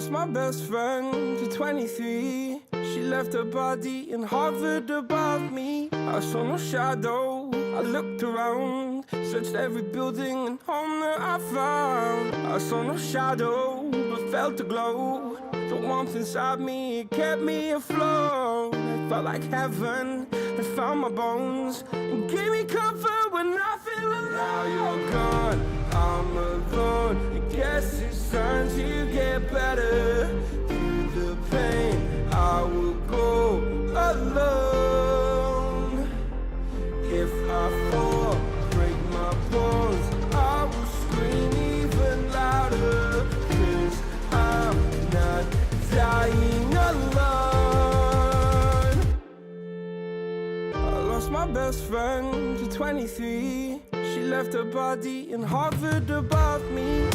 Lost my best friend to 23. She left her body and hovered above me. I saw no shadow, I looked around, searched every building and home that I found. I saw no shadow, but felt a glow. The warmth inside me, it kept me afloat. It felt like heaven had found my bones and gave me comfort when I feel alone. Now you're gone, I'm alone. I guess it's time to get better. Through the pain, I will go alone. If I fall, break my bones, I will scream even louder. 'Cause I'm not dying alone. I lost my best friend to 23. She left her body and hovered above me.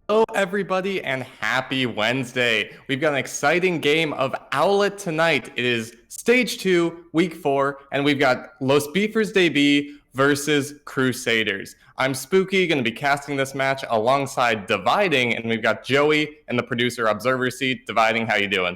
Hello everybody and happy Wednesday. We've got an exciting game of Owlet tonight. It is stage 2, week 4, and we've got Los Beefers debut versus Crusaders. I'm Spooky, going to be casting this match alongside Dividing, and we've got Joey in the producer observer seat. Dividing, how you doing?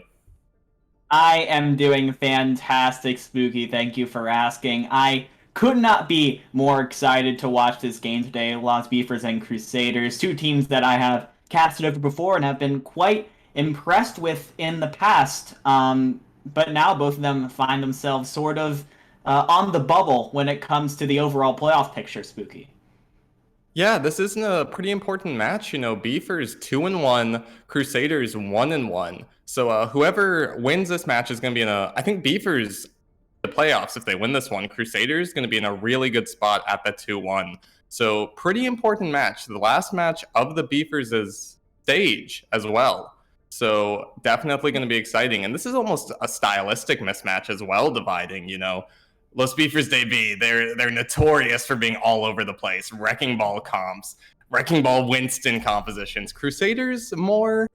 I am doing fantastic, Spooky. Thank you for asking. I could not be more excited to watch this game today. Los Beefers and Crusaders, two teams that I have casted over before and have been quite impressed with in the past. But now both of them find themselves sort of on the bubble when it comes to the overall playoff picture, Spooky. Yeah, this is a pretty important match. You know, Beefers 2-1, Crusaders 1-1. So whoever wins this match is going to be in I think Beefers, the playoffs, if they win this one, Crusaders going to be in a really good spot at the 2-1. So pretty important match. The last match of the Beefers' stage as well. So definitely going to be exciting. And this is almost a stylistic mismatch as well, Dividing, you know. Los Beefers debut, they're notorious for being all over the place. Wrecking Ball comps, Wrecking Ball Winston compositions. Crusaders more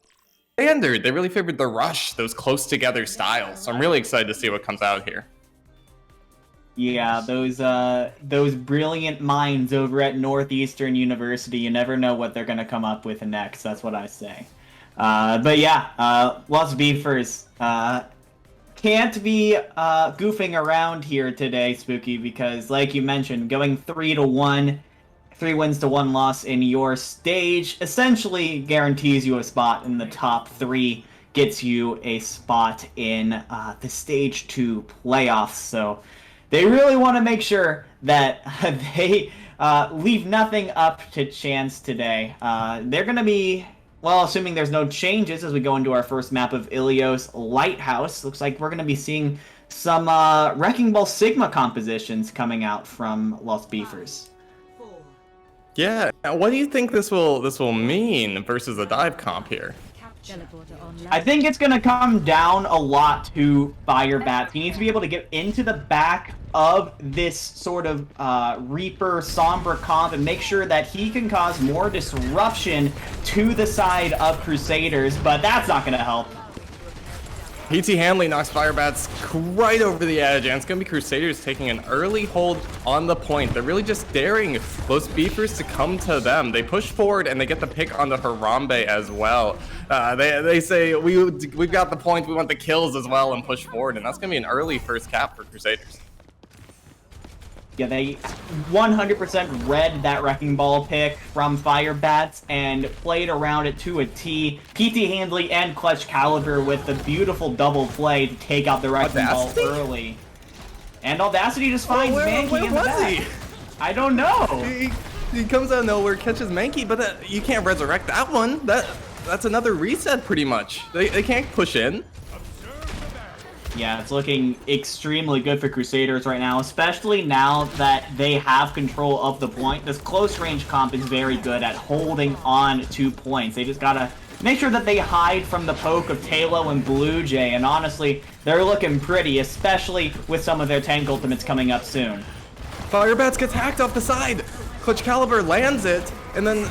standard. They really favored the rush, those close together styles. So I'm really excited to see what comes out here. Yeah, those brilliant minds over at Northeastern University, you never know what they're going to come up with next, that's what I say. But yeah, Los Beefers can't be goofing around here today, Spooky, because like you mentioned, going 3-1, 3 wins to 1 loss in your stage essentially guarantees you a spot in the top 3, gets you a spot in the stage 2 playoffs, so they really want to make sure that they leave nothing up to chance today. They're going to be, well, assuming there's no changes as we go into our first map of Ilios Lighthouse, looks like we're going to be seeing some Wrecking Ball Sigma compositions coming out from Los Beefers. Yeah, what do you think this will mean versus a dive comp here? I think it's going to come down a lot to Firebats. He needs to be able to get into the back of this sort of Reaper Sombra comp and make sure that he can cause more disruption to the side of Crusaders, but that's not going to help. PT Hanley knocks Firebats right over the edge, and it's going to be Crusaders taking an early hold on the point. They're really just daring Los Beefers to come to them. They push forward, and they get the pick on the Harambe as well. They say, we've got the point, we want the kills as well, and push forward, and that's going to be an early first cap for Crusaders. Yeah, they 100% read that Wrecking Ball pick from Firebats and played around it to a T. PT Handley and Clutch Caliber with the beautiful double play to take out the Wrecking Ball early. And Audacity just finds Mankey in the back. I don't know. He comes out of nowhere, catches Mankey, but you can't resurrect that one. That's another reset pretty much. They can't push in. Yeah, it's looking extremely good for Crusaders right now, especially now that they have control of the point. This close range comp is very good at holding on to points. They just gotta make sure that they hide from the poke of Talo and Blue Jay, and honestly, they're looking pretty, especially with some of their tank ultimates coming up soon. Firebats gets hacked off the side. Clutch Caliber lands it, and then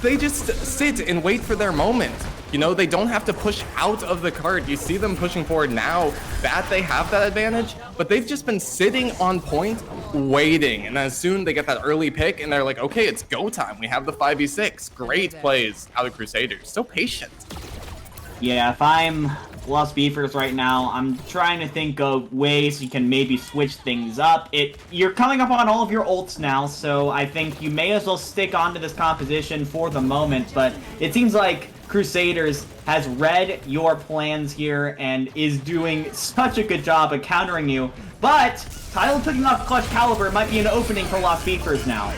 they just sit and wait for their moment. You know, they don't have to push out of the cart. You see them pushing forward now that they have that advantage, but they've just been sitting on point, waiting. And as soon they get that early pick, and they're like, okay, it's go time. We have the 5v6. Great plays out of Crusaders. So patient. Yeah, if I'm Lost Beefers right now, I'm trying to think of ways you can maybe switch things up. You're coming up on all of your ults now, so I think you may as well stick onto this composition for the moment, but it seems like Crusaders has read your plans here and is doing such a good job of countering you, but Tyler picking off Clutch Caliber might be an opening for Lost Beefers now.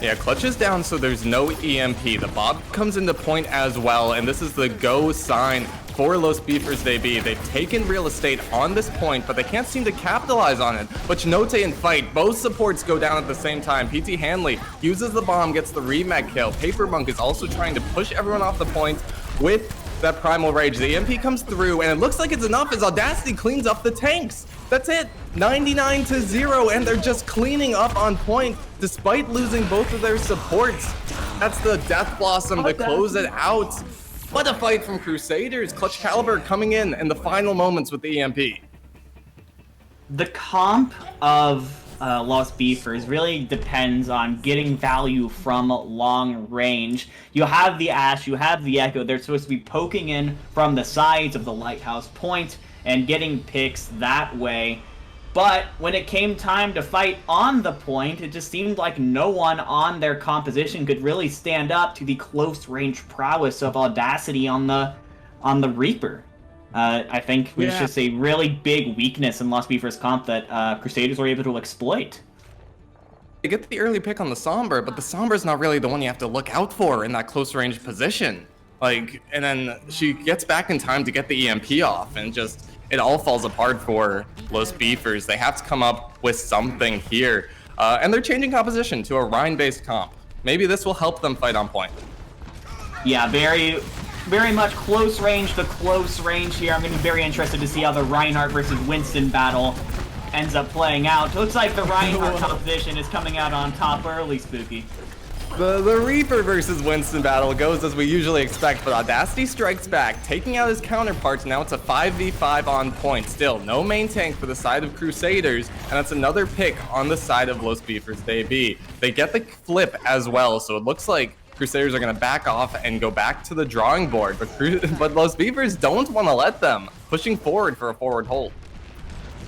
Yeah, Clutch is down, so there's no EMP. The Bob comes into point as well, and this is the go sign for Los Beefers they be. They've taken real estate on this point, but they can't seem to capitalize on it. But Chinote and Fight, both supports go down at the same time. PT Hanley uses the bomb, gets the remag kill. Paper Monk is also trying to push everyone off the point with that Primal Rage. The EMP comes through, and it looks like it's enough as Audacity cleans up the tanks. That's it, 99-0, and they're just cleaning up on point despite losing both of their supports. That's the Death Blossom to close it out. What a fight from Crusaders. Clutch Caliber coming in the final moments with the EMP. The comp of Lost Beefers really depends on getting value from long range. You have the Ash, you have the Echo. They're supposed to be poking in from the sides of the Lighthouse Point and getting picks that way. But when it came time to fight on the point, it just seemed like no one on their composition could really stand up to the close range prowess of Audacity on the Reaper. I think it was just a really big weakness in Lost Beefers comp that Crusaders were able to exploit. They get the early pick on the Sombra, but the Sombra's not really the one you have to look out for in that close range position. Like, and then she gets back in time to get the EMP off, and just it all falls apart for Los Beefers. They have to come up with something here, and they're changing composition to a Rhine-based comp. Maybe this will help them fight on point. Yeah, very much close range to close range here. I'm going to be very interested to see how the Reinhardt versus Winston battle ends up playing out. Looks like the Reinhardt composition is coming out on top early, Spooky. The Reaper versus Winston battle goes as we usually expect, but Audacity strikes back, taking out his counterparts. Now it's a 5v5 on point. Still, no main tank for the side of Crusaders, and that's another pick on the side of Los Beefers they be. They get the flip as well, so it looks like Crusaders are going to back off and go back to the drawing board, but Los Beefers don't want to let them, pushing forward for a forward hold.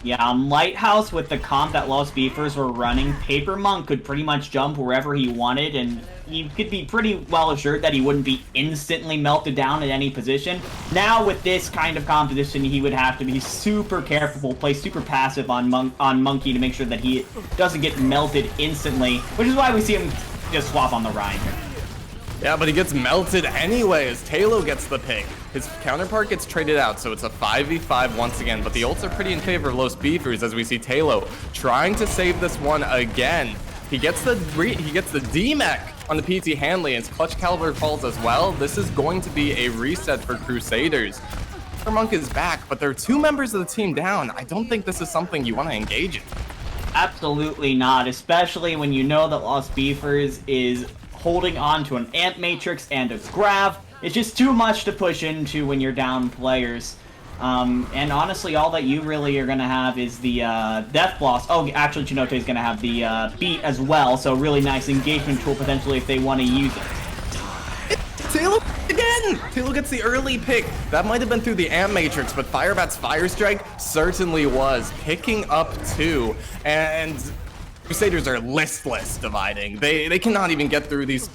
Yeah, on Lighthouse with the comp that Lost Beefers were running, Paper Monk could pretty much jump wherever he wanted, and he could be pretty well assured that he wouldn't be instantly melted down at any position. Now, with this kind of composition, he would have to be super careful, play super passive on Monkey to make sure that he doesn't get melted instantly, which is why we see him just swap on the Rhine here. Yeah, but he gets melted anyway as Talo gets the pick. His counterpart gets traded out, so it's a 5v5 once again, but the ults are pretty in favor of Los Beefers as we see Talo trying to save this one again. He gets the D-Mech onto PT Hanley, and Clutch Caliber falls as well. This is going to be a reset for Crusaders. Monk is back, but there are 2 members of the team down. I don't think this is something you want to engage in. Absolutely not, especially when you know that Lost Beefers is holding on to an Ant Matrix and a Grav. It's just too much to push into when you're down players. And honestly, all that you really are going to have is the Death Blast. Oh, actually, Chinote is going to have the Beat as well, so really nice engagement tool potentially if they want to use it. Taylor again! Taylor gets the early pick. That might have been through the Ant Matrix, but Firebat's Fire Strike certainly was. Picking up 2, and Crusaders are listless dividing. They cannot even get through this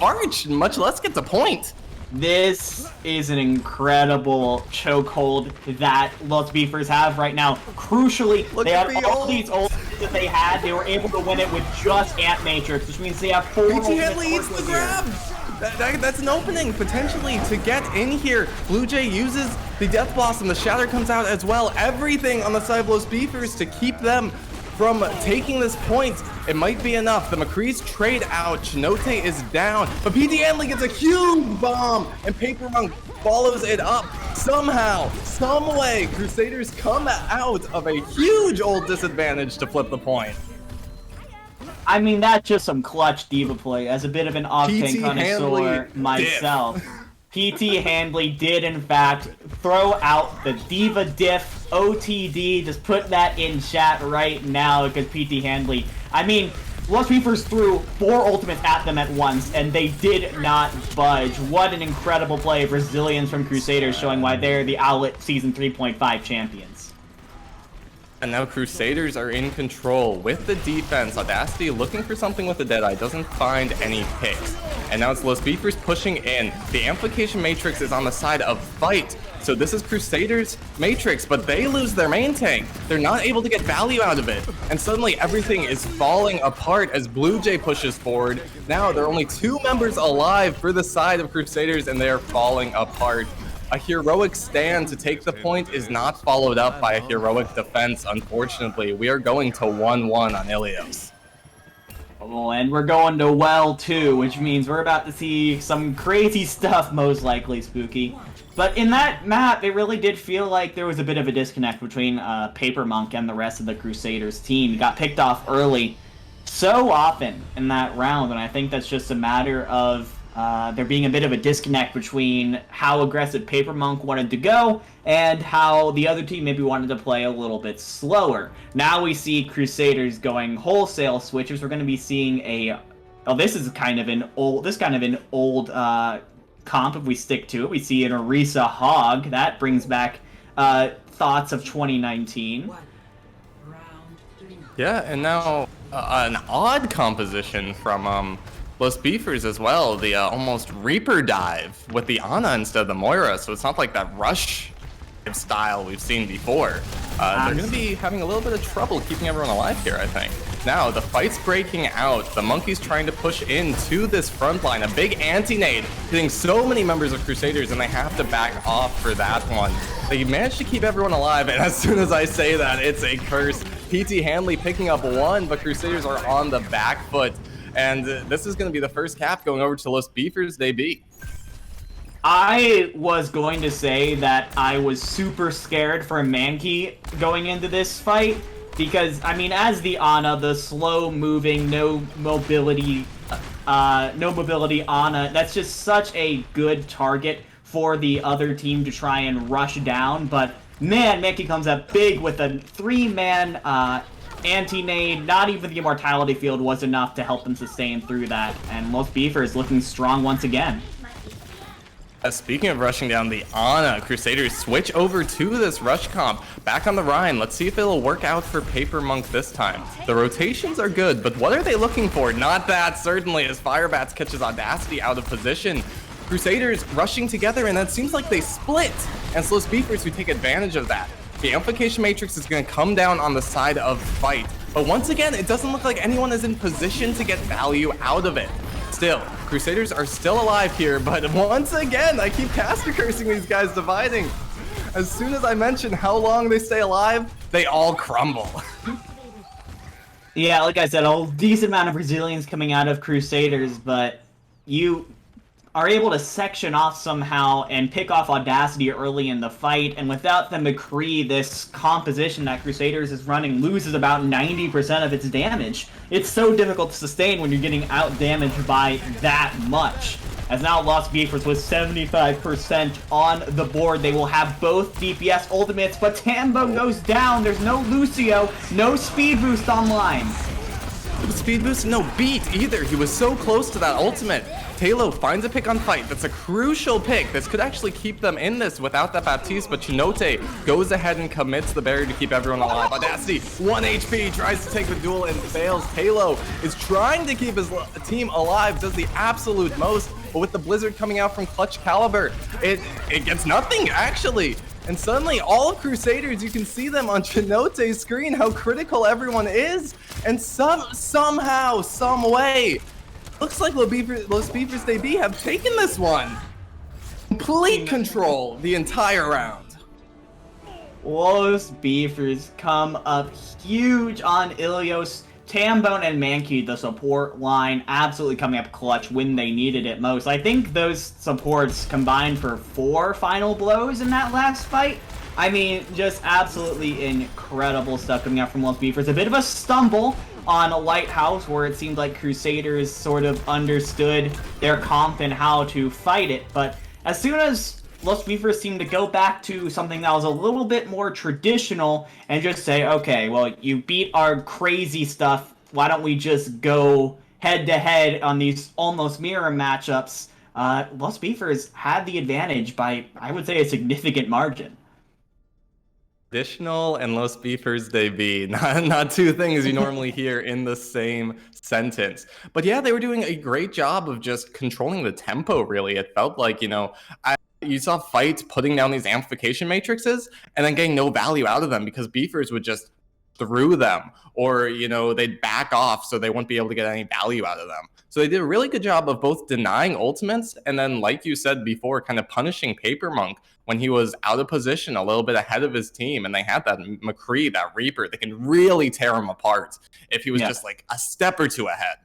arch, much less get to point. This is an incredible chokehold that Lost Beefers have right now. Crucially, they had all these ults that they had. They were able to win it with just Ant Matrix, which means they have 4 PT Hanley eats the grab! That's an opening, potentially, to get in here. Blue Jay uses the Death Blossom. The Shatter comes out as well. Everything on the side of Lost Beefers to keep them from taking this point. It might be enough. The McCree's trade out. Chinote is down, but PT Hanley gets a huge bomb, and Paper Monk follows it up. Somehow, some way, Crusaders come out of a huge old disadvantage to flip the point. I mean, that's just some clutch diva play. As a bit of an Octane connoisseur myself, PT Handley did, in fact, throw out the Diva Diff OTD. Just put that in chat right now, because PT Handley, I mean, Lost Beefers threw 4 ultimates at them at once, and they did not budge. What an incredible play of resilience from Crusaders, showing why they're the Owlet Season 3.5 champions. And now Crusaders are in control with the defense. Audacity looking for something with the Deadeye, doesn't find any picks. And now it's Lost Beefers pushing in. The Amplification Matrix is on the side of Fight. So this is Crusaders Matrix, but they lose their main tank. They're not able to get value out of it. And suddenly everything is falling apart as Blue Jay pushes forward. Now there are only 2 members alive for the side of Crusaders, and they're falling apart. A heroic stand to take the point is not followed up by a heroic defense, unfortunately. We are going to 1-1 on Ilios. Oh, and we're going to well, too, which means we're about to see some crazy stuff, most likely, Spooky. But in that map, it really did feel like there was a bit of a disconnect between Paper Monk and the rest of the Crusaders team. He got picked off early so often in that round, and I think that's just a matter of there being a bit of a disconnect between how aggressive Paper Monk wanted to go and how the other team maybe wanted to play a little bit slower. Now we see Crusaders going wholesale switches. We're going to be seeing a... Oh, this is kind of an old comp if we stick to it. We see an Orisa Hog. That brings back thoughts of 2019. Yeah, and now an odd composition from Lost Beefers as well. The almost Reaper dive with the Ana instead of the Moira, so it's not like that rush style we've seen before. They're going to be having a little bit of trouble keeping everyone alive here, I think. Now, the fight's breaking out. The Monkey's trying to push into this front line. A big anti-nade hitting so many members of Crusaders, and they have to back off for that one. They managed to keep everyone alive, and as soon as I say that, it's a curse. PT Hanley picking up 1, but Crusaders are on the back foot. And this is going to be the first cap going over to Lost Beefers DB. I was going to say that I was super scared for Mankey going into this fight because, I mean, as the Ana, the slow-moving, no mobility Ana, that's just such a good target for the other team to try and rush down. But man, Mankey comes up big with a 3-man anti-nade. Not even the Immortality Field was enough to help them sustain through that. And Lost Beefers looking strong once again. Speaking of rushing down the Ana, Crusaders switch over to this rush comp. Back on the Rhine, let's see if it'll work out for Paper Monk this time. The rotations are good, but what are they looking for? Not that, certainly, as Firebats catches Audacity out of position. Crusaders rushing together, and that seems like they split. And it's Lost Beefers who take advantage of that. The Amplification Matrix is going to come down on the side of Fight. But once again, it doesn't look like anyone is in position to get value out of it. Still, Crusaders are still alive here, but once again, I keep caster cursing these guys dividing. As soon as I mention how long they stay alive, they all crumble. Yeah, like I said, a decent amount of resilience coming out of Crusaders, but you are able to section off somehow and pick off Audacity early in the fight, and without the McCree, this composition that Crusaders is running loses about 90% of its damage. It's so difficult to sustain when you're getting out-damaged by that much. As now Lost Beefers with 75% on the board, they will have both DPS ultimates, but Tambo goes down. There's no Lucio, no speed boost online. Speed boost, no beat either. He was so close to that ultimate. Talo finds a pick on fight. That's a crucial pick. This could actually keep them in this without that Baptiste, but Chinote goes ahead and commits the barrier to keep everyone alive. Audacity, 1 HP, tries to take the duel and fails. Talo is trying to keep his team alive, does the absolute most, but with the Blizzard coming out from Clutch Caliber, it gets nothing, actually. And suddenly, all of Crusaders, you can see them on Chinote's screen, how critical everyone is. And somehow, some way, looks like Los Beefers DB have taken this one. Complete control the entire round. Los Beefers come up huge on Ilios. Tambone and Mankey, the support line, absolutely coming up clutch when they needed it most. I think those supports combined for 4 final blows in that last fight. I mean, just absolutely incredible stuff coming out from Los Beefers. A bit of a stumble on a Lighthouse where it seemed like Crusaders sort of understood their comp and how to fight it, but as soon as Los Beefers seemed to go back to something that was a little bit more traditional and just say, okay, well, you beat our crazy stuff. Why don't we just go head-to-head on these almost mirror matchups? Los Beefers had the advantage by, I would say, a significant margin. Traditional and Los Beefers DB, not two things you normally hear in the same sentence. But yeah, they were doing a great job of just controlling the tempo, really. It felt like, you saw fights putting down these amplification matrices and then getting no value out of them because Beefers would just through them, or they'd back off so they wouldn't be able to get any value out of them. So they did a really good job of both denying ultimates and then, like you said before, kind of punishing Paper Monk when he was out of position a little bit ahead of his team, and they had that McCree, that Reaper, that can really tear him apart if he was just like a step or two ahead.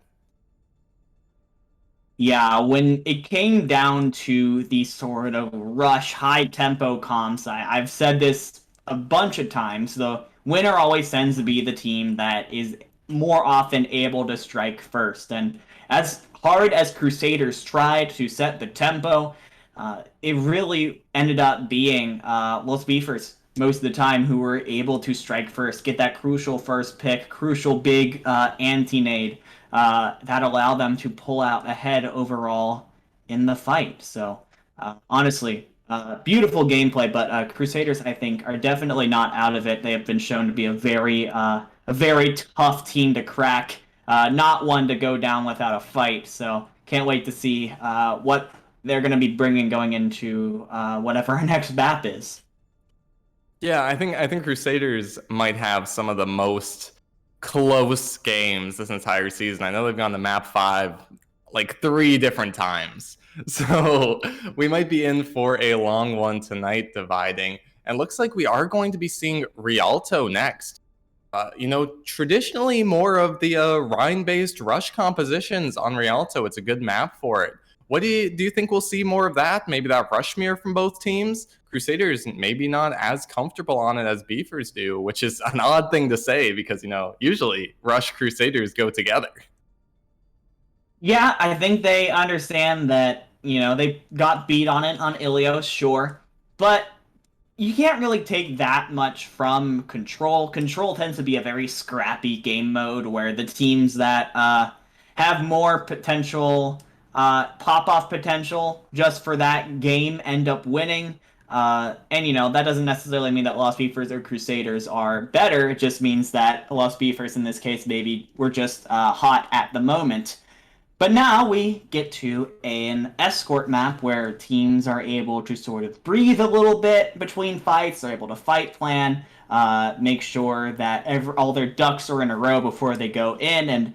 Yeah, when it came down to the sort of rush, high-tempo comps, I've said this a bunch of times, the winner always tends to be the team that is more often able to strike first. And as hard as Crusaders tried to set the tempo, it really ended up being Los Beefers most of the time who were able to strike first, get that crucial first pick, crucial big anti-nade. That allowed them to pull out ahead overall in the fight. So, honestly, beautiful gameplay, but Crusaders, I think, are definitely not out of it. They have been shown to be a very tough team to crack, not one to go down without a fight. So, can't wait to see what they're going to be bringing going into whatever our next map is. Yeah, I think Crusaders might have some of the most close games this entire season. I know they've gone to map 5 like 3 different times. So we might be in for a long one tonight dividing. And looks like we are going to be seeing Rialto next. Traditionally more of the Rhine-based rush compositions on Rialto. It's a good map for it. What do you think we'll see more of that? Maybe that rush mirror from both teams? Crusaders maybe not as comfortable on it as Beefers do, which is an odd thing to say because, usually Rush Crusaders go together. Yeah, I think they understand that, they got beat on it on Ilios, sure. But you can't really take that much from Control. Control tends to be a very scrappy game mode where the teams that have more potential, pop-off potential just for that game end up winning. And that doesn't necessarily mean that Lost Beefers or Crusaders are better. It just means that Lost Beefers in this case maybe were just hot at the moment. But now we get to an escort map where teams are able to sort of breathe a little bit between fights. They're able to fight plan, make sure that all their ducks are in a row before they go in. And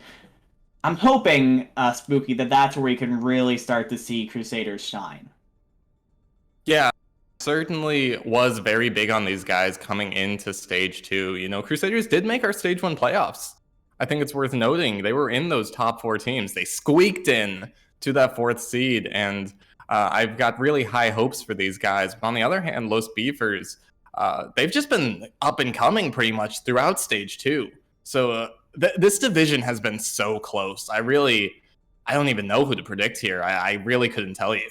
I'm hoping, Spooky, that's where we can really start to see Crusaders shine. Yeah, certainly was very big on these guys coming into stage 2. Crusaders did make our stage 1 playoffs. I think it's worth noting they were in those top 4 teams. They squeaked in to that 4th seed, and I've got really high hopes for these guys. But on the other hand, Los Beefers, they've just been up and coming pretty much throughout stage 2. So this division has been so close. I don't even know who to predict here. I really couldn't tell you.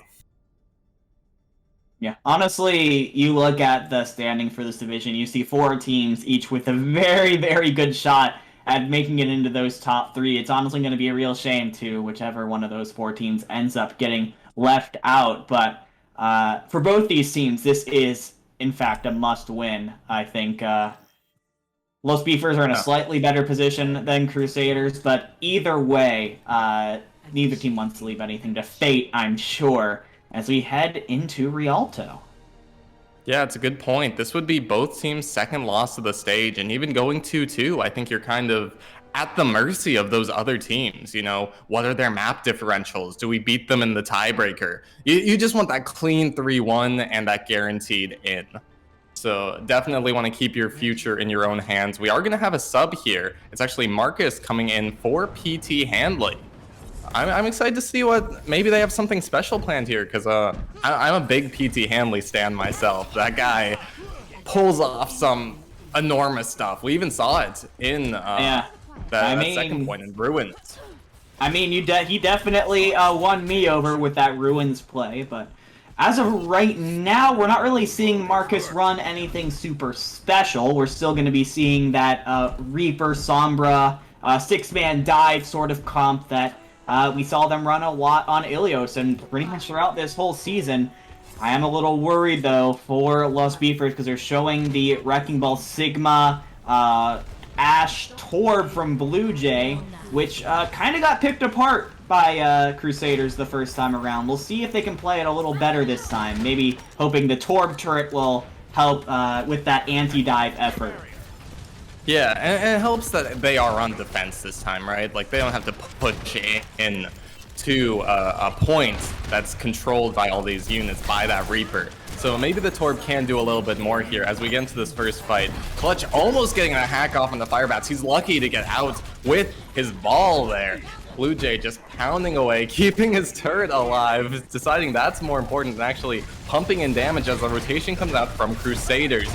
Yeah, honestly, you look at the standing for this division, you see 4 teams, each with a very, very good shot at making it into those top 3. It's honestly going to be a real shame to whichever one of those 4 teams ends up getting left out. But for both these teams, this is, in fact, a must-win. I think Los Beefers are in a slightly better position than Crusaders, but either way, neither team wants to leave anything to fate, I'm sure, as we head into Rialto. Yeah, it's a good point. This would be both teams' second loss of the stage, and even going 2-2, I think you're kind of at the mercy of those other teams. You know, what are their map differentials? Do we beat them in the tiebreaker? You just want that clean 3-1 and that guaranteed in. So definitely want to keep your future in your own hands. We are going to have a sub here. It's actually Marcus coming in for PT Handley. I'm excited to see what, maybe they have something special planned here, because I'm a big PT Handley stan myself. That guy pulls off some enormous stuff. We even saw it in that second point in Ruins. I mean, he definitely won me over with that Ruins play, but as of right now, we're not really seeing Marcus run anything super special. We're still going to be seeing that Reaper, Sombra, 6-man dive sort of comp that we saw them run a lot on Ilios, and pretty much throughout this whole season. I am a little worried, though, for Los Beefers, because they're showing the Wrecking Ball Sigma Ash Torb from Blue Jay, which kind of got picked apart by Crusaders the first time around. We'll see if they can play it a little better this time, maybe hoping the Torb turret will help with that anti-dive effort. Yeah, and it helps that they are on defense this time, right? Like, they don't have to push in to a point that's controlled by all these units, by that Reaper. So maybe the Torb can do a little bit more here as we get into this first fight. Clutch almost getting a hack off on the Firebats. He's lucky to get out with his ball there. Blue Jay just pounding away, keeping his turret alive, deciding that's more important than actually pumping in damage as the rotation comes out from Crusaders.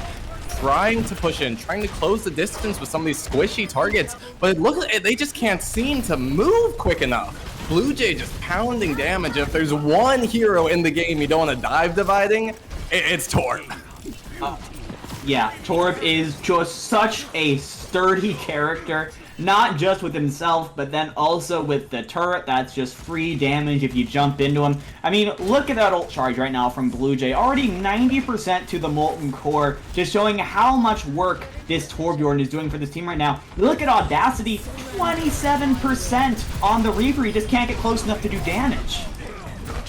Trying to push in, trying to close the distance with some of these squishy targets, but it looks like they just can't seem to move quick enough. Blue Jay just pounding damage. If there's one hero in the game you don't want to dive dividing, it's Torb. Yeah, Torb is just such a sturdy character, not just with himself, but then also with the turret. That's just free damage if you jump into him. I mean, look at that ult charge right now from Blue Jay. Already 90% to the Molten Core, just showing how much work this Torbjorn is doing for this team right now. Look at Audacity, 27% on the Reaper. He just can't get close enough to do damage.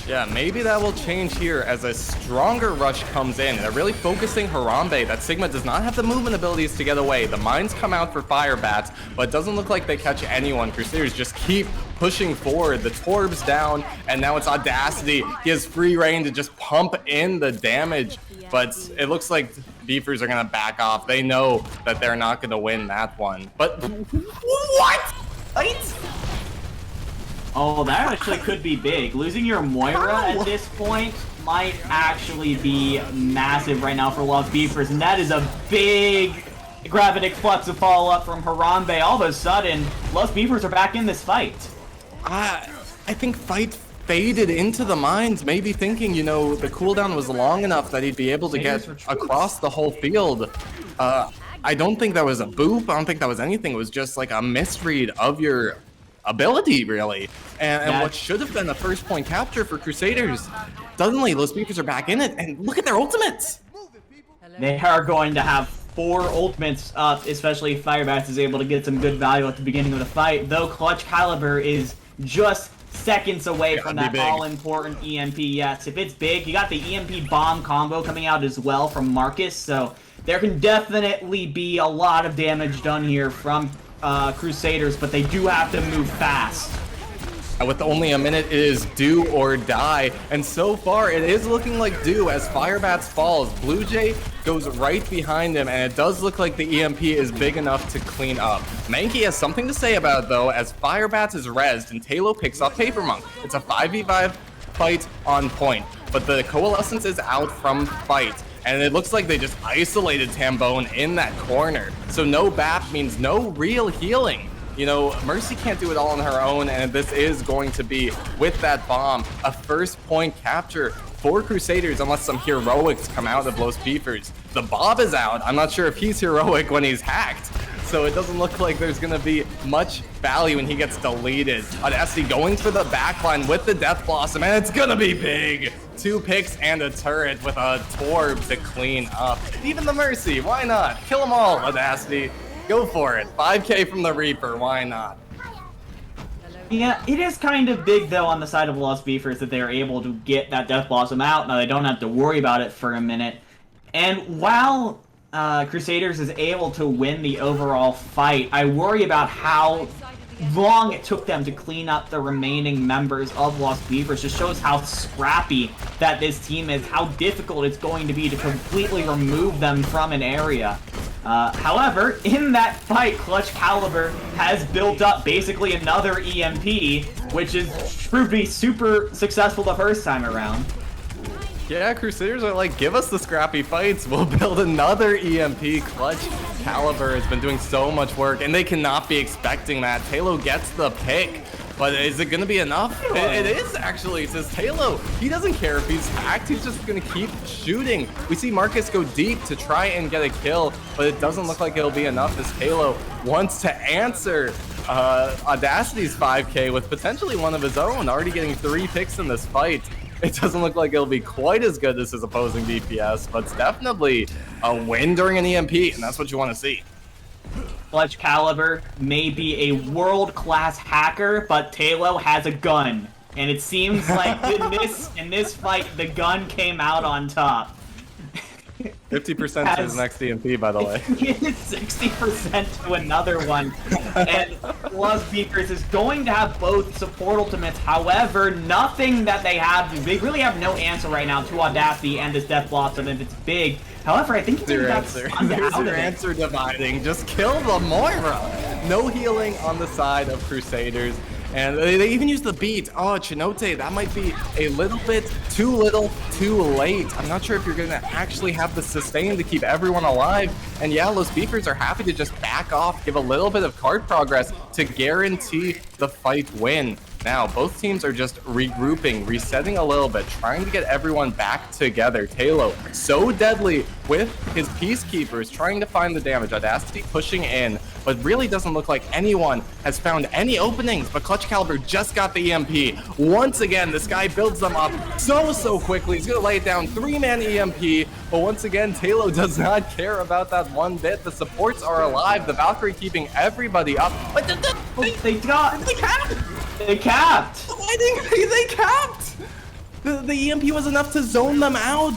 Yeah, maybe that will change here as a stronger rush comes in. They're really focusing Harambe. That Sigma does not have the movement abilities to get away. The mines come out for Firebats, but it doesn't look like they catch anyone. Crusaders just keep pushing forward. The Torb's down, and now it's Audacity. He has free reign to just pump in the damage, but it looks like Beefers are going to back off. They know that they're not going to win that one. But what? Right? Oh, that actually could be big. Losing your Moira at this point might actually be massive right now for Los Beefers, and that is a big Gravitic Flux to follow up from Harambe. All of a sudden, Los Beefers are back in this fight. I think Fight faded into the mines, maybe thinking, you know, the cooldown was long enough that he'd be able to get across the whole field. I don't think that was a boop. I don't think that was anything. It was just like a misread of your ability, really. And what should have been the first point capture for Crusaders. Suddenly, Los Beefers are back in it, and look at their ultimates! They are going to have 4 ultimates up, especially if Firebats is able to get some good value at the beginning of the fight, though Clutch Caliber is just seconds away from that all-important EMP. Yes, if it's big, you got the EMP bomb combo coming out as well from Marcus, so there can definitely be a lot of damage done here from Crusaders, but they do have to move fast. With only a minute, it is do or die, and so far it is looking like do as Firebats falls. Blue Jay goes right behind him, and it does look like the EMP is big enough to clean up. Mankey has something to say about it though, as Firebats is rezzed and Talo picks up Paper Monk. It's a 5v5 fight on point, but the Coalescence is out from fight. And it looks like they just isolated Tambone in that corner. So no BAP means no real healing. You know, Mercy can't do it all on her own, and this is going to be, with that bomb, a first point capture for Crusaders unless some heroics come out of Los Beefers. The Bob is out. I'm not sure if he's heroic when he's hacked. So it doesn't look like there's going to be much value when he gets deleted. Audacity going for the backline with the Death Blossom, and it's going to be big. 2 picks and a turret with a Torb to clean up. Even the Mercy, why not? Kill them all, Audacity. Go for it. 5k from the Reaper, why not? Yeah, it is kind of big, though, on the side of Lost Beefers that they're able to get that Death Blossom out. Now, they don't have to worry about it for a minute. And while Crusaders is able to win the overall fight, I worry about how long it took them to clean up the remaining members of Lost Beavers. Just shows how scrappy that this team is, how difficult it's going to be to completely remove them from an area. However, in that fight, Clutch Caliber has built up basically another EMP, which is proved to be super successful the first time around. Yeah, Crusaders are like, give us the scrappy fights, we'll build another EMP. Clutch Caliber has been doing so much work, and they cannot be expecting that. Talo gets the pick, but is it going to be enough? It is, actually, says Talo. He doesn't care if he's hacked, he's just going to keep shooting. We see Marcus go deep to try and get a kill, but it doesn't look like it'll be enough as Talo wants to answer Audacity's 5k with potentially one of his own, already getting 3 picks in this fight. It doesn't look like it'll be quite as good as his opposing DPS, but it's definitely a win during an EMP, and that's what you want to see. Clutch Caliber may be a world-class hacker, but Talo has a gun. And it seems like in this fight, the gun came out on top. 50% to his next EMP, by the way. 60% to another one. And Lost Beakers is going to have both support ultimates. However, nothing that they have, they really have no answer right now to Audacity and this Death Blossom if it's big. However, I think there's your answer dividing. Just kill the Moira. No healing on the side of Crusaders. And they even use the beat. Oh, Chinote, that might be a little bit too little, too late. I'm not sure if you're going to actually have the sustain to keep everyone alive. And yeah, Los Beefers are happy to just back off, give a little bit of card progress to guarantee the fight win. Now, both teams are just regrouping, resetting a little bit, trying to get everyone back together. Talo, so deadly with his Peacekeepers, trying to find the damage. Audacity pushing in, but really doesn't look like anyone has found any openings. But Clutch Caliber just got the EMP. Once again, this guy builds them up so quickly. He's going to lay it down, 3-man EMP. But once again, Talo does not care about that one bit. The supports are alive. The Valkyrie keeping everybody up. But they capped! They capped! Why didn't they capped? The EMP was enough to zone them out.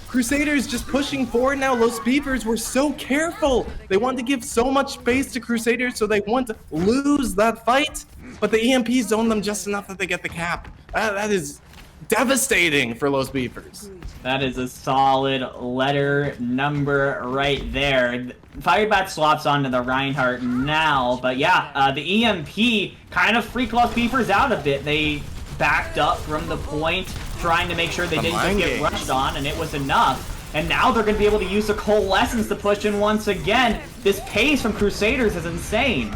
Crusaders just pushing forward now. Los Beavers were so careful. They wanted to give so much space to Crusaders so they wouldn't lose that fight. But the EMP zoned them just enough that they get the cap. That is devastating for Los Beavers. That is a solid letter number right there. Firebat swaps onto the Reinhardt now, but yeah, the EMP kind of freaked Los Beavers out a bit. They backed up from the point, trying to make sure they didn't just get rushed on, and it was enough. And now they're going to be able to use the Coalescence to push in once again. This pace from Crusaders is insane.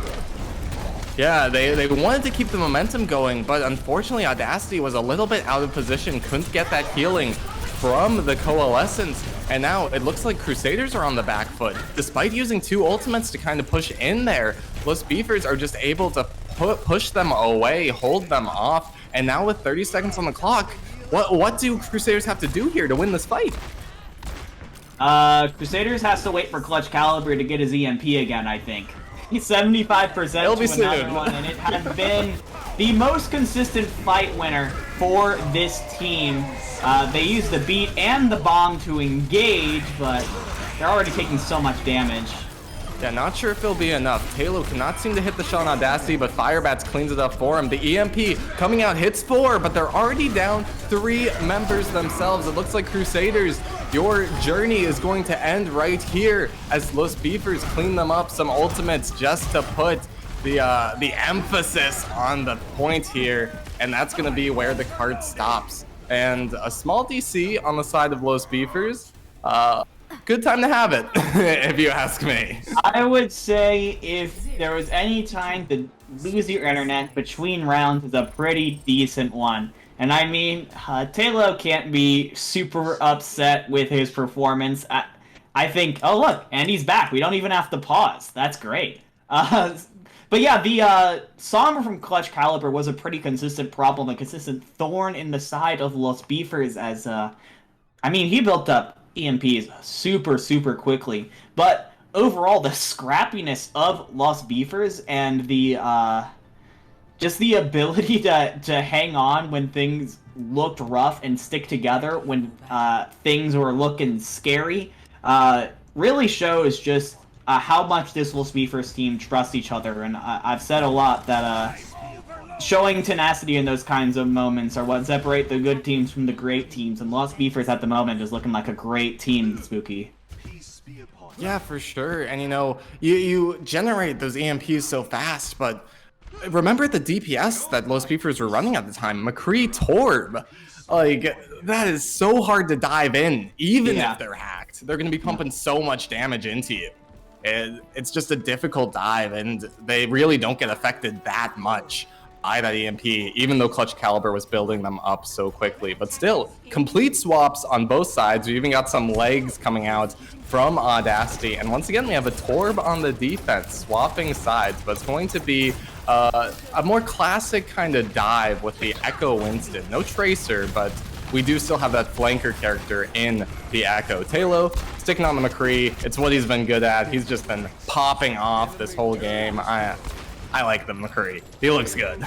Yeah, they wanted to keep the momentum going, but unfortunately Audacity was a little bit out of position, couldn't get that healing from the Coalescence, and now it looks like Crusaders are on the back foot. Despite using 2 ultimates to kind of push in there, Los Beefers are just able to push them away, hold them off, and now with 30 seconds on the clock, what do Crusaders have to do here to win this fight? Crusaders has to wait for Clutch Caliber to get his EMP again, I think. He's 75% to another one, and it has been the most consistent fight winner for this team. They use the beat and the bomb to engage, but they're already taking so much damage. Yeah, not sure if it'll be enough. Talo cannot seem to hit the shot on Audacity, but Firebats cleans it up for him. The EMP coming out hits 4, but they're already down 3 members themselves. It looks like Crusaders, your journey is going to end right here as Los Beefers clean them up. Some ultimates just to put the emphasis on the point here, and that's going to be where the card stops. And a small DC on the side of Los Beefers. Good time to have it, if you ask me. I would say if there was any time to lose your internet between rounds, is a pretty decent one. And I mean, Talo can't be super upset with his performance. I think, oh look, Andy's back. We don't even have to pause. That's great. But yeah, the Sombra from Clutch Caliber was a pretty consistent problem, a consistent thorn in the side of Los Beefers as, I mean, he built up EMPs super quickly, but overall the scrappiness of Los Beefers and the just the ability to hang on when things looked rough and stick together when things were looking scary really shows just how much this Los Beefers team trusts each other. And I've said a lot that showing tenacity in those kinds of moments are what separate the good teams from the great teams, and Los Beefers at the moment is looking like a great team, Spooky. Yeah, for sure. And you know, you generate those EMPs so fast, but remember the DPS that Los Beefers were running at the time? McCree Torb. Like, that is so hard to dive in, even if they're hacked. They're going to be pumping so much damage into you. It's just a difficult dive, and they really don't get affected that much by that EMP, even though Clutch Caliber was building them up so quickly. But still, complete swaps on both sides. We even got some legs coming out from Audacity. And once again, we have a Torb on the defense, swapping sides. But it's going to be a more classic kind of dive with the Echo Winston. No Tracer, but we do still have that flanker character in the Echo. Talo sticking on the McCree. It's what he's been good at. He's just been popping off this whole game. I like the McCree. He looks good.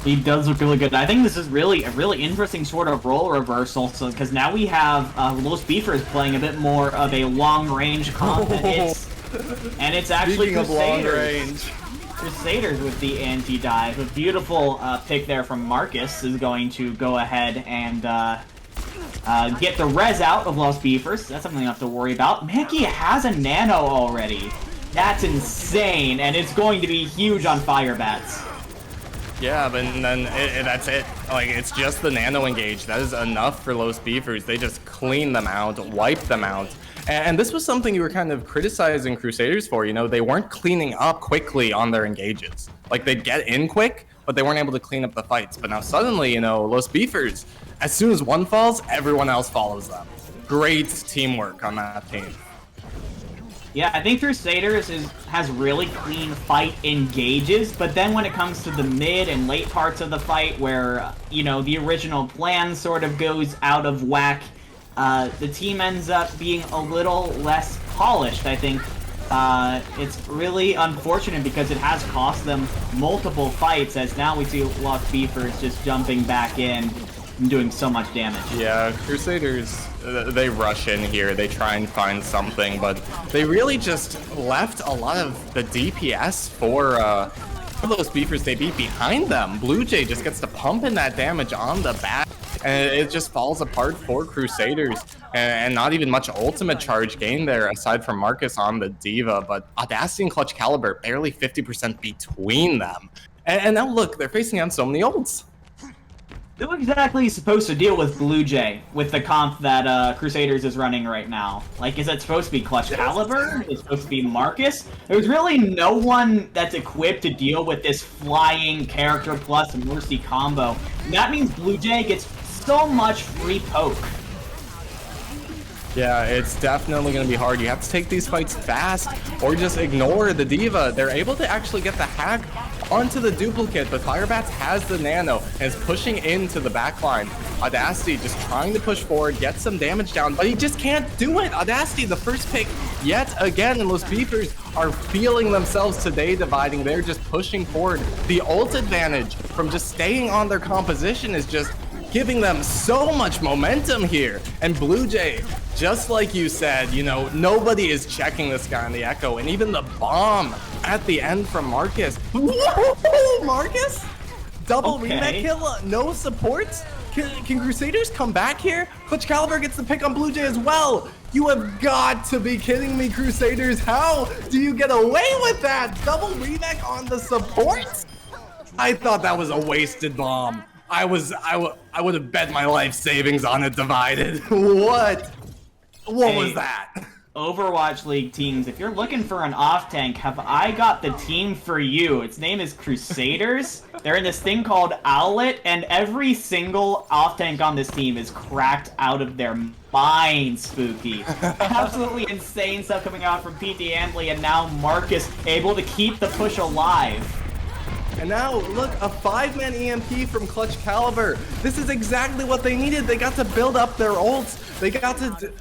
He does look really good. I think this is really a really interesting sort of role reversal, because now we have Los Beefers playing a bit more of a long-range comp, and it's actually Crusaders. Crusaders with the anti-dive. A beautiful pick there from Marcus is going to go ahead and get the res out of Los Beefers. That's something you have to worry about. Mickey has a nano already. That's insane, and it's going to be huge on Firebats. Yeah, but then that's it. Like, it's just the nano engage. That is enough for Los Beefers. They just clean them out, wipe them out. And this was something you were kind of criticizing Crusaders for. You know, they weren't cleaning up quickly on their engages. Like, they'd get in quick, but they weren't able to clean up the fights. But now suddenly, you know, Los Beefers, as soon as one falls, everyone else follows them. Great teamwork on that team. Yeah, I think Crusaders has really clean fight engages, but then when it comes to the mid and late parts of the fight where, you know, the original plan sort of goes out of whack, the team ends up being a little less polished. I think it's really unfortunate because it has cost them multiple fights, as now we see Los Beefers just jumping back in and doing so much damage. Yeah, Crusaders, they rush in here, they try and find something, but they really just left a lot of the DPS for those Beefers. They beat behind them. Blue Jay just gets to pump in that damage on the back, and it just falls apart for Crusaders, and not even much ultimate charge gain there aside from Marcus on the Diva, but Audacity and Clutch Caliber barely 50% between them. And now look, they're facing on so many ults. Who exactly is supposed to deal with Blue Jay with the comp that Crusaders is running right now? Like, is it supposed to be Clutch Caliber? Is it supposed to be Marcus? There's really no one that's equipped to deal with this flying character plus Mercy combo. And that means Blue Jay gets so much free poke. Yeah, it's definitely going to be hard. You have to take these fights fast or just ignore the Diva. They're able to actually get the hack onto the duplicate, but Firebats has the nano and is pushing into the backline. Audacity just trying to push forward, get some damage down, but he just can't do it. Audacity, the first pick yet again, and Los Beefers are feeling themselves today dividing. They're just pushing forward. The ult advantage from just staying on their composition is just giving them so much momentum here. And Blue Jay, just like you said, you know, nobody is checking this guy on the Echo, and even the bomb at the end from Marcus. Whoa, Marcus? Double remake kill, no supports? Can Crusaders come back here? Clutch Caliber gets the pick on Blue Jay as well. You have got to be kidding me, Crusaders. How do you get away with that? Double remake on the supports? I thought that was a wasted bomb. I would have bet my life savings on it divided. What was that? Overwatch League teams, if you're looking for an off-tank, have I got the team for you. Its name is Crusaders. They're in this thing called Owlet, and every single off-tank on this team is cracked out of their mind, Spooky. Absolutely insane stuff coming out from Pete DeAndley, and now Marcus able to keep the push alive. And now, look, a 5-man EMP from Clutch Caliber. This is exactly what they needed. They got to build up their ults. They got to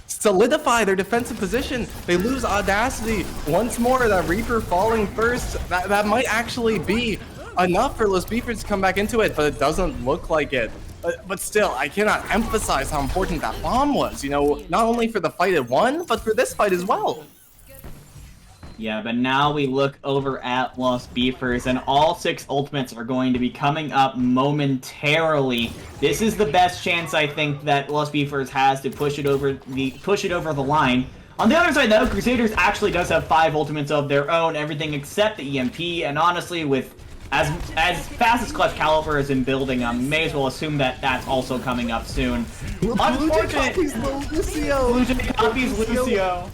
solidify their defensive position. They lose Audacity once more. That Reaper falling first, that might actually be enough for Los Beefers to come back into it, but it doesn't look like it. But still, I cannot emphasize how important that bomb was, you know, not only for the fight it won, but for this fight as well. Yeah, but now we look over at Los Beefers, and all 6 ultimates are going to be coming up momentarily. This is the best chance, I think, that Los Beefers has to push it over the line. On the other side, though, Crusaders actually does have 5 ultimates of their own, everything except the EMP, and honestly, with as fast as Clutch Caliber is in building, I may as well assume that that's also coming up soon. Unfortunate. Blue Jay copies Lucio.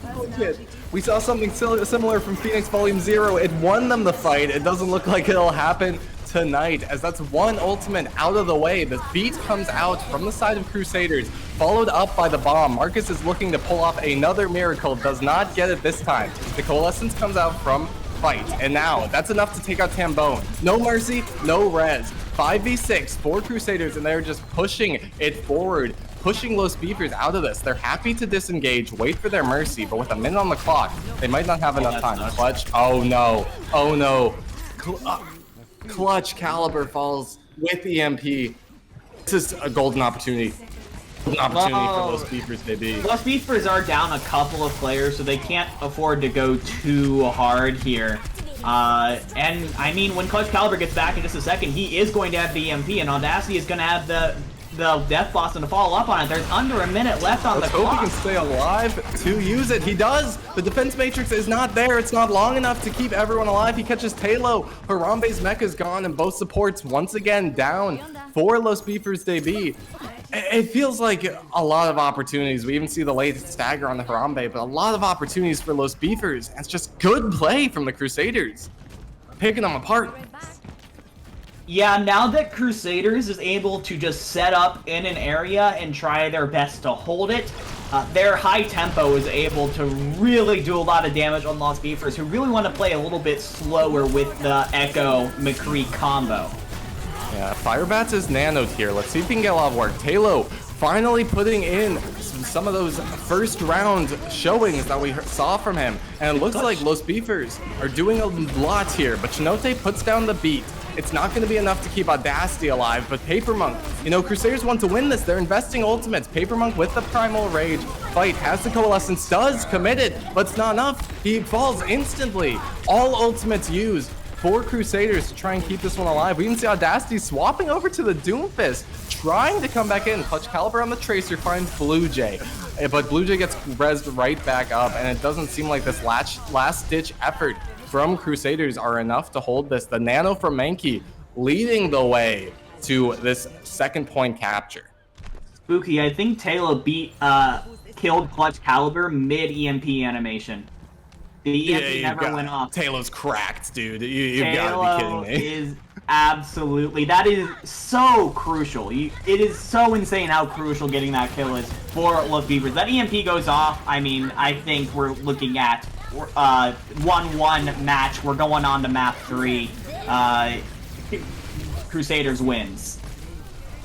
We saw something similar from Phoenix Volume 0. It won them the fight. It doesn't look like it'll happen tonight, as that's one ultimate out of the way. The beat comes out from the side of Crusaders, followed up by the bomb. Marcus is looking to pull off another miracle, does not get it this time. The Coalescence comes out from fight, and now that's enough to take out Tambone. No mercy, no res. 5v6 for Crusaders, and they're just pushing it forward, pushing Los Beefers out of this. They're happy to disengage, wait for their mercy, but with a minute on the clock, they might not have enough time. Clutch, oh no, oh no. Clutch Caliber falls with EMP. This is a golden opportunity. Golden opportunity for Los Beefers, baby. Los Beefers are down a couple of players, so they can't afford to go too hard here. And I mean, when Clutch Caliber gets back in just a second, he is going to have the EMP, and Audacity is going to have the Death Blossom to follow up on it. There's under a minute left on the clock. Let's hope he can stay alive to use it. He does. The defense matrix is not there. It's not long enough to keep everyone alive. He catches Talo. Harambe's mech is gone, and both supports once again down for Los Beefers debut. It feels like a lot of opportunities. We even see the late stagger on the Harambe, but a lot of opportunities for Los Beefers. It's just good play from the Crusaders, picking them apart. Yeah, now that Crusaders is able to just set up in an area and try their best to hold it, their high tempo is able to really do a lot of damage on Los Beefers, who really want to play a little bit slower with the Echo McCree combo. Yeah, Firebats is nanoed here. Let's see if he can get a lot of work. Talo finally putting in some of those first round showings that we saw from him. And it looks like Los Beefers are doing a lot here, but Chinote puts down the beat. It's not going to be enough to keep Audacity alive, but Paper Monk, you know, Crusaders want to win this. They're investing ultimates. Paper Monk with the Primal Rage fight has the Coalescence, does commit it, but it's not enough. He falls instantly. All ultimates used for Crusaders to try and keep this one alive. We even see Audacity swapping over to the Doomfist, trying to come back in. Clutch Caliber on the Tracer finds Blue Jay, but Blue Jay gets rezzed right back up, and it doesn't seem like this last-ditch effort from Crusaders are enough to hold this. The Nano from Mankey leading the way to this second point capture. Spooky, I think Talo killed Clutch Caliber mid-EMP animation. The EMP never went off. Talo's cracked, dude. You've got to be kidding me. Is absolutely, that is so crucial. It is so insane how crucial getting that kill is for Los Beefers. That EMP goes off, I mean, I think we're looking at 1-1 match. We're going on to map 3. Crusaders wins.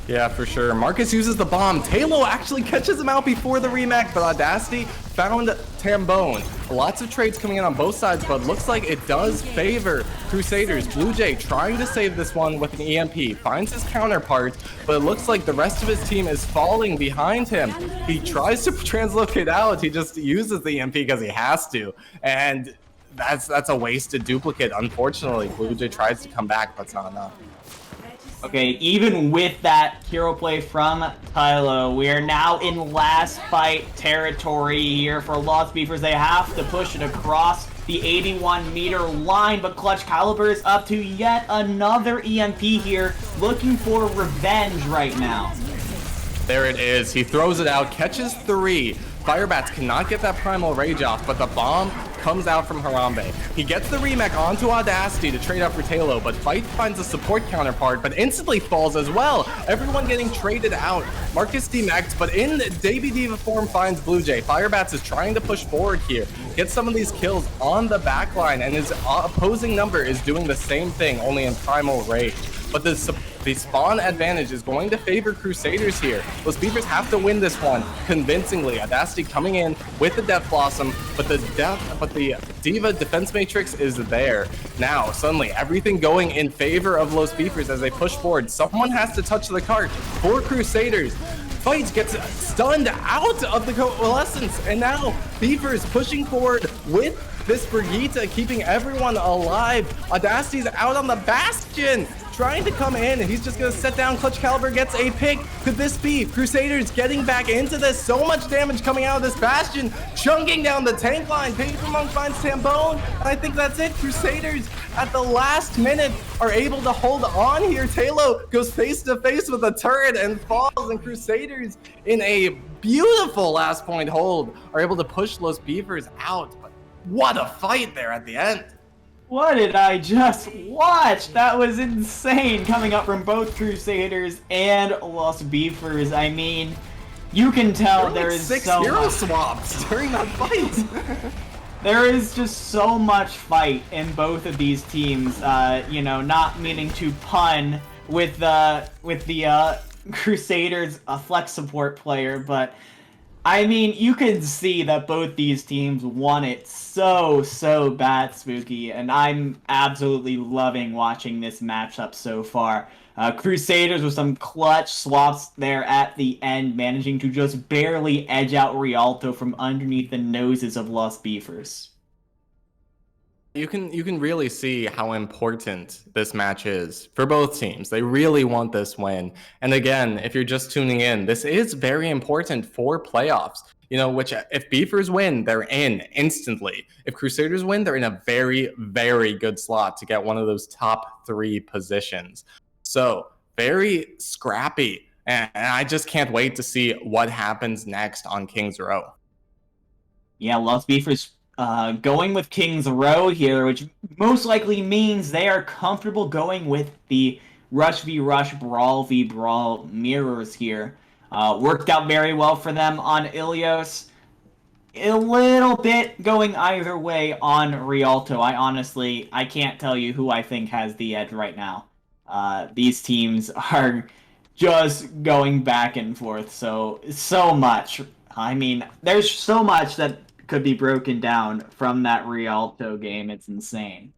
Yeah, for sure. Marcus uses the bomb. Talo actually catches him out before the remake, but Audacity found Tambone. Lots of trades coming in on both sides, but looks like it does favor Crusaders. Blue Jay trying to save this one with an EMP. Finds his counterpart, but it looks like the rest of his team is falling behind him. He tries to translocate out. He just uses the EMP because he has to. And that's a wasted duplicate, unfortunately. Blue Jay tries to come back, but it's not enough. Okay, even with that hero play from Tylo, we are now in last fight territory here for Lost Beefers. They have to push it across the 81-meter line, but Clutch Caliber is up to yet another EMP here, looking for revenge right now. There it is. He throws it out, catches 3. Firebats cannot get that Primal Rage off, but the bomb comes out from Harambe. He gets the remake onto Audacity to trade out for Talo, but Fight finds a support counterpart, but instantly falls as well. Everyone getting traded out. Marcus demeched, but in Davy Diva form finds Blue Jay. Firebats is trying to push forward here, get some of these kills on the backline, and his opposing number is doing the same thing, only in Primal Rage. But the spawn advantage is going to favor Crusaders here. Those Beavers have to win this one convincingly. Audacity coming in with the Death Blossom, but the Diva defense matrix is there. Now, suddenly, everything going in favor of Los Beavers as they push forward. Someone has to touch the cart for Crusaders. Fight gets stunned out of the coalescence, and now Beavers pushing forward with this Brigitte, keeping everyone alive. Audacity's out on the Bastion, trying to come in, and he's just gonna set down. Clutch Caliber gets a pick. Could this be Crusaders getting back into this? So much damage coming out of this Bastion, chunking down the tank line. Paper Monk finds Tambone, and I think that's it. Crusaders at the last minute are able to hold on here. Talo goes face to face with a turret and falls, and Crusaders in a beautiful last point hold are able to push Los Beavers out. But what a fight there at the end. What did I just watch? That was insane, coming up from both Crusaders and Lost Beefers. I mean, you can tell there is 6 so hero much swaps during that fight. There is just so much fight in both of these teams. You know, not meaning to pun with the Crusaders flex support player, but I mean, you can see that both these teams want it so bad, Spooky, and I'm absolutely loving watching this matchup so far. Crusaders with some clutch swaps there at the end, managing to just barely edge out Rialto from underneath the noses of Lost Beefers. You can really see how important this match is for both teams. They really want this win. And again, if you're just tuning in, this is very important for playoffs. You know, which if Beefers win, they're in instantly. If Crusaders win, they're in a very, very good slot to get one of those top 3 positions. So very scrappy. And I just can't wait to see what happens next on King's Row. Yeah, Lost Beefers going with King's Row here, which most likely means they are comfortable going with the Rush v Rush, Brawl v Brawl mirrors here. Worked out very well for them on Ilios. A little bit going either way on Rialto. I can't tell you who I think has the edge right now. These teams are just going back and forth so much. I mean, there's so much that could be broken down from that Rialto game. It's insane.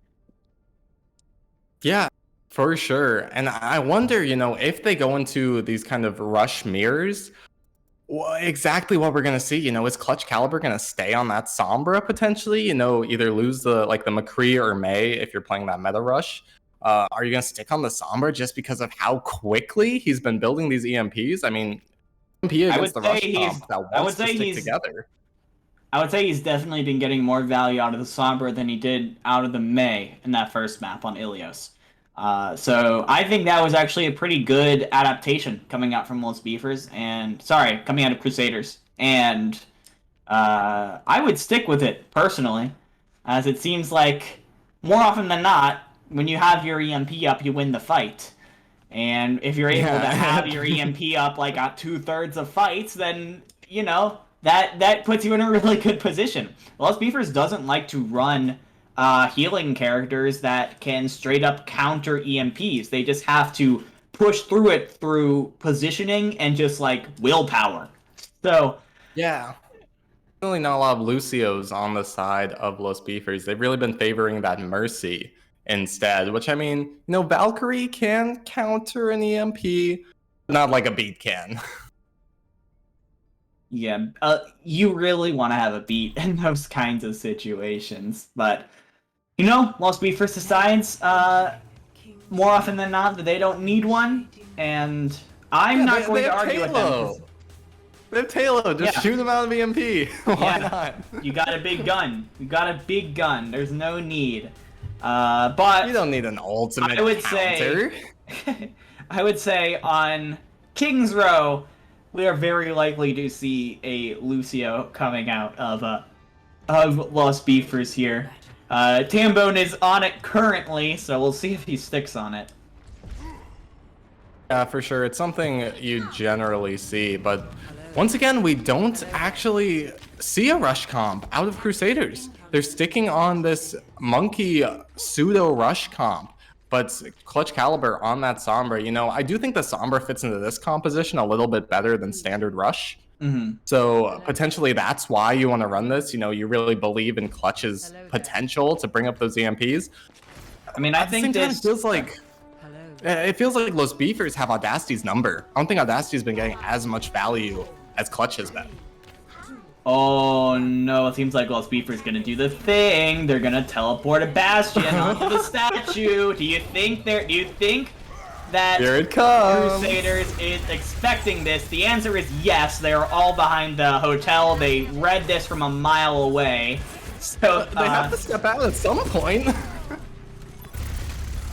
Yeah, for sure. And I wonder, you know, if they go into these kind of rush mirrors, exactly what we're going to see. You know, is Clutch Caliber going to stay on that Sombra potentially? You know, either lose the McCree or May if you're playing that meta rush. Are you going to stick on the Sombra just because of how quickly he's been building these EMPs? I mean, EMP against the rush comp that wants to stick together. I would say he's definitely been getting more value out of the Sombra than he did out of the May in that first map on Ilios. So I think that was actually a pretty good adaptation coming out from Lost Beefers, coming out of Crusaders. And I would stick with it personally, as it seems like more often than not, when you have your EMP up, you win the fight. And if you're able to have your EMP up like at 2/3 of fights, then, you know, that puts you in a really good position. Lost Beefers doesn't like to run healing characters that can straight up counter EMPs. They just have to push through it through positioning and just like willpower. So Yeah. Really not a lot of Lucios on the side of Los Beefers. They've really been favoring that Mercy instead, which I mean, you know, Valkyrie can counter an EMP, not like a beat can. yeah, you really want to have a beat in those kinds of situations, but you know, Los Beefers decides more often than not that they don't need one, and I'm not going to argue with them. They have Talo, just shoot him out of EMP. Why not? You got a big gun. You got a big gun. There's no need. But you don't need an ultimate counter. I would say on King's Row, we are very likely to see a Lucio coming out of Los Beefers here. Tambone is on it currently, so we'll see if he sticks on it. Yeah, for sure. It's something you generally see, but once again, we don't actually see a rush comp out of Crusaders. They're sticking on this monkey pseudo rush comp, but Clutch Caliber on that Sombra. You know, I do think the Sombra fits into this composition a little bit better than standard rush. So potentially that's why you want to run this. You know, you really believe in Clutch's potential to bring up those EMPs. I mean, I think this feels like Los Beefers have Audacity's number. I don't think Audacity's been getting as much value as Clutch has been. Oh no, it seems like Los Beefers gonna do the thing. They're gonna teleport a Bastion onto the statue. Do you think that Here it comes. Crusaders is expecting this? The answer is yes. They are all behind the hotel. They read this from a mile away. So they have to step out at some point.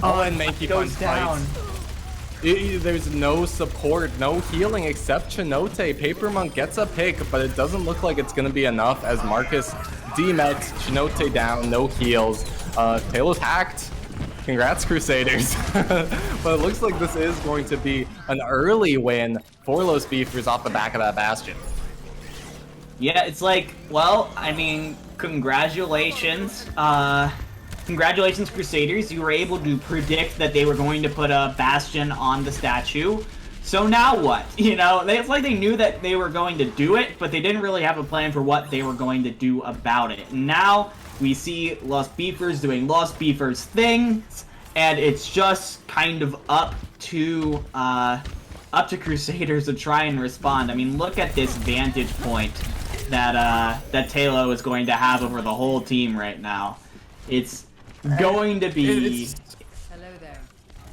Oh, and Mankey goes down. There's no support, no healing except Chinote. Paper Monk gets a pick, but it doesn't look like it's going to be enough as Marcus demets. Chinote down, no heals. Talo's hacked. Congrats, Crusaders. But it looks like this is going to be an early win for Los Beefers off the back of that Bastion. Yeah, it's like, well, I mean, congratulations. Congratulations, Crusaders. You were able to predict that they were going to put a Bastion on the statue. So now what? You know, it's like they knew that they were going to do it, but they didn't really have a plan for what they were going to do about it. Now we see Los Beefers doing Los Beefers things, and it's just kind of up to Crusaders to try and respond. I mean, look at this vantage point that Talo is going to have over the whole team right now. It's going to be...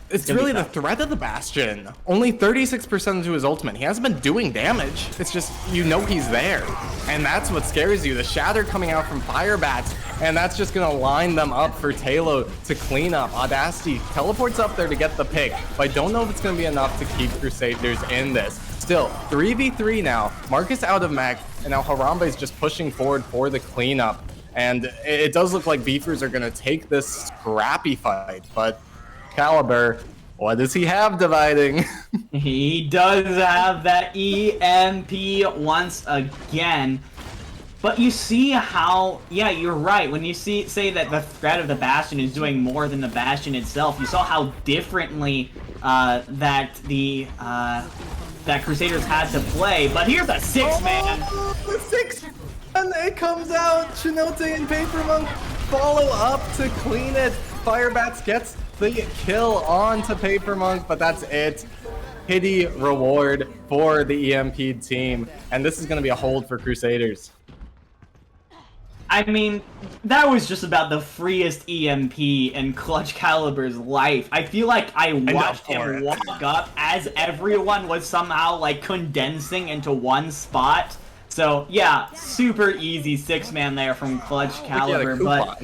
It's really the threat of the Bastion. Only 36% to his ultimate. He hasn't been doing damage. It's just, you know he's there. And that's what scares you. The Shatter coming out from Fire Bats. And that's just going to line them up for Talo to clean up. Audacity teleports up there to get the pick. But I don't know if it's going to be enough to keep Crusaders in this. Still, 3v3 now. Marcus out of mech. And now Harambe is just pushing forward for the cleanup. And it does look like Beefers are going to take this scrappy fight. But Caliber, what does he have dividing? He does have that EMP once again. But you see how, yeah, you're right. When you say that the threat of the Bastion is doing more than the Bastion itself, you saw how differently that Crusaders had to play. But here's a six-man. Oh, the six-man, it comes out. Chinote and Paper Monk follow up to clean it. Firebats gets the kill onto Paper Monk, but that's it. Pity reward for the EMP team, and this is going to be a hold for Crusaders. I mean, that was just about the freest EMP in Clutch Caliber's life. I feel like I watched him walk up as everyone was somehow like condensing into one spot. So yeah, super easy six-man there from Clutch Caliber, but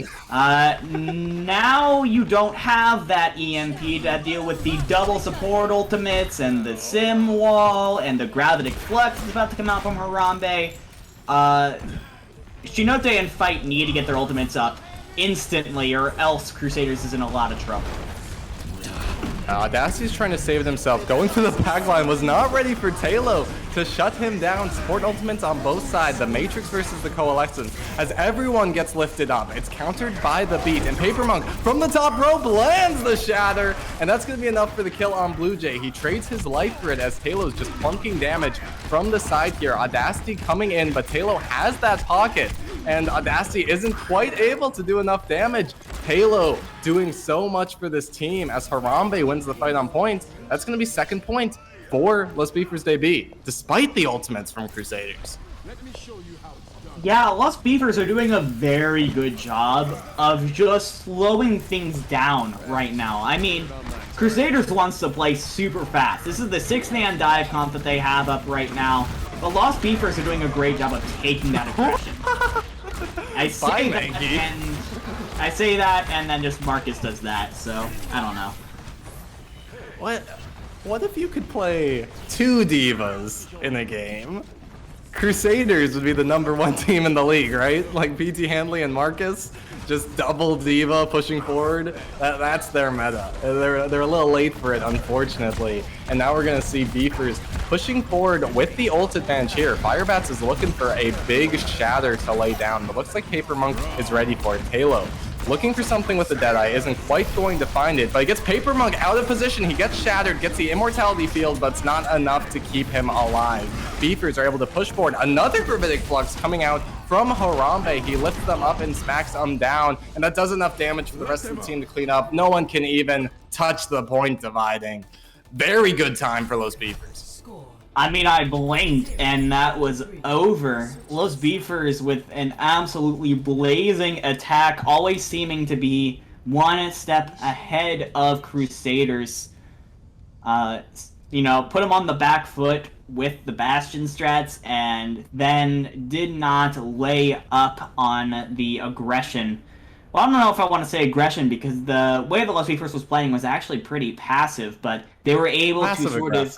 now you don't have that EMP to deal with the double support ultimates and the Sim Wall and the Gravitic Flux is about to come out from Harambe. Chinote and Fight need to get their ultimates up instantly or else Crusaders is in a lot of trouble. Audacity's trying to save himself. Going for the back line, was not ready for Talo to shut him down. Support ultimates on both sides. The Matrix versus the Coalescence. As everyone gets lifted up, it's countered by the beat. And Paper Monk from the top rope lands the shatter. And that's going to be enough for the kill on Blue Jay. He trades his life grid as Talo's just plunking damage from the side here. Audacity coming in, but Talo has that pocket. And Audacity isn't quite able to do enough damage. Talo doing so much for this team as Harambe wins the fight on points. That's going to be second point for Los Beefers debut, despite the ultimates from Crusaders. Yeah, Los Beefers are doing a very good job of just slowing things down right now. I mean, Crusaders wants to play super fast. This is the 6-man dive comp that they have up right now. But Los Beefers are doing a great job of taking that aggression. I say that and then just Marcus does that, so I don't know. What if you could play 2 divas in a game? Crusaders would be the #1 team in the league, right? Like PT Handley and Marcus, just double diva pushing forward. That's their meta. They're a little late for it, unfortunately. And now we're gonna see Beefers pushing forward with the ult advantage here. Firebats is looking for a big shatter to lay down, but looks like Paper Monk is ready for it. Talo looking for something with the Deadeye, isn't quite going to find it, but he gets Paper Monk out of position. He gets shattered, gets the immortality field, but it's not enough to keep him alive. Beefers are able to push forward. Another Gravitic Flux coming out from Harambe. He lifts them up and smacks them down, and that does enough damage for the rest of the team to clean up. No one can even touch the point dividing. Very good time for Los Beefers. I mean, I blinked and that was over. Los Beefers with an absolutely blazing attack, always seeming to be one step ahead of Crusaders. You know, put them on the back foot with the Bastion strats and then did not lay up on the aggression. Well, I don't know if I want to say aggression because the way the Los Beefers was playing was actually pretty passive, but they were able to sort of...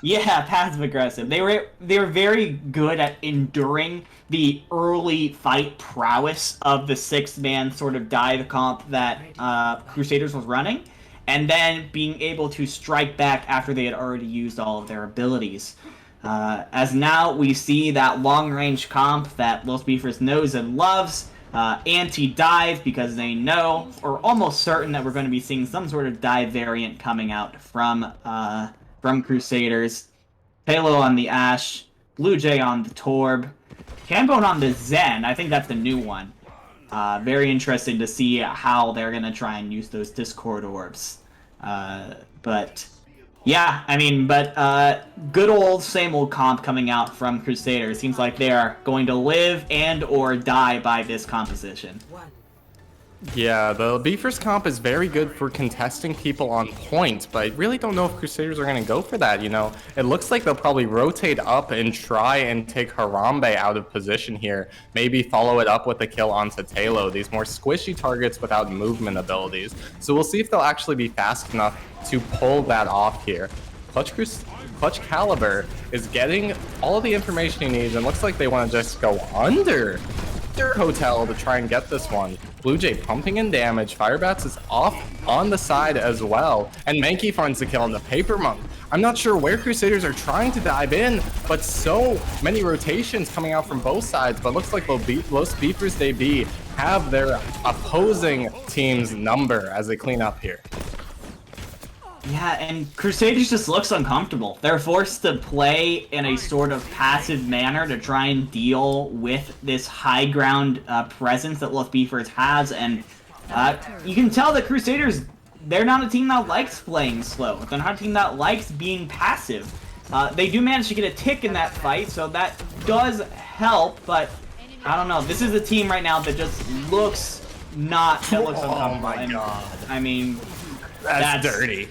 Yeah, passive-aggressive. They were very good at enduring the early fight prowess of the 6-man sort of dive comp that Crusaders was running, and then being able to strike back after they had already used all of their abilities. As now we see that long-range comp that Los Beefers knows and loves, anti-dive, because they know, or almost certain, that we're going to be seeing some sort of dive variant coming out from Crusaders. Talo on the Ashe, Blue Jay on the Torb, Cambone on the Zen. I think that's the new one. Very interesting to see how they're going to try and use those Discord orbs. But yeah, I mean, good old same old comp coming out from Crusaders. Seems like they are going to live and or die by this composition. Yeah, the Beefers comp is very good for contesting people on point, but I really don't know if Crusaders are going to go for that, you know? It looks like they'll probably rotate up and try and take Harambe out of position here. Maybe follow it up with a kill onto Talo, these more squishy targets without movement abilities. So we'll see if they'll actually be fast enough to pull that off here. Clutch Caliber is getting all of the information he needs, and looks like they want to just go under Hotel to try and get this one. Blue Jay pumping in damage. Firebats is off on the side as well. And Mankey finds the kill on the Paper Monk. I'm not sure where Crusaders are trying to dive in, but so many rotations coming out from both sides. But looks like Los Beefers debut have their opposing team's number as they clean up here. Yeah, and Crusaders just looks uncomfortable. They're forced to play in a sort of passive manner to try and deal with this high ground presence that Los Beefers has, and you can tell that Crusaders, they're not a team that likes playing slow. They're not a team that likes being passive. They do manage to get a tick in that fight, so that does help, but I don't know. This is a team right now that just looks uncomfortable. Oh my god. I mean, that's dirty.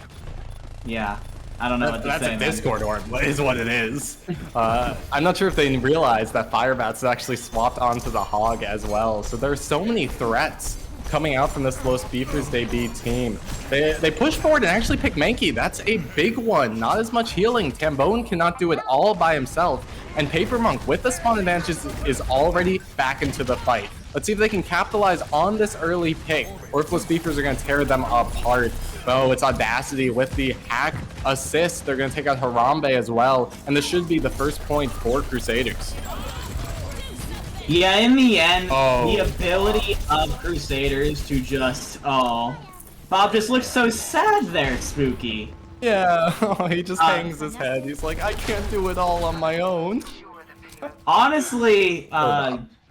Yeah, I don't know what to say. That's a Discord orb, is what it is. I'm not sure if they realize that Firebats actually swapped onto the Hog as well. So there's so many threats coming out from this Los Beefers debut team. They push forward and actually pick Mankey. That's a big one. Not as much healing. Tambone cannot do it all by himself. And Paper Monk, with the spawn advantage, is already back into the fight. Let's see if they can capitalize on this early pick, or if Los Beefers are going to tear them apart. Oh, it's Audacity with the hack assist. They're going to take out Harambe as well, and this should be the first point for Crusaders. Yeah, in the end, the ability of Crusaders to just, Bob just looks so sad there, Spooky. Yeah, he just hangs his head. He's like, I can't do it all on my own. Honestly,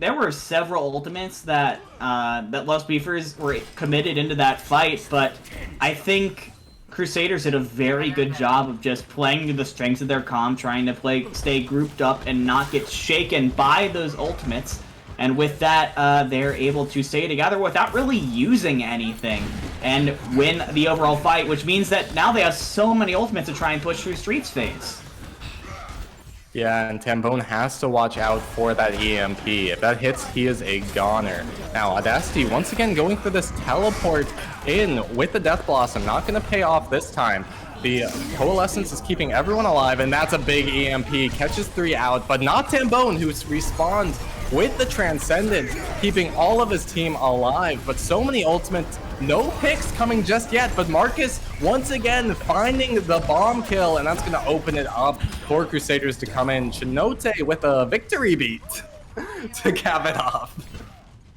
there were several ultimates that that Los Beefers were committed into that fight, but I think Crusaders did a very good job of just playing to the strengths of their comp, trying to stay grouped up and not get shaken by those ultimates. And with that, they're able to stay together without really using anything and win the overall fight, which means that now they have so many ultimates to try and push through Street's phase. Yeah, and Tambone has to watch out for that EMP. If that hits, he is a goner. Now, Audacity once again going for this teleport in with the Death Blossom. Not going to pay off this time. The Coalescence is keeping everyone alive, and that's a big EMP. Catches 3 out, but not Tambone, who respawns with the Transcendent, keeping all of his team alive. But so many ultimates, no picks coming just yet, but Marcus once again finding the bomb kill, and that's going to open it up for Crusaders to come in. Chinote with a victory beat to cap it off.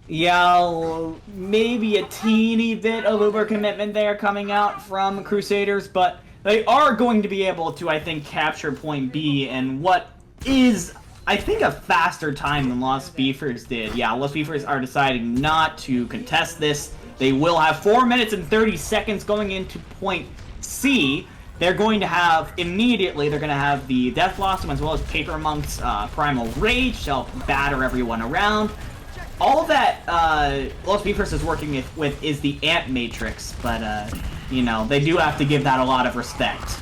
Yeah, maybe a teeny bit of overcommitment there coming out from Crusaders, but they are going to be able to, I think, capture point B in what is, I think, a faster time than Los Beefers did. Yeah, Los Beefers are deciding not to contest this. They will have 4 minutes and 30 seconds going into point C. They're going to have, immediately, they're going to have the Death Blossom as well as Paper Monk's Primal Rage to help batter everyone around. All that Los Beefers is working with is the Amp Matrix, but, you know, they do have to give that a lot of respect.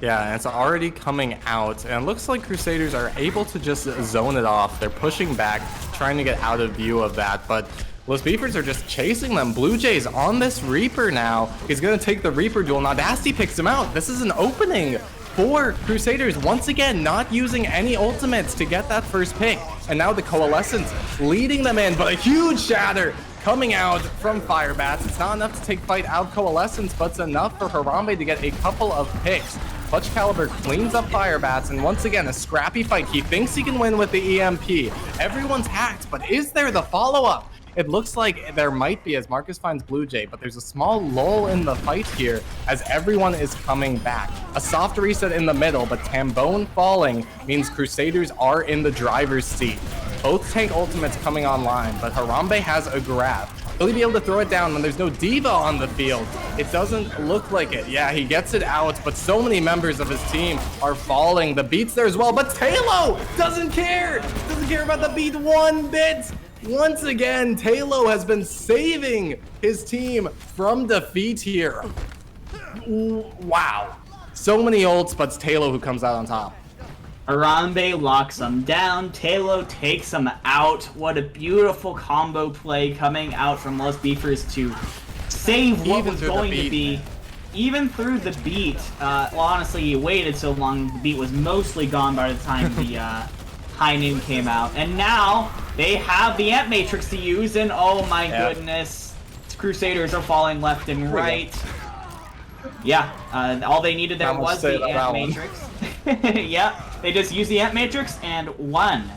Yeah, and it's already coming out, and it looks like Crusaders are able to just zone it off. They're pushing back, trying to get out of view of that, but Los Beefers are just chasing them. Blue Jay's on this Reaper now. He's going to take the Reaper duel, and Audacity picks him out. This is an opening for Crusaders, once again, not using any ultimates to get that first pick. And now the Coalescence leading them in, but a huge shatter coming out from Firebats. It's not enough to take fight out Coalescence, but it's enough for Harambe to get a couple of picks. Clutch Caliber cleans up Firebats, and once again, a scrappy fight. He thinks he can win with the EMP. Everyone's hacked, but is there the follow-up? It looks like there might be as Marcus finds Blue Jay, but there's a small lull in the fight here as everyone is coming back. A soft reset in the middle, but Tambone falling means Crusaders are in the driver's seat. Both tank ultimates coming online, but Harambe has a grab. Will he be able to throw it down when there's no Diva on the field? It doesn't look like it. Yeah, he gets it out, but so many members of his team are falling. The beat's there as well, but Talo doesn't care! Doesn't care about the beat one bit! Once again, Talo has been saving his team from defeat here. Wow. So many ults, but it's Talo who comes out on top. Harambe locks him down. Talo takes him out. What a beautiful combo play coming out from Los Beefers to save what was going to be. Even through the beat. Well, honestly, he waited so long, the beat was mostly gone by the time the High Noon came out. And now they have the Amp Matrix to use, and oh my goodness, Crusaders are falling left and right. Yeah, all they needed there was the Amp Matrix. Yeah, they just used the Amp Matrix and won.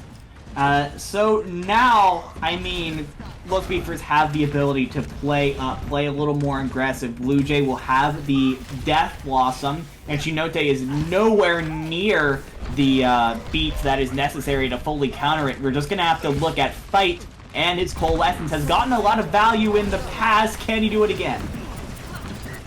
So now, I mean, Los Beefers have the ability to play a little more aggressive. Blue Jay will have the Death Blossom, and Chinote is nowhere near the beat that is necessary to fully counter it. We're just gonna have to look at Fight, and his Coalescence has gotten a lot of value in the past. Can he do it again?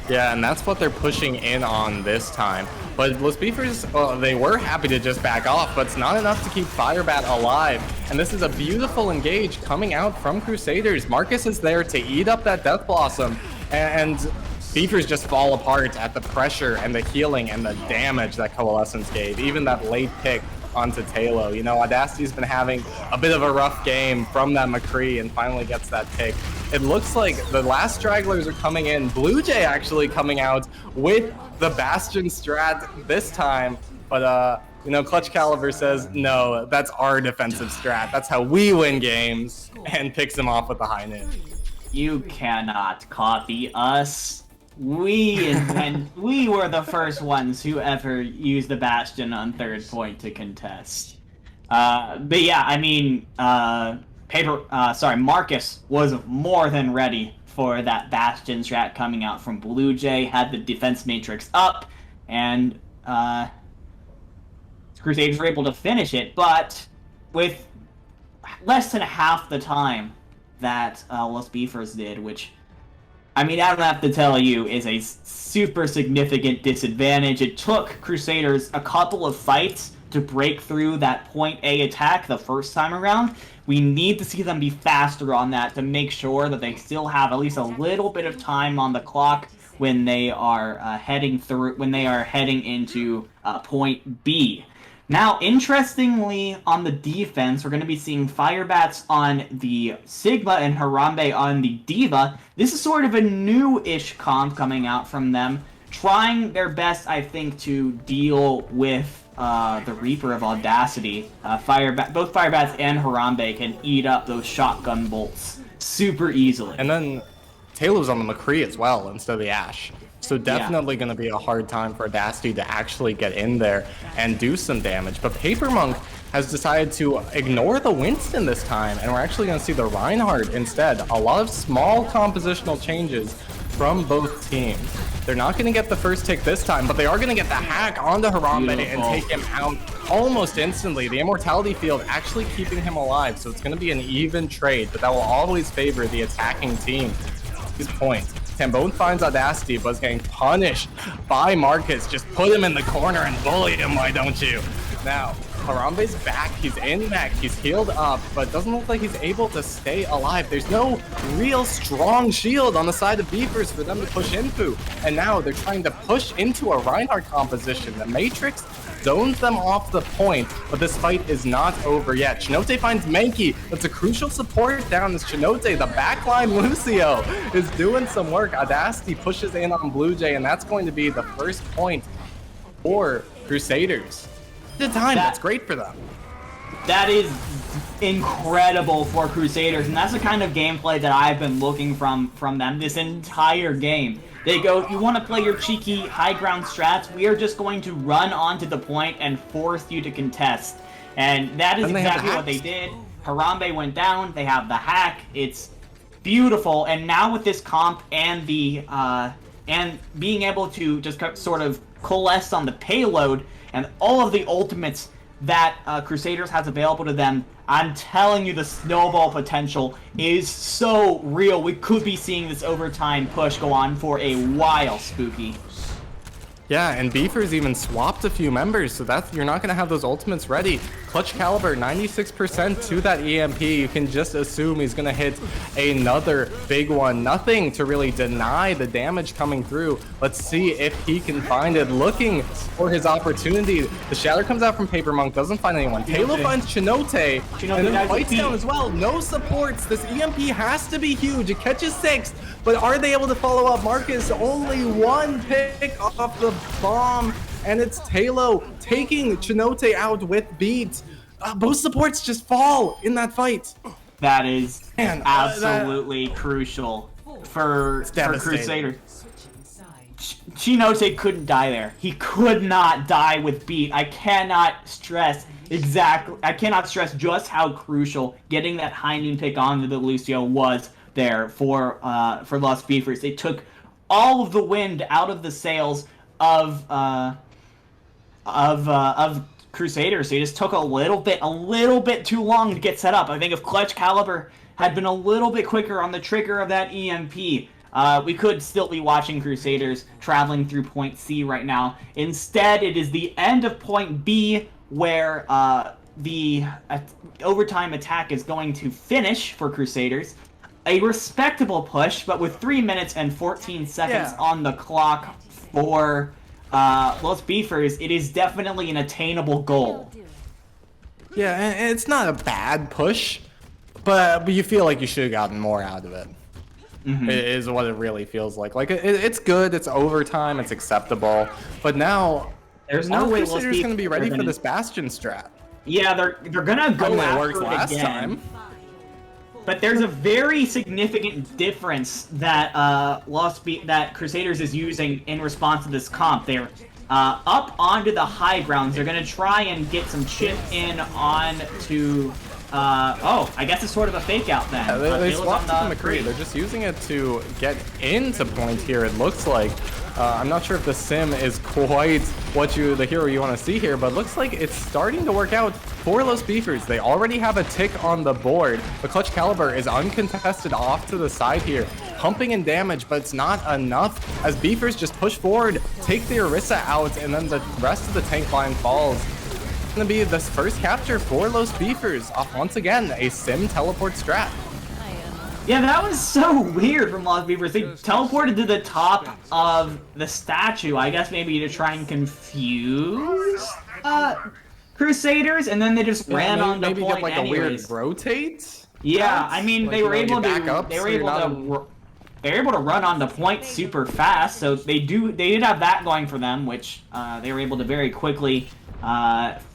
Yeah, and that's what they're pushing in on this time. But Los Beefers, they were happy to just back off, but it's not enough to keep Firebat alive. And this is a beautiful engage coming out from Crusaders. Marcus is there to eat up that Death Blossom, and Beefers just fall apart at the pressure and the healing and the damage that Coalescence gave. Even that late pick onto Talo. You know, Audacity's been having a bit of a rough game from that McCree and finally gets that pick. It looks like the last stragglers are coming in. Blue Jay actually coming out with the Bastion strat this time, but You know, Clutch Caliber says, no, that's our defensive strat. That's how we win games, and picks him off with the high noon. You cannot copy us. We were the first ones who ever used the Bastion on third point to contest. But yeah, I mean, Marcus was more than ready for that Bastion strat coming out from Blue Jay, had the defense matrix up, and Crusaders were able to finish it, but with less than half the time that Los Beefers did, which, I mean, I don't have to tell you, is a super significant disadvantage. It took Crusaders a couple of fights to break through that point A attack the first time around. We need to see them be faster on that to make sure that they still have at least a little bit of time on the clock when they are heading into point B. Now, interestingly, on the defense, we're going to be seeing Firebats on the Sigma and Harambe on the Diva. This is sort of a new-ish comp coming out from them, trying their best, I think, to deal with the Reaper of Audacity. Both Firebats and Harambe can eat up those shotgun bolts super easily. And then Taylor's on the McCree as well instead of the Ashe. So definitely going to be a hard time for Audacity to actually get in there and do some damage. But Paper Monk has decided to ignore the Winston this time, and we're actually going to see the Reinhardt instead. A lot of small compositional changes from both teams. They're not going to get the first tick this time, but they are going to get the hack onto Harambe and take him out almost instantly. The Immortality Field actually keeping him alive, so it's going to be an even trade, but that will always favor the attacking team. These points. Tambone finds Audacity, but is getting punished by Marcus. Just put him in the corner and bully him, why don't you? Now, Harambe's back, he's in mech, he's healed up, but it doesn't look like he's able to stay alive. There's no real strong shield on the side of Beefers for them to push into. And now they're trying to push into a Reinhardt composition. The Matrix zones them off the point, but this fight is not over yet. Chinote finds Mankey. That's a crucial support down as Chinote, the backline Lucio, is doing some work. Audacity pushes in on Blue Jay, and that's going to be the first point for Crusaders. The time, that's great for them. That is incredible for Crusaders, and that's the kind of gameplay that I've been looking from them this entire game. They go, you want to play your cheeky high ground strats? We are just going to run onto the point and force you to contest. And that is exactly what they did. Harambe went down, they have the hack, it's beautiful, and now with this comp and the and being able to just sort of coalesce on the payload and all of the ultimates that Crusaders has available to them, I'm telling you, the snowball potential is so real. We could be seeing this overtime push go on for a while, Spooky. Yeah, and Beefers even swapped a few members, so that's, you're not going to have those ultimates ready. Clutch Caliber, 96% to that EMP. You can just assume he's going to hit another big one. Nothing to really deny the damage coming through. Let's see if he can find it. Looking for his opportunity. The Shatter comes out from Paper Monk, doesn't find anyone. Halo finds Chinote, and then fights down as well. No supports. This EMP has to be huge. It catches 6, but are they able to follow up? Marcus, only one pick off the bomb, and it's Talo taking Chinote out with beat. Both supports just fall in that fight. That is absolutely crucial for Crusader. Chinote couldn't die there. He could not die with beat. I cannot stress just how crucial getting that high noon pick onto the Lucio was there for Los Beefers. It took all of the wind out of the sails of Crusaders. They just took a little bit too long to get set up. I think if Clutch Caliber had been a little bit quicker on the trigger of that EMP, we could still be watching Crusaders traveling through point C right now. Instead, it is the end of point B where the overtime attack is going to finish for Crusaders. A respectable push, but with 3 minutes and 14 seconds on the clock for Los Beefers, it is definitely an attainable goal. Yeah, and it's not a bad push, but you feel like you should have gotten more out of it. Mm-hmm. It is what it really feels like. Like, it's good, it's overtime, it's acceptable, but now There's no way Crusaders going to be ready for this Bastion strat. Yeah, they're gonna go after it worked last again. time. But there's a very significant difference that that Crusaders is using in response to this comp. They're up onto the high grounds. They're gonna try and get some chip in onto. Oh, I guess it's sort of a fake out then. Yeah, they swapped to the McCree. They're just using it to get into point here. It looks like. I'm not sure if the sim is quite the hero you want to see here, but looks like it's starting to work out for Los Beefers. They already have a tick on the board. The Clutch Caliber is uncontested off to the side here, pumping in damage, but it's not enough as Beefers just push forward, take the Orisa out, and then the rest of the tank line falls. It's going to be this first capture for Los Beefers off once again a sim teleport strat. Yeah, that was so weird from Los Beefers. They teleported to the top of the statue, I guess maybe to try and confuse Crusaders, and then they just ran on the point maybe get like anyways. a weird rotate. Yeah, I mean like, they were able to they were able to run on the point super fast, so they did have that going for them, which they were able to very quickly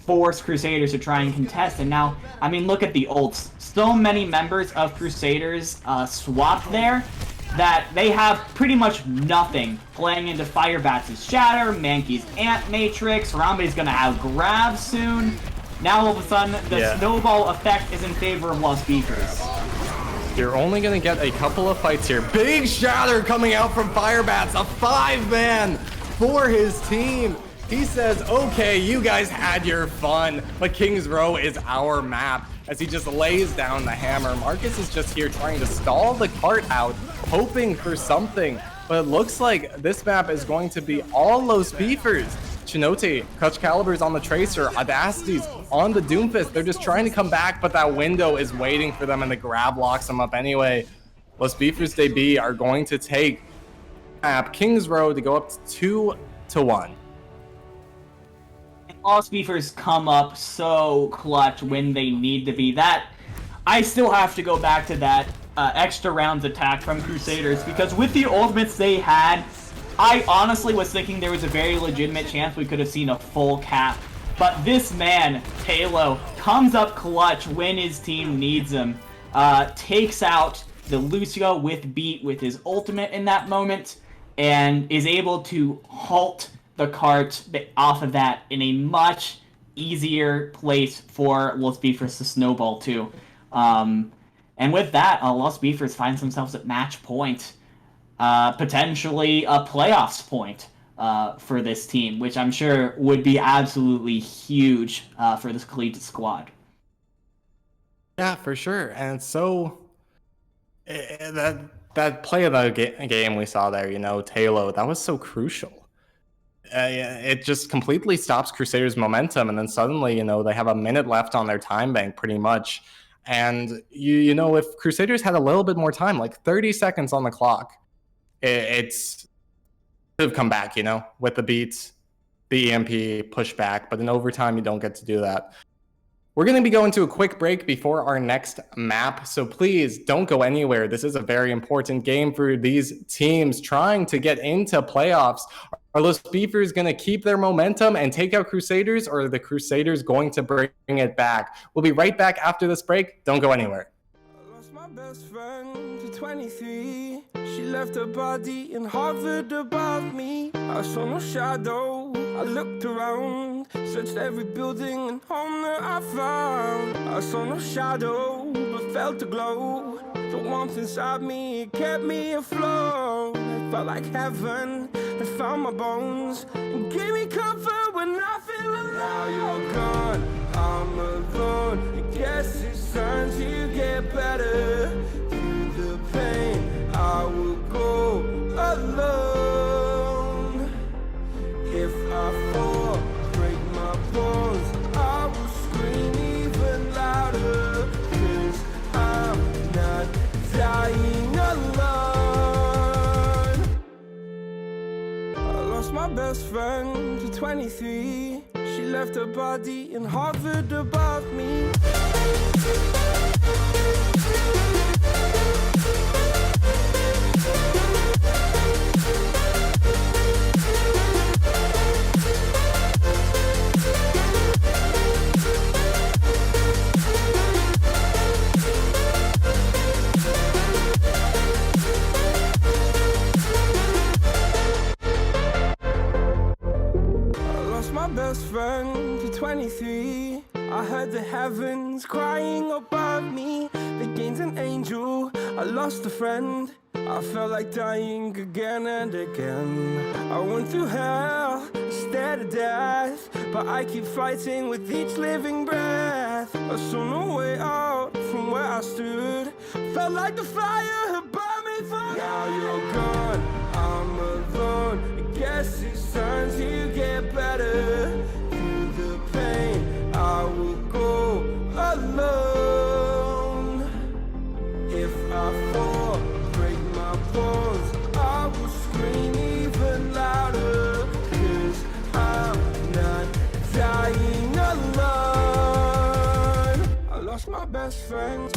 force Crusaders to try and contest. And now, I mean, look at the ults. So many members of Crusaders swapped there that they have pretty much nothing playing into Firebats' Shatter, Mankey's Ant Matrix, Harambe's gonna have Grab soon. Now all of a sudden, the snowball effect is in favor of Los Beefers. You're only gonna get a couple of fights here. Big Shatter coming out from Firebats, a 5-man for his team. He says, okay, you guys had your fun, but King's Row is our map. As he just lays down the hammer. Marcus is just here trying to stall the cart out, hoping for something. But it looks like this map is going to be all Los Beefers. Chinote, Clutch Caliber's on the Tracer, Audacity's on the Doomfist. They're just trying to come back, but that window is waiting for them and the grab locks them up anyway. Los Beefers DB are going to take map King's Row to go up to 2-1. Los Beefers come up so clutch when they need to be. That I still have to go back to that extra rounds attack from Crusaders, because with the ultimates they had, I honestly was thinking there was a very legitimate chance we could have seen a full cap. But this man, Talo, comes up clutch when his team needs him. Takes out the Lucio with beat with his ultimate in that moment, and is able to halt the cart off of that in a much easier place for Los Beefers to snowball to. And with that, Los Beefers finds themselves at match point. Potentially a playoffs point for this team, which I'm sure would be absolutely huge for this collegiate squad. Yeah, for sure. And so that play of the game we saw there, Talo, that was so crucial. It just completely stops Crusaders' momentum, and then suddenly, they have a minute left on their time bank, pretty much. And if Crusaders had a little bit more time, like 30 seconds on the clock, it's could have come back, with the beats, the EMP pushback. But in overtime, you don't get to do that. We're going to be going to a quick break before our next map, so please don't go anywhere. This is a very important game for these teams trying to get into playoffs. Are Los Beefers going to keep their momentum and take out Crusaders, or are the Crusaders going to bring it back? We'll be right back after this break. Don't go anywhere. I lost my best friend to 23. She left her body and hovered above me. I saw no shadow. I looked around, searched every building and home that I found. I saw no shadow, but felt a glow. The warmth inside me, it kept me afloat. It felt like heaven had found my bones and gave me comfort when I feel alone. Now you're gone, I'm alone. I guess it's time to get better. Through the pain, I will go alone. If I fall, break my bones, I will scream even louder. 'Cause I'm not dying alone. I lost my best friend to 23. She left her body and hovered above me. went to 23. I heard the heavens crying above me. They gained an angel, I lost a friend. I felt like dying again and again. I went through hell, stared at death, but I keep fighting with each living breath. I saw no way out from where I stood. Felt like the fire had burned me through. Now you're gone, I'm alone. I guess it's time to get better. Through the pain, I will go alone. If I fall, break my bones, I will scream even louder. 'Cause I'm not dying alone. I lost my best friend.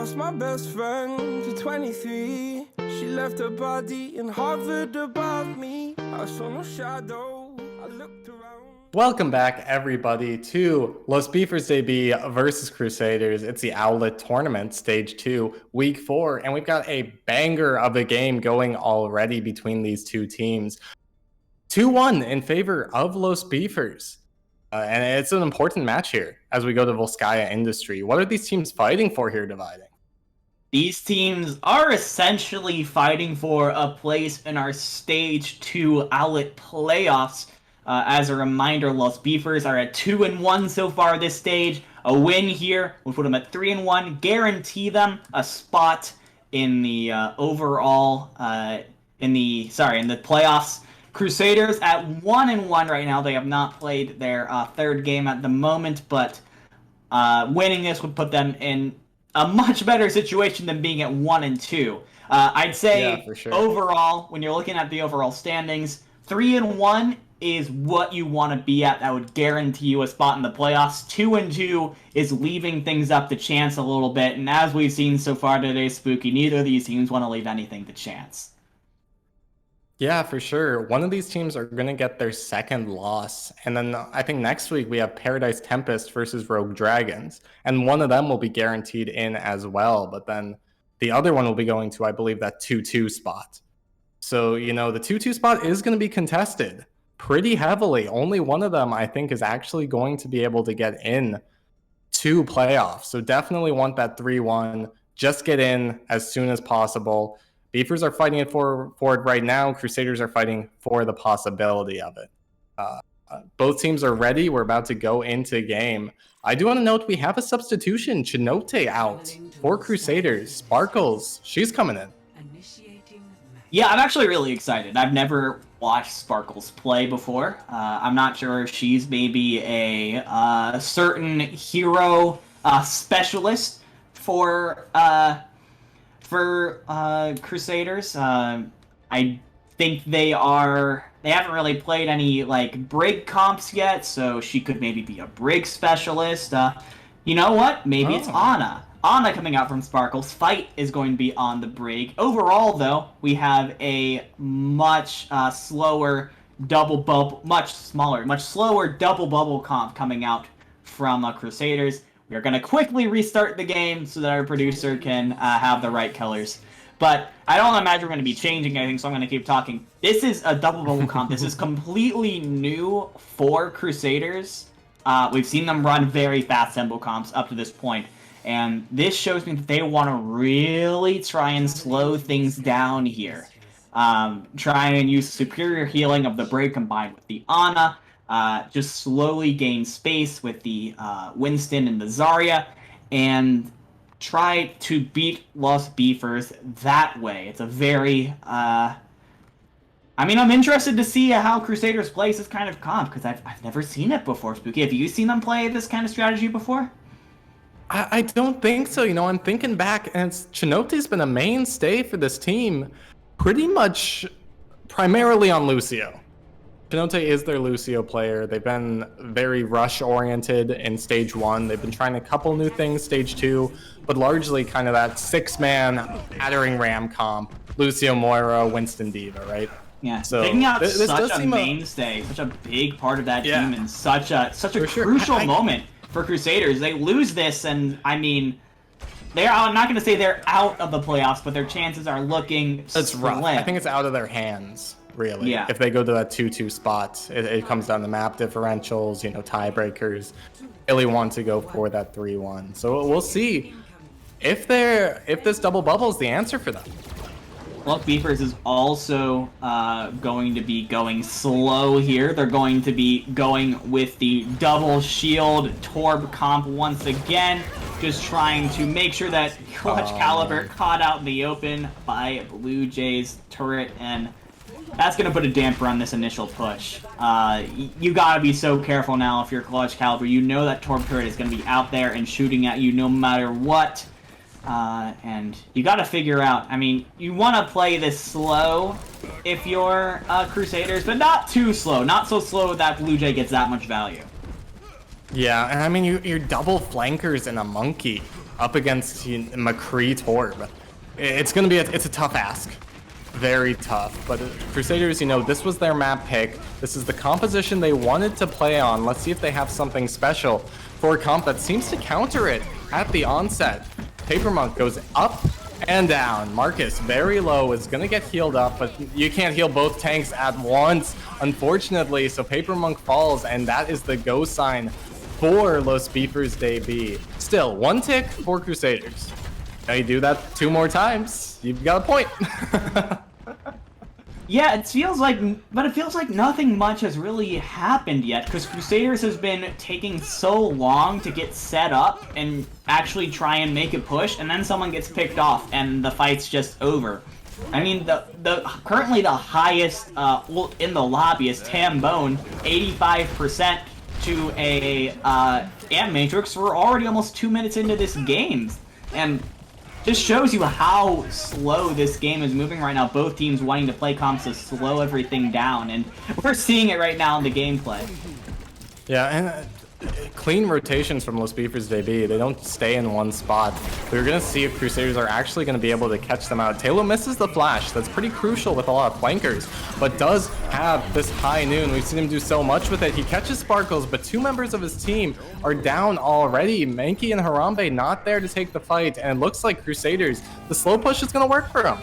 Lost my best friend to 23. She left her body and hovered above me. I saw no shadow, I looked around. Welcome back, everybody, to Los Beefers debut versus Crusaders. It's the Owlet tournament, stage 2, week 4, and we've got a banger of a game going already between these two teams. 2-1 in favor of Los Beefers. And it's an important match here as we go to Volskaya Industry. What are these teams fighting for here, Dividing? These teams are essentially fighting for a place in our Stage 2 Owlet playoffs. As a reminder, Los Beefers are at 2-1 so far this stage. A win here would put them at 3-1, guarantee them a spot in the in the playoffs. Crusaders at 1-1 right now. They have not played their third game at the moment, but winning this would put them in a much better situation than being at 1-2. I'd say for sure. Overall, when you're looking at the overall standings, 3-1 is what you want to be at. That would guarantee you a spot in the playoffs. 2-2 is leaving things up to chance a little bit, and as we've seen so far today, Spooky, neither of these teams want to leave anything to chance. Yeah, for sure. One of these teams are going to get their second loss. And then I think next week we have Paradise Tempest versus Rogue Dragons. And one of them will be guaranteed in as well. But then the other one will be going to, I believe, that 2-2 spot. So, the 2-2 spot is going to be contested pretty heavily. Only one of them, I think, is actually going to be able to get in to playoffs. So definitely want that 3-1. Just get in as soon as possible. Beefers are fighting it for it right now. Crusaders are fighting for the possibility of it. Both teams are ready. We're about to go into game. I do want to note we have a substitution. Chinote out for Crusaders. Sparkles, she's coming in. Yeah, I'm actually really excited. I've never watched Sparkles play before. I'm not sure if she's maybe a certain hero specialist for Crusaders. I think they haven't really played any like Brig comps yet, so she could maybe be a Brig specialist. You know what? Maybe it's Ana. Ana coming out from Sparkles. Fight is going to be on the Brig. Overall, though, we have a much slower double bubble, much slower double bubble comp coming out from Crusaders. We are going to quickly restart the game so that our producer can have the right colors. But I don't imagine we're going to be changing anything, so I'm going to keep talking. This is a double bubble comp. This is completely new for Crusaders. We've seen them run very fast tempo comps up to this point. And this shows me that they want to really try and slow things down here. Try and use superior healing of the Brig combined with the Ana. Just slowly gain space with the Winston and the Zarya. And try to beat Lost Beefers that way. It's a very... I mean, I'm interested to see how Crusaders plays this kind of comp, because I've never seen it before, Spooky. Have you seen them play this kind of strategy before? I don't think so. You know, I'm thinking back, and Chinote's been a mainstay for this team pretty much primarily on Lucio. Chinote is their Lucio player. They've been very rush-oriented in Stage 1. They've been trying a couple new things Stage 2, but largely kind of that six-man battering ram comp. Lucio, Moira, Winston, Diva, right? Yeah, so taking out such a mainstay, such a big part of that team, and such a crucial moment for Crusaders. They lose this, and I mean, I'm not going to say they're out of the playoffs, but their chances are looking slim. Rough. I think it's out of their hands, really. Yeah. If they go to that 2-2 spot, it comes down to map differentials, you know, tiebreakers. Really want to go for that 3-1. So we'll see if this double bubble is the answer for them. Lost Beefers is also going to be going slow here. They're going to be going with the double shield Torb comp once again. Just trying to make sure that Clutch Caliber caught out in the open by Blue Jays turret, and that's going to put a damper on this initial push. You got to be so careful now if you're Clutch Caliber. You know that Torb turret is going to be out there and shooting at you no matter what. And you gotta figure out, I mean, you want to play this slow if you're Crusaders, but not too slow. Not so slow that Blue Jay gets that much value. Yeah, and I mean, you're double flankers and a monkey up against McCree Torb. It's gonna be it's a tough ask. Very tough, but Crusaders, you know, this was their map pick. This is the composition they wanted to play on. Let's see if they have something special for a comp that seems to counter it at the onset. Paper Monk goes up and down. Marcus, very low, is going to get healed up, but you can't heal both tanks at once, unfortunately, so Paper Monk falls, and that is the go sign for Los Beefers debut. Still, one tick for Crusaders. Now you do that 2 more times, you've got a point. Yeah, it feels like nothing much has really happened yet, because Crusaders has been taking so long to get set up and actually try and make a push, and then someone gets picked off and the fight's just over. I mean, currently the highest in the lobby is Tambone, 85% to a Animatrix. We're already almost 2 minutes into this game, and just shows you how slow this game is moving right now. Both teams wanting to play comps to slow everything down, and we're seeing it right now in the gameplay. Yeah, and clean rotations from Los Beefers debut. They don't stay in one spot. We're going to see if Crusaders are actually going to be able to catch them out. Taylor misses the flash. That's pretty crucial with a lot of flankers, but does have this high noon. We've seen him do so much with it. He catches Sparkles, but 2 members of his team are down already. Mankey and Harambe not there to take the fight, and it looks like Crusaders, the slow push is going to work for them.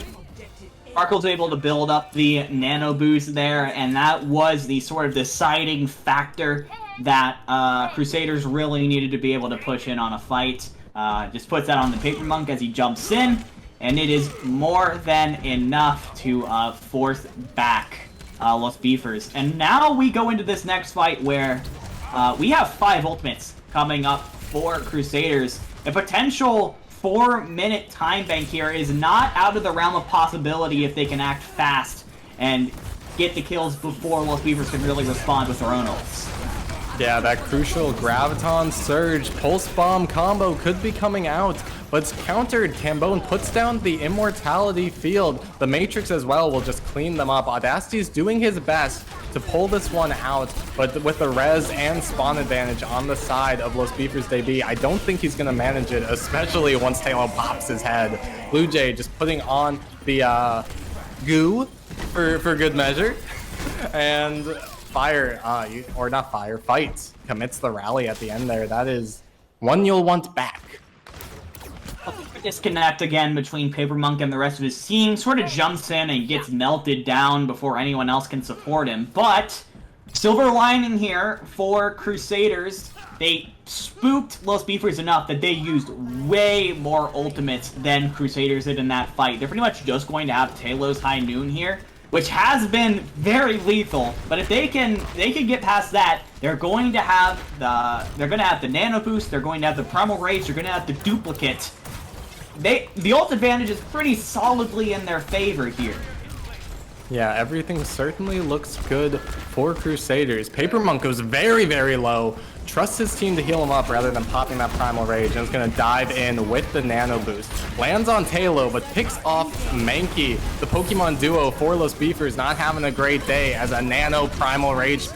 Sparkle's able to build up the nano boost there, and that was the sort of deciding factor that Crusaders really needed to be able to push in on a fight. Just puts that on the Paper Monk as he jumps in, and it is more than enough to force back Los Beefers. And now we go into this next fight where we have 5 ultimates coming up for Crusaders. A potential 4-minute time bank here is not out of the realm of possibility if they can act fast and get the kills before Los Beavers can really respond with their own ults. Yeah, that crucial Graviton Surge Pulse Bomb combo could be coming out, but it's countered. Cambone puts down the Immortality Field. The Matrix as well will just clean them up. Audacity's doing his best to pull this one out, but with the res and spawn advantage on the side of Los Beefers DB, I don't think he's going to manage it, especially once Talo pops his head. Blue Jay just putting on the goo for good measure, and Fight commits the rally at the end there. That is one you'll want back. Disconnect again between Paper Monk and the rest of his team. Sort of jumps in and gets melted down before anyone else can support him. But silver lining here for Crusaders, they spooked Los Beefers enough that they used way more ultimates than Crusaders did in that fight. They're pretty much just going to have Talos High Noon here, which has been very lethal. But if they can get past that, they're going to have the Nano Boost, they're going to have the Primal Rage, they're going to have the Duplicate. The ult advantage is pretty solidly in their favor here. Yeah, everything certainly looks good for Crusaders. Paper Monk goes very, very low. Trusts his team to heal him up rather than popping that Primal Rage, and is going to dive in with the Nano Boost. Lands on Talo, but picks off Mankey. The Pokemon duo for Los Beefers not having a great day as a Nano Primal Rage.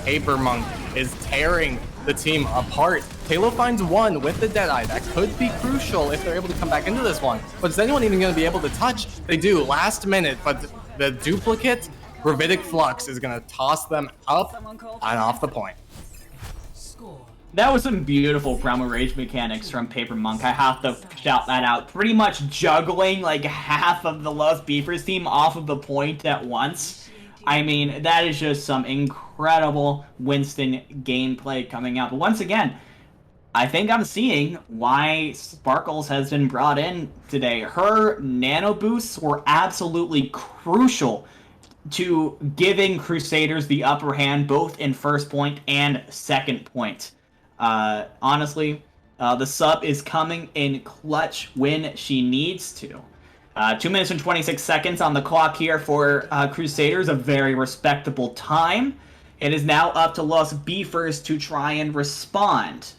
Paper Monk is tearing the team apart. Talo finds one with the Deadeye. That could be crucial if they're able to come back into this one. But is anyone even going to be able to touch? They do, last minute, but the Duplicate, Gravitic Flux, is going to toss them up and off the point. That was some beautiful Primal Rage mechanics from Paper Monk. I have to shout that out. Pretty much juggling like half of the Los Beefers team off of the point at once. I mean, that is just some incredible Winston gameplay coming out. But once again, I think I'm seeing why Sparkles has been brought in today. Her Nano Boosts were absolutely crucial to giving Crusaders the upper hand, both in first point and second point. Honestly, the sub is coming in clutch when she needs to. 2 minutes and 26 seconds on the clock here for Crusaders, a very respectable time. It is now up to Los Beefers to try and respond.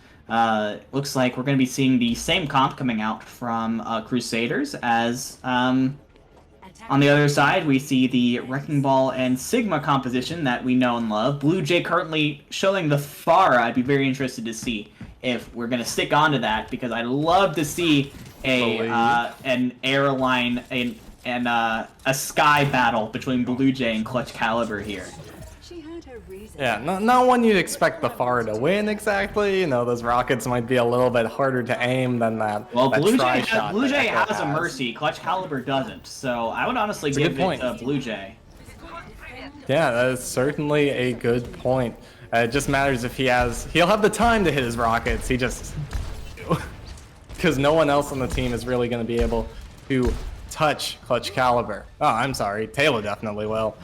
Looks like we're going to be seeing the same comp coming out from Crusaders as on the other side we see the Wrecking Ball and Sigma composition that we know and love. Blue Jay currently showing the Pharah. I'd be very interested to see if we're going to stick onto that, because I'd love to see an airline and a sky battle between Blue Jay and Clutch Caliber here. Yeah, not one you'd expect the Pharah to win exactly. You know, those rockets might be a little bit harder to aim than that. Well, that Blue try Jay shot Blue that Jay Echo has a Mercy. Clutch Caliber doesn't. So I would honestly It's a give good point. it Blue Jay. Yeah, that is certainly a good point. It just matters if he'll have the time to hit his rockets. He just, because no one else on the team is really going to be able to touch Clutch Caliber. Oh, I'm sorry, Talo definitely will.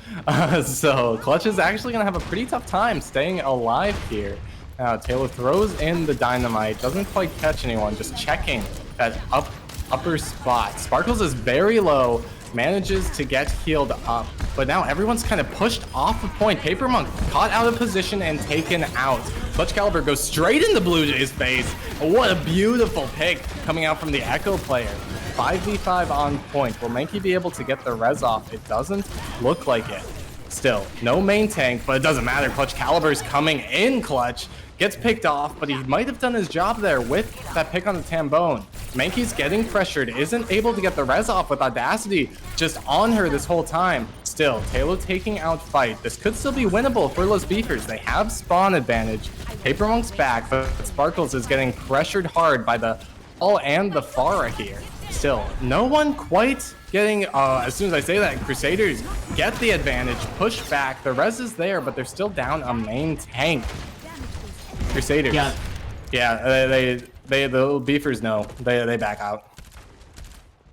So Clutch is actually going to have a pretty tough time staying alive here. Talo throws in the dynamite, doesn't quite catch anyone, just checking that upper spot. Sparkles is very low, manages to get healed up, but now everyone's kind of pushed off the point. Paper Monk caught out of position and taken out. Clutch Caliber goes straight into Blue Jay's face. What a beautiful pick coming out from the Echo player. 5v5 on point. Will Mankey be able to get the res off? It doesn't look like it. Still, no main tank, but it doesn't matter. Clutch Caliber's coming in clutch. Gets picked off, but he might have done his job there with that pick on the Tambone. Mankey's getting pressured, isn't able to get the res off with Audacity just on her this whole time. Still, Talo taking out Fight. This could still be winnable for Los Beefers. They have spawn advantage. Paper Monk's back, but Sparkles is getting pressured hard by the All and the Pharah here. Still, no one quite getting, as soon as I say that, Crusaders get the advantage, push back. The res is there, but they're still down a main tank. Crusaders. Yeah, the Beefers know. They back out.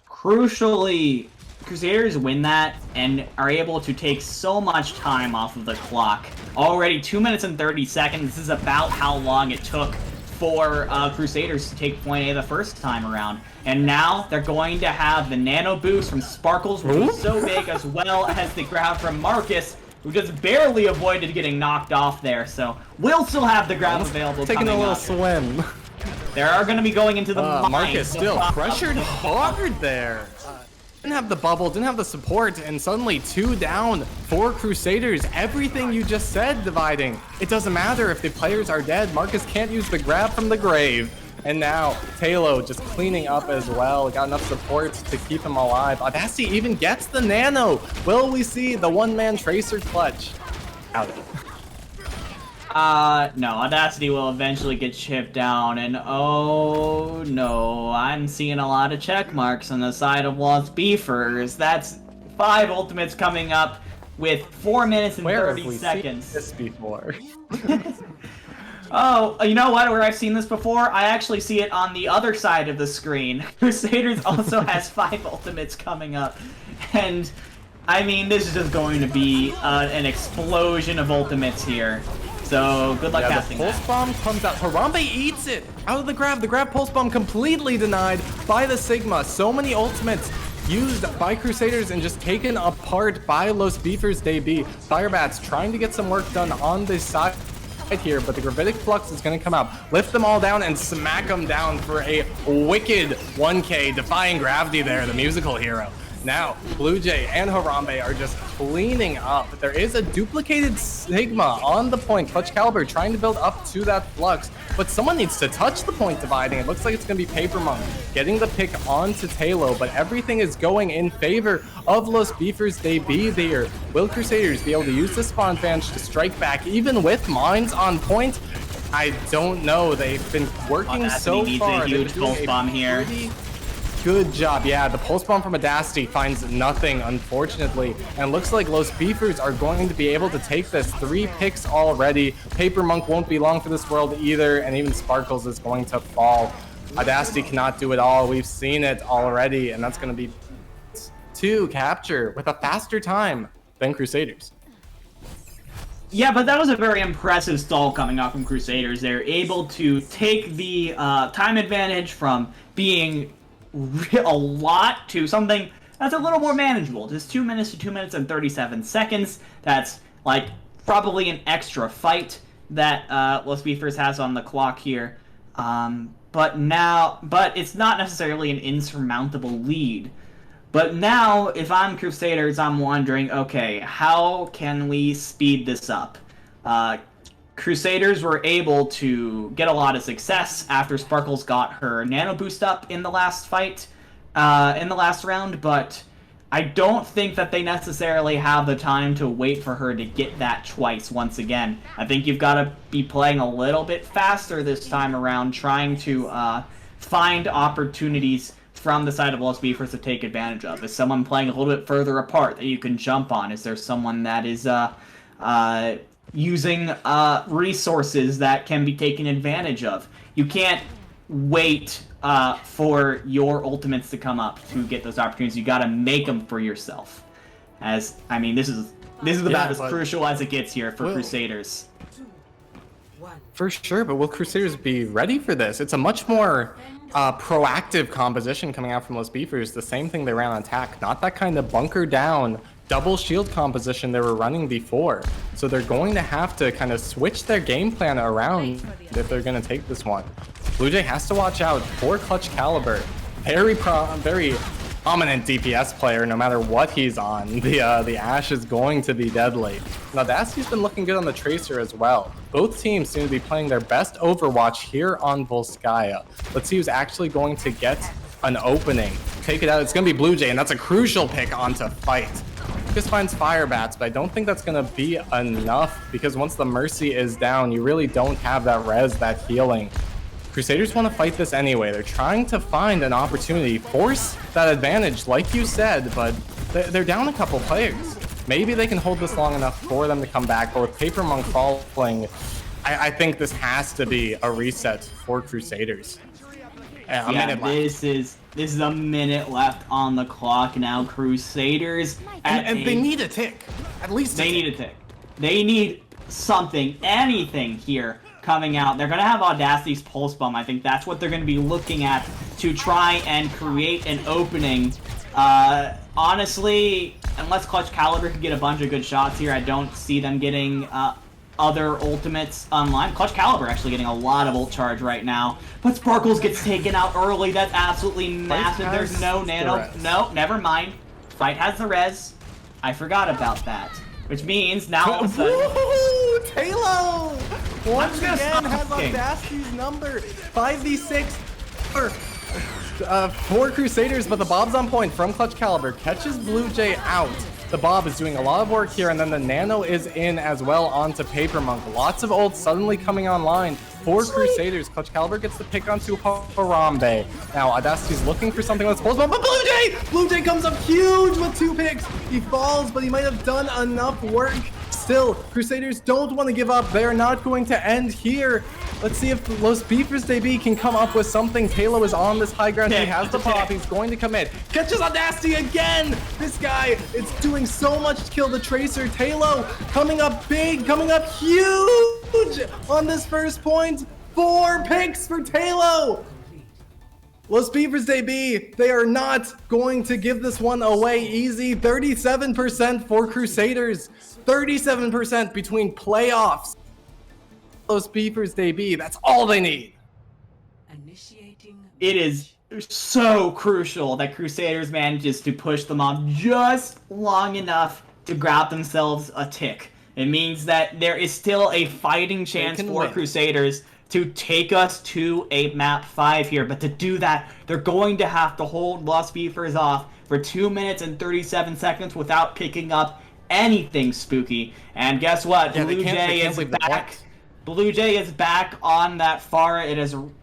Crucially, Crusaders win that and are able to take so much time off of the clock. Already 2 minutes and 30 seconds. This is about how long it took for Crusaders to take point A the first time around. And now they're going to have the nano boost from Sparkles, which is so big, as well as the grab from Marcus, who just barely avoided getting knocked off there. So we'll still have the grab available. Taking a little swim. They are going to be going into the mines. Marcus still pressured hard there. Didn't have the bubble, didn't have the support, and suddenly 2 down for Crusaders. Everything you just said, Dividing. It doesn't matter if the players are dead. Marcus can't use the grab from the grave. And now Talo just cleaning up as well. Got enough support to keep him alive. Audacity even gets the nano. Will we see the one-man Tracer clutch? Out. No, Audacity will eventually get chipped down, and oh no, I'm seeing a lot of check marks on the side of Lost Beefers. That's 5 ultimates coming up with 4 minutes and 30 seconds. Seen this before? Oh, you know what? Where I've seen this before, I actually see it on the other side of the screen. Crusaders also has 5 ultimates coming up, and I mean, this is just going to be an explosion of ultimates here. So, good luck casting that. The pulse bomb comes out. Harambe eats it out of the grab. The grab pulse bomb completely denied by the Sigma. So many ultimates used by Crusaders and just taken apart by Los Beefers DB. Firebats trying to get some work done on this side here, but the Gravitic Flux is going to come out, lift them all down, and smack them down for a wicked 1K, defying gravity there, the musical hero. Now, Blue Jay and Harambe are just cleaning up. There is a duplicated Sigma on the point. Clutch Caliber trying to build up to that Flux, but someone needs to touch the point Dividing. It looks like it's going to be Paper Monk getting the pick onto Talo, but everything is going in favor of Los Beefers DB there. Will Crusaders be able to use the spawn advantage to strike back, even with mines on point? I don't know. They've been working so far. Needs a huge pulse bomb here. Good job. Yeah, the pulse bomb from Audacity finds nothing, unfortunately. And looks like Los Beefers are going to be able to take this. 3 picks already. Paper Monk won't be long for this world either, and even Sparkles is going to fall. Audacity cannot do it all. We've seen it already, and that's going to be 2 capture with a faster time than Crusaders. Yeah, but that was a very impressive stall coming off from Crusaders. They're able to take the time advantage from being a lot to something that's a little more manageable. Just 2 minutes to 2 minutes and 37 seconds. That's like probably an extra fight that Los Beefers has on the clock here. But it's not necessarily an insurmountable lead. But now, if I'm Crusaders, I'm wondering, okay, how can we speed this up? Crusaders were able to get a lot of success after Sparkles got her nano boost up in the last fight, in the last round, but I don't think that they necessarily have the time to wait for her to get that twice once again. I think you've got to be playing a little bit faster this time around, trying to find opportunities from the side of Los Beefers to take advantage of. Is someone playing a little bit further apart that you can jump on? Is there someone that is using resources that can be taken advantage of? You can't wait for your ultimates to come up to get those opportunities. You got to make them for yourself. As I mean, this is about as crucial as it gets here for Crusaders. For sure, but will Crusaders be ready for this? It's a much more proactive composition coming out from Los Beefers. The same thing they ran on attack, not that kind of bunker down double shield composition they were running before. So they're going to have to kind of switch their game plan around if they're going to take this one. Blue Jay has to watch out for Clutch Caliber. Very prominent DPS player, no matter what he's on. The Ashe is going to be deadly. Now, Audacity's been looking good on the Tracer as well. Both teams seem to be playing their best Overwatch here on Volskaya. Let's see who's actually going to get an opening. Take it out. It's going to be Blue Jay, and that's a crucial pick onto Fight. Just finds Firebats, but I don't think that's going to be enough, because once the Mercy is down, you really don't have that res, that healing. Crusaders want to fight this anyway. They're trying to find an opportunity, force that advantage, like you said, but they're down a couple players. Maybe they can hold this long enough for them to come back, but with Paper Monk falling, I think this has to be a reset for Crusaders. A minute left. This is a minute left on the clock now. Crusaders And they need a tick. At least they need a tick. They need something, anything here coming out. They're gonna have Audacity's Pulse Bomb. I think that's what they're gonna be looking at to try and create an opening. Honestly, unless Clutch Caliber can get a bunch of good shots here, I don't see them getting other ultimates online. Clutch Caliber actually getting a lot of ult charge right now, but Sparkles gets taken out early. That's absolutely massive. There's no nano. No, never mind. Fight has the res. I forgot about that. Which means now all of a sudden... Woo! Talo! Once again has Audacity's number. 5v6 for Crusaders, but the Bob's on point from Clutch Caliber. Catches Blue Jay out. The Bob is doing a lot of work here, and then the Nano is in as well onto Paper Monk. Lots of ults suddenly coming online for Crusaders. Clutch Caliber gets the pick onto Harambe. Now Audacity's looking for something that's pulls, but Blue Jay comes up huge with 2 picks. He falls, but he might have done enough work. Still, Crusaders don't want to give up. They're not going to end here. Let's see if Los Beefers DB can come up with something. Talo is on this high ground. He has the pop. He's going to commit. Catches Audacity again. This guy is doing so much to kill the Tracer. Talo coming up big, coming up huge on this first point. 4 picks for Talo. Los Beefers DB, they are not going to give this one away easy. 37% for Crusaders. 37% between playoffs. Los Beefers DB, that's all they need. It is so crucial that Crusaders manages to push them off just long enough to grab themselves a tick. It means that there is still a fighting chance for Crusaders to take us to a map 5 here, but to do that, they're going to have to hold Los Beefers off for 2 minutes and 37 seconds without picking up anything spooky. And guess what? Yeah, Blue Jay is back. Blue Jay is back on that Pharah.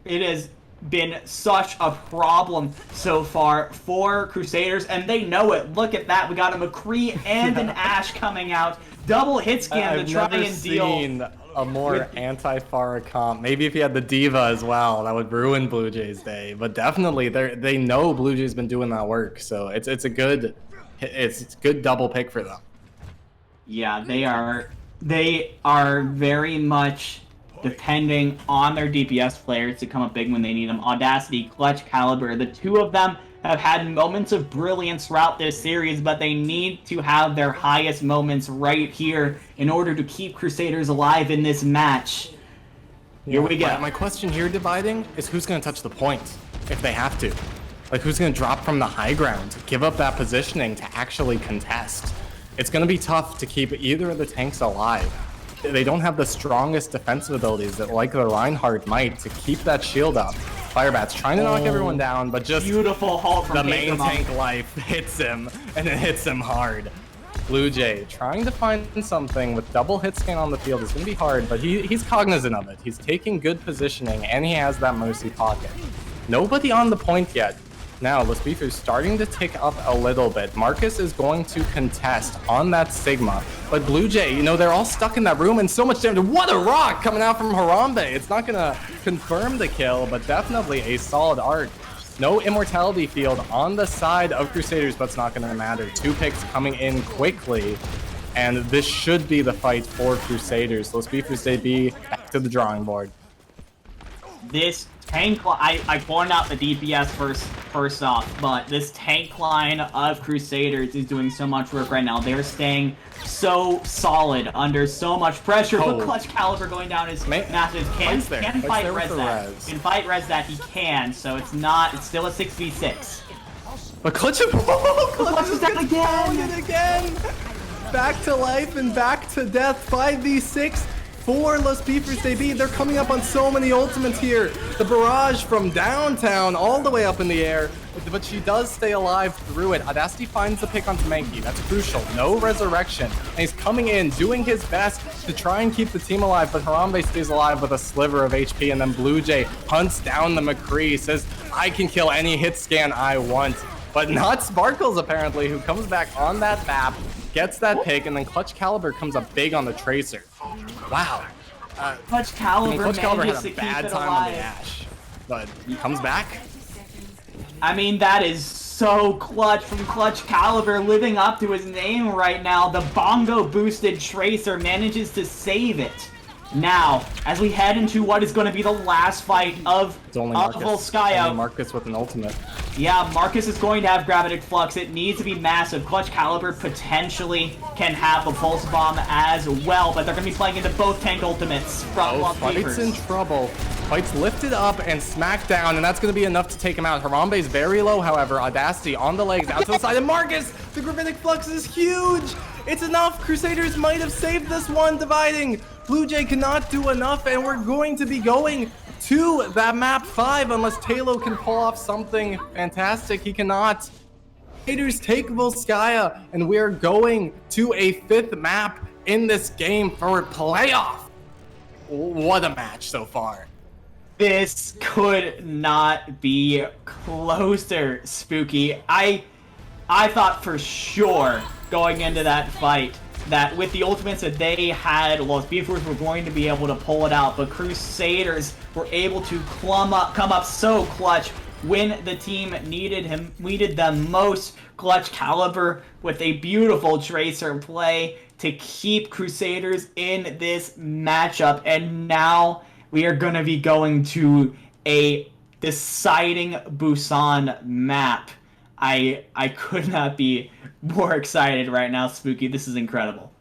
It has been such a problem so far for Crusaders, and they know it. Look at that. We got a McCree and an Ashe coming out. Double hit scan to try and deal. I've never seen a more anti-Pharah comp. Maybe if you had the Diva as well, that would ruin Blue Jay's day. But definitely, they know Blue Jay's been doing that work, so it's a good double pick for them. Yeah, they are very much depending on their DPS players to come up big when they need them. Audacity, Clutch Caliber, the two of them have had moments of brilliance throughout this series, but they need to have their highest moments right here in order to keep Crusaders alive in this match. Here we go. My question here, Dividing, is who's going to touch the point if they have to? Like, who's going to drop from the high ground, give up that positioning to actually contest? It's going to be tough to keep either of the tanks alive. They don't have the strongest defensive abilities that, like the Reinhardt might, to keep that shield up. Firebat's trying to knock everyone down, but just beautiful halt from the main tank life hits him, and it hits him hard. Blue Jay trying to find something with double hit scan on the field is going to be hard, but he's cognizant of it. He's taking good positioning, and he has that Mercy pocket. Nobody on the point yet. Now, Los Beefers starting to tick up a little bit. Marcus is going to contest on that Sigma. But Blue Jay, they're all stuck in that room and so much damage. What a rock coming out from Harambe. It's not going to confirm the kill, but definitely a solid art. No immortality field on the side of Crusaders, but it's not going to matter. 2 picks coming in quickly. And this should be the fight for Crusaders. Los Beefers, they be back to the drawing board. This tank line, I pointed out the DPS first off, but this tank line of Crusaders is doing so much work right now. They're staying so solid under so much pressure. But Clutch Caliber going down is massive. Can fight res that. Can fight res that. He can. So it's still a 6v6. But Clutch is back again. Back to life and back to death. 5v6. For Los Beefers DB, they're coming up on so many ultimates here. The barrage from downtown all the way up in the air, but she does stay alive through it. Audacity finds the pick onto Mankey. That's crucial. No resurrection. And he's coming in, doing his best to try and keep the team alive, but Harambe stays alive with a sliver of HP, and then Blue Jay hunts down the McCree, says, I can kill any hit scan I want. But not Sparkles, apparently, who comes back on that map, gets that pick, and then Clutch Caliber comes up big on the Tracer. Wow. Clutch Caliber had a bad time on the Ashe, but he comes back. I mean, that is so clutch from Clutch Caliber, living up to his name right now. The bongo-boosted Tracer manages to save it. Now, as we head into what is going to be the last fight of Volskaya. Only Marcus with an ultimate. Yeah, Marcus is going to have Gravitic Flux. It needs to be massive. Clutch Caliber potentially can have a Pulse Bomb as well, but they're going to be playing into both tank ultimates from Lost Fight's in trouble. Fight's lifted up and smacked down, and that's going to be enough to take him out. Harambe's very low, however. Audacity on the legs, out to the side, and Marcus! The Gravitic Flux is huge! It's enough! Crusaders might have saved this one, dividing! Blue Jay cannot do enough, and we're going to be going to that map 5 unless Talo can pull off something fantastic. He cannot. Crusaders take Volskaya, and we're going to a 5th map in this game for playoff. What a match so far. This could not be closer, Spooky. I thought for sure going into that fight that with the ultimates that they had, Lost Beefers were going to be able to pull it out, but Crusaders were able to come up so clutch when the team needed them most. Clutch Caliber with a beautiful Tracer play to keep Crusaders in this matchup, and now we are going to be going to a deciding Busan map. I could not be more excited right now, Spooky. This is incredible.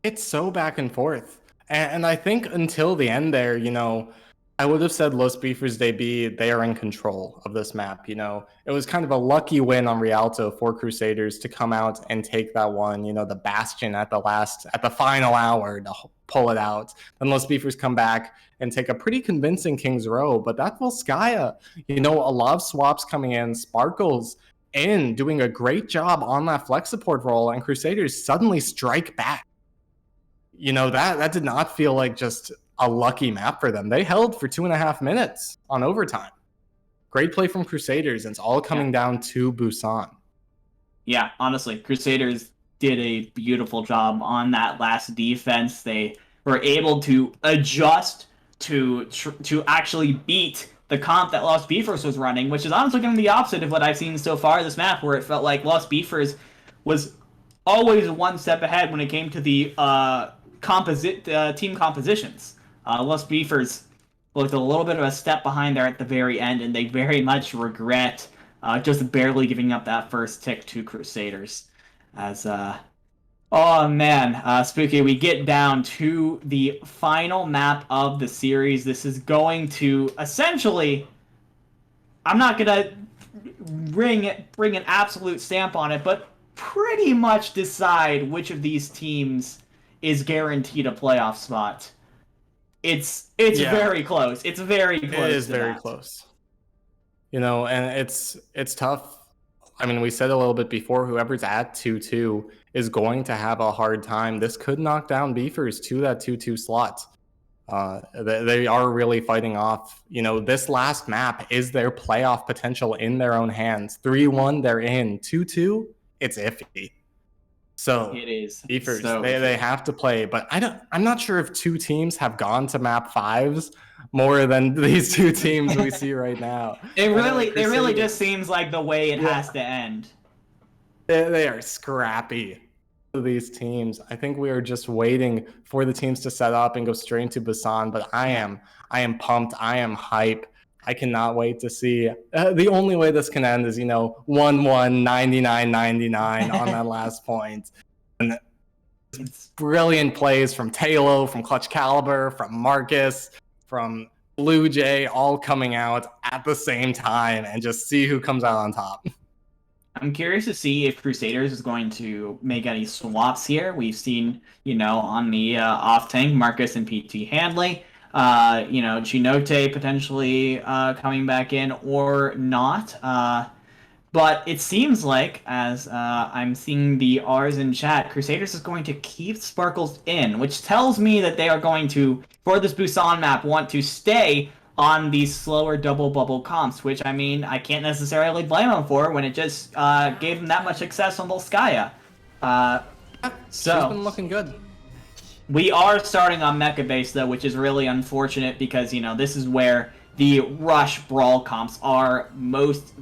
It's so back and forth. And I think until the end there, you know, I would have said Los Beefers they are in control of this map, you know. It was kind of a lucky win on Rialto for Crusaders to come out and take that one, you know, the bastion at the final hour to pull it out. Then Los Beefers come back and take a pretty convincing King's Row, but that Volskaya, you know, a lot of swaps coming in, Sparkles in, doing a great job on that flex support role, and Crusaders suddenly strike back. You know, that did not feel like just a lucky map for them. They held for 2.5 minutes on overtime. Great play from Crusaders, and it's all coming down to Busan. Yeah, honestly, Crusaders did a beautiful job on that last defense. They were able to adjust to actually beat the comp that Lost Beefers was running, which is honestly going to be the opposite of what I've seen so far this map, where it felt like Lost Beefers was always one step ahead when it came to the team compositions. Lost Beefers looked a little bit of a step behind there at the very end, and they very much regret just barely giving up that first tick to Crusaders. As oh man, Spooky, we get down to the final map of the series. This is going to essentially, I'm not gonna bring an absolute stamp on it, but pretty much decide which of these teams is guaranteed a playoff spot. It's very close. It's very close. It is very close. You know, and it's tough. I mean, we said a little bit before, whoever's at 2-2 is going to have a hard time. This could knock down Beefers to that 2-2 slot. They are really fighting off. You know, this last map is their playoff potential in their own hands. 3-1, they're in. 2-2, it's iffy. So it is Beefers, so they have to play, but I'm not sure if two teams have gone to map 5s more than these two teams we see right now. It really just seems like the way it has to end. They are scrappy, these teams. I think we are just waiting for the teams to set up and go straight into Busan, but I am pumped. I am hype. I cannot wait to see. The only way this can end is, 1-1, 99-99 on that last point. And it's brilliant plays from Talo, from Clutch Caliber, from Marcus, from Blue Jay, all coming out at the same time, and just see who comes out on top. I'm curious to see if Crusaders is going to make any swaps here. We've seen, on the off tank, Marcus and PT Handley. Chinote potentially coming back in or not. But it seems like, as I'm seeing the R's in chat, Crusaders is going to keep Sparkles in, which tells me that they are going to, for this Busan map, want to stay on these slower double bubble comps, which, I can't necessarily blame them for when it just gave them that much success on Volskaya. She's been looking good. We are starting on Mecha Base, though, which is really unfortunate because, this is where the Rush Brawl comps are most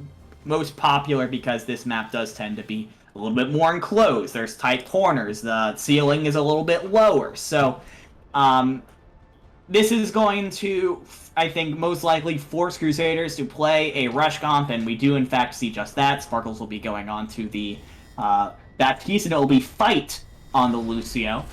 popular because this map does tend to be a little bit more enclosed. There's tight corners. The ceiling is a little bit lower. So this is going to, I think, most likely force Crusaders to play a Rush comp, and we do in fact see just that. Sparkles will be going on to the that piece, and it'll be fight on the Lucio.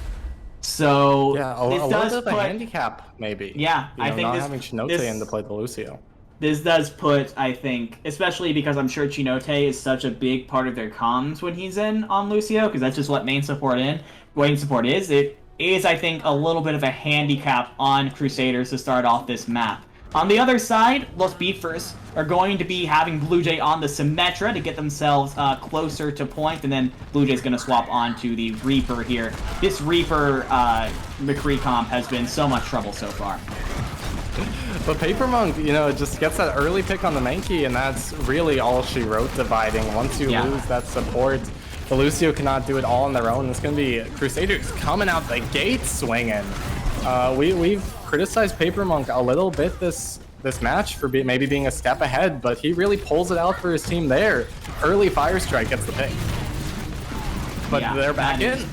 So yeah, a little bit of a handicap, maybe. Yeah, I think not this, having Chinote in to play the Lucio. This does put, I think, especially because I'm sure Chinote is such a big part of their comms when he's in on Lucio, because that's just what main support is. It is, I think, a little bit of a handicap on Crusaders to start off this map. On the other side, Los Beefers are going to be having Blue Jay on the Symmetra to get themselves closer to point, and then Blue Jay's going to swap on to the Reaper here. This Reaper McCree comp has been so much trouble so far. But Paper Monk, you know, just gets that early pick on the Mankey, and that's really all she wrote dividing. Once you lose that support, the Lucio cannot do it all on their own. It's going to be Crusaders coming out the gate swinging. We've criticized Paper Monk a little bit this match for maybe being a step ahead, but he really pulls it out for his team there. Early Fire Strike gets the pick. But they're back in.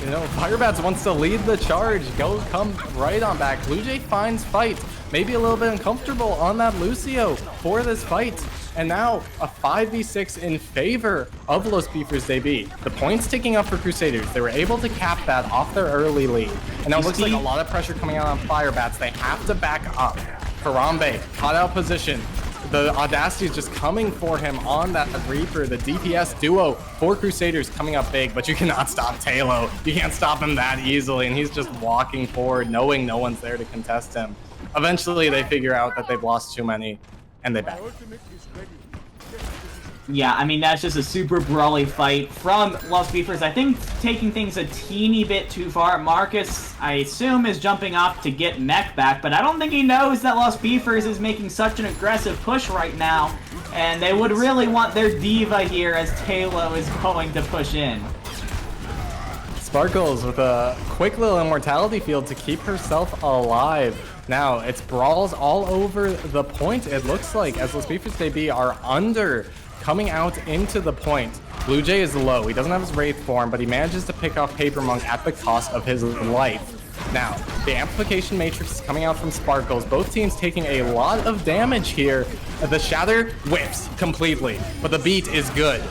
You know, Firebats wants to lead the charge. Come right on back. Blue Jay finds fight. Maybe a little bit uncomfortable on that Lucio for this fight. And now a 5v6 in favor of Los Beefers DB. The points ticking up for Crusaders. They were able to cap that off their early lead. And now it looks like a lot of pressure coming out on Firebats. They have to back up. Harambe, caught out position. The Audacity is just coming for him on that Reaper, the DPS duo for Crusaders coming up big, but you cannot stop Talo. You can't stop him that easily, and he's just walking forward, knowing no one's there to contest him. Eventually, they figure out that they've lost too many, and they back. Yeah, I mean, that's just a super brawly fight from Los Beefers. I think taking things a teeny bit too far. Marcus, I assume, is jumping off to get Mech back, but I don't think he knows that Los Beefers is making such an aggressive push right now, and they would really want their diva here as Talo is going to push in. Sparkles with a quick little immortality field to keep herself alive. Now, it's brawls all over the point, it looks like, as Los Beefers DB are under, coming out into the point. Blue Jay is low. He doesn't have his Wraith form, but he manages to pick off Paper Monk at the cost of his life. Now, the Amplification Matrix is coming out from Sparkles. Both teams taking a lot of damage here. The Shatter whiffs completely, but the beat is good.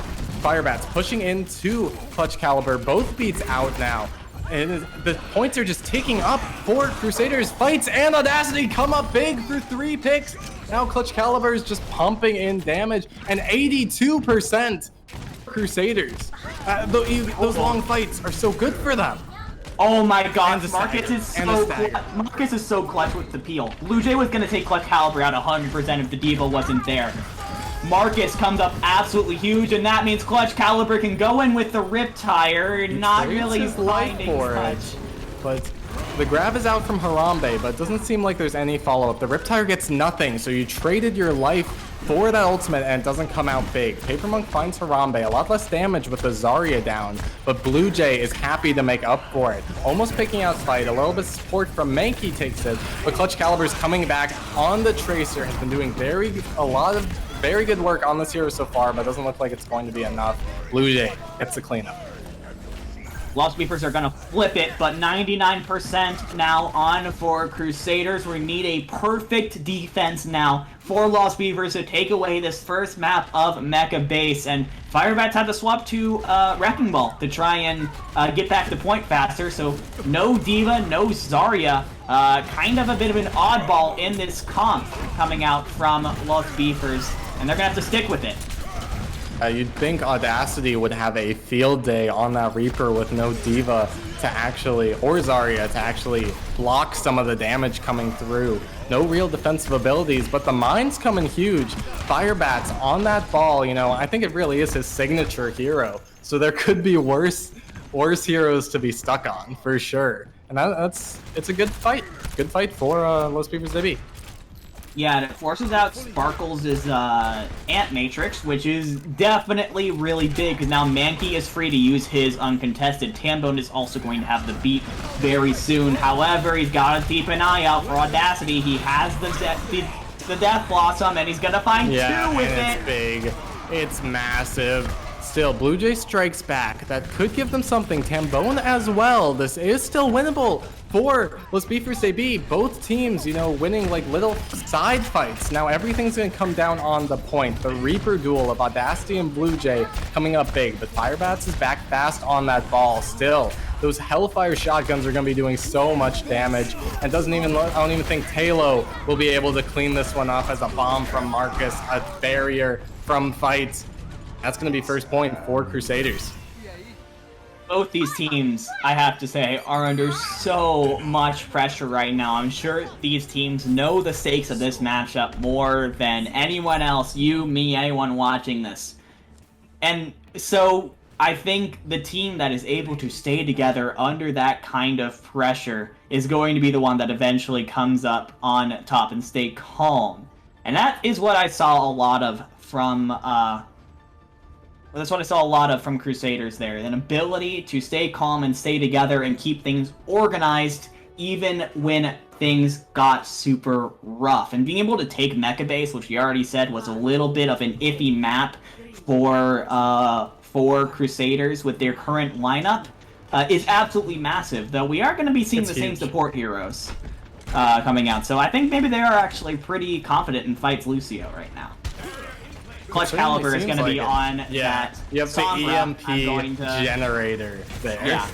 Firebats pushing into Clutch Caliber. Both beats out now. And the points are just ticking up for Crusaders. Fights and Audacity come up big for 3 picks. Now Clutch Caliber is just pumping in damage, and 82% Crusaders. Those long fights are so good for them. Oh my god, Marcus is so clutch with the peel. Blue Jay was going to take Clutch Caliber out 100% if the diva wasn't there. Marcus comes up absolutely huge, and that means Clutch Caliber can go in with the Riptire, not really finding touch. But the grab is out from Harambe, but it doesn't seem like there's any follow-up. The Riptire gets nothing, so you traded your life for that ultimate, and it doesn't come out big. Paper Monk finds Harambe, a lot less damage with the Zarya down, but Blue Jay is happy to make up for it. Almost picking out fight, a little bit of support from Mankey takes it, but Clutch Caliber's coming back on the Tracer, has been doing a lot of very good work on this hero so far, but it doesn't look like it's going to be enough. Blue Jay gets the cleanup. Lost Beefers are going to flip it, but 99% now on for Crusaders. We need a perfect defense now for Lost Beavers to take away this first map of Mecha Base. And Firebats had to swap to Wrecking Ball to try and get back the point faster. So no Diva, no Zarya. Kind of a bit of an oddball in this comp coming out from Lost Beefers. And they're going to have to stick with it. You'd think Audacity would have a field day on that Reaper with no Diva to actually, or Zarya to actually block some of the damage coming through. No real defensive abilities, but the mine's coming huge. Firebats on that ball, you know, I think it really is his signature hero. So there could be worse heroes to be stuck on, for sure. And it's a good fight. Good fight for Los Beefers DB. Yeah, and it forces out Sparkles' Ant Matrix, which is definitely really big, because now Mankey is free to use his uncontested. Tambone is also going to have the beat very soon. However, he's got to keep an eye out for Audacity. He has the the Death Blossom, and he's gonna find 2 with and it. it's big. It's massive. Still, Blue Jay strikes back. That could give them something. Tambone as well. This is still winnable for Los Beefers AB. Both teams, you know, winning like little side fights. Now everything's going to come down on the point. The Reaper duel of Audacity and Blue Jay coming up big. But Firebats is back fast on that ball. Still, those Hellfire shotguns are going to be doing so much damage. And I don't even think Talo will be able to clean this one up as a bomb from Marcus, a barrier from Fight. That's going to be first point for Crusaders. Both these teams, I have to say, are under so much pressure right now. I'm sure these teams know the stakes of this matchup more than anyone else, you, me, anyone watching this. And so I think the team that is able to stay together under that kind of pressure is going to be the one that eventually comes up on top and stay calm. And that is what I saw a lot of from Crusaders there. An ability to stay calm and stay together and keep things organized even when things got super rough. And being able to take Mecha Base, which we already said was a little bit of an iffy map for Crusaders with their current lineup, is absolutely massive. Though we are going to be seeing the same support heroes coming out. So I think maybe they are actually pretty confident in Fights Lucio right now. Clutch Caliber is going to be on that. You have Sombra. the EMP to... generator there. Yeah.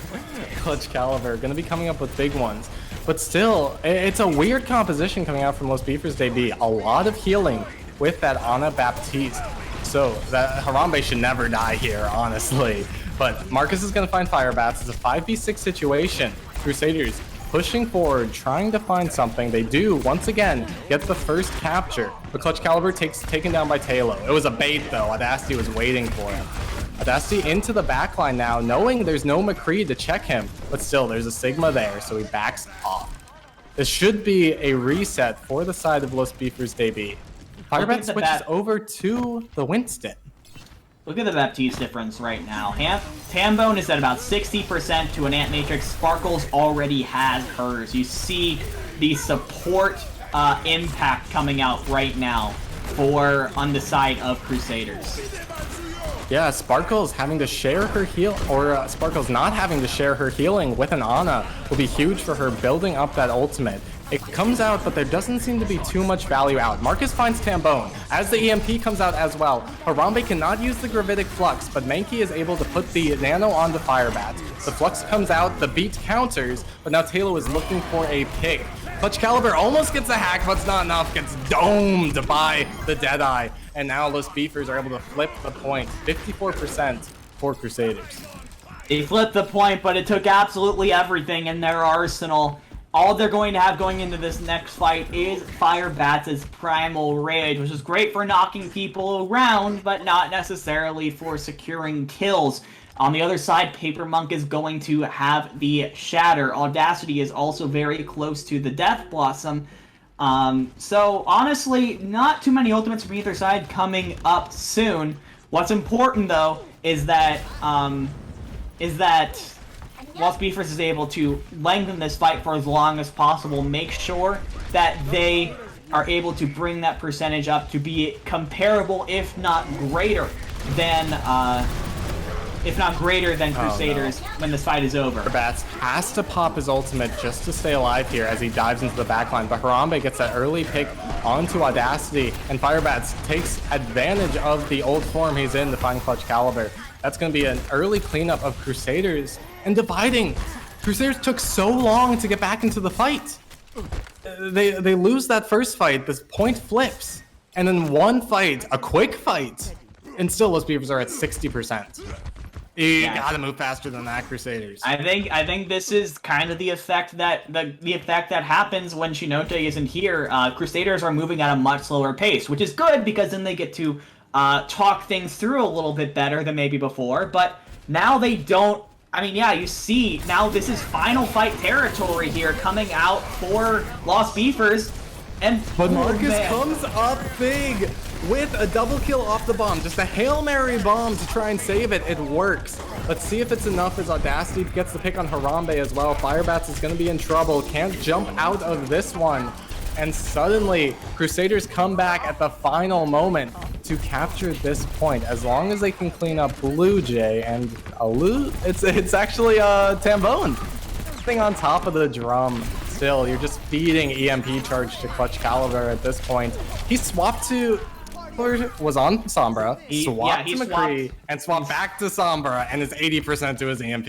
Clutch Caliber going to be coming up with big ones. But still, it's a weird composition coming out from Los Beefers DB. A lot of healing with that Ana Baptiste. So that Harambe should never die here, honestly. But Marcus is going to find Firebats. It's a 5v6 situation. Crusaders pushing forward, trying to find something. They do, once again, get the first capture. But Clutch Caliber taken down by Talo. It was a bait, though. Audacity was waiting for him. Audacity into the backline now, knowing there's no McCree to check him. But still, there's a Sigma there, so he backs off. This should be a reset for the side of Los Beefers DB. Firebat switches over to the Winston. Look at the Baptiste difference right now. Tambone is at about 60% to an Ant Matrix. Sparkles already has hers. You see the support impact coming out right now on the side of Crusaders. Yeah, Sparkles having to share her heal, or Sparkles not having to share her healing with an Ana will be huge for her building up that ultimate. It comes out, but there doesn't seem to be too much value out. Marcus finds Tambone. As the EMP comes out as well, Harambe cannot use the Gravitic Flux, but Mankey is able to put the Nano onto Firebat. The Flux comes out, the beat counters, but now Talo is looking for a pick. Clutch Caliber almost gets a hack, but it's not enough. Gets domed by the Deadeye. And now Los Beefers are able to flip the point. 54% for Crusaders. They flipped the point, but it took absolutely everything in their arsenal. All they're going to have going into this next fight is Firebats' Primal Rage, which is great for knocking people around, but not necessarily for securing kills. On the other side, Paper Monk is going to have the Shatter. Audacity is also very close to the Death Blossom. So honestly, not too many ultimates from either side coming up soon. What's important though is that Los Beefers is able to lengthen this fight for as long as possible, make sure that they are able to bring that percentage up to be comparable, if not greater than Crusaders when this fight is over. Bats has to pop his ultimate just to stay alive here as he dives into the backline, but Harambe gets that early pick onto Audacity, and Firebats takes advantage of the old form he's in to find Clutch Caliber. That's going to be an early cleanup of Crusaders and dividing. Crusaders took so long to get back into the fight. They lose that first fight, this point flips, and then one fight, a quick fight, and still Los Beavers are at 60%. You gotta move faster than that, Crusaders. I think this is kind of the effect that the effect that happens when Shinote isn't here. Crusaders are moving at a much slower pace, which is good because then they get to talk things through a little bit better than maybe before. But now they don't. I mean, yeah, you see now this is final fight territory here coming out for Los Beefers. But Marcus comes up big with a double kill off the bomb. Just a Hail Mary bomb to try and save it. It works. Let's see if it's enough as Audacity gets the pick on Harambe as well. Firebats is going to be in trouble. Can't jump out of this one. and suddenly Crusaders come back at the final moment to capture this point. As long as they can clean up Blue Jay and it's actually Tambone thing on top of the drum. Still, you're just feeding EMP charge to Clutch Caliber at this point. He swapped to was on Sombra, swapped to McCree, and swapped back to Sombra, and is 80% to his EMP.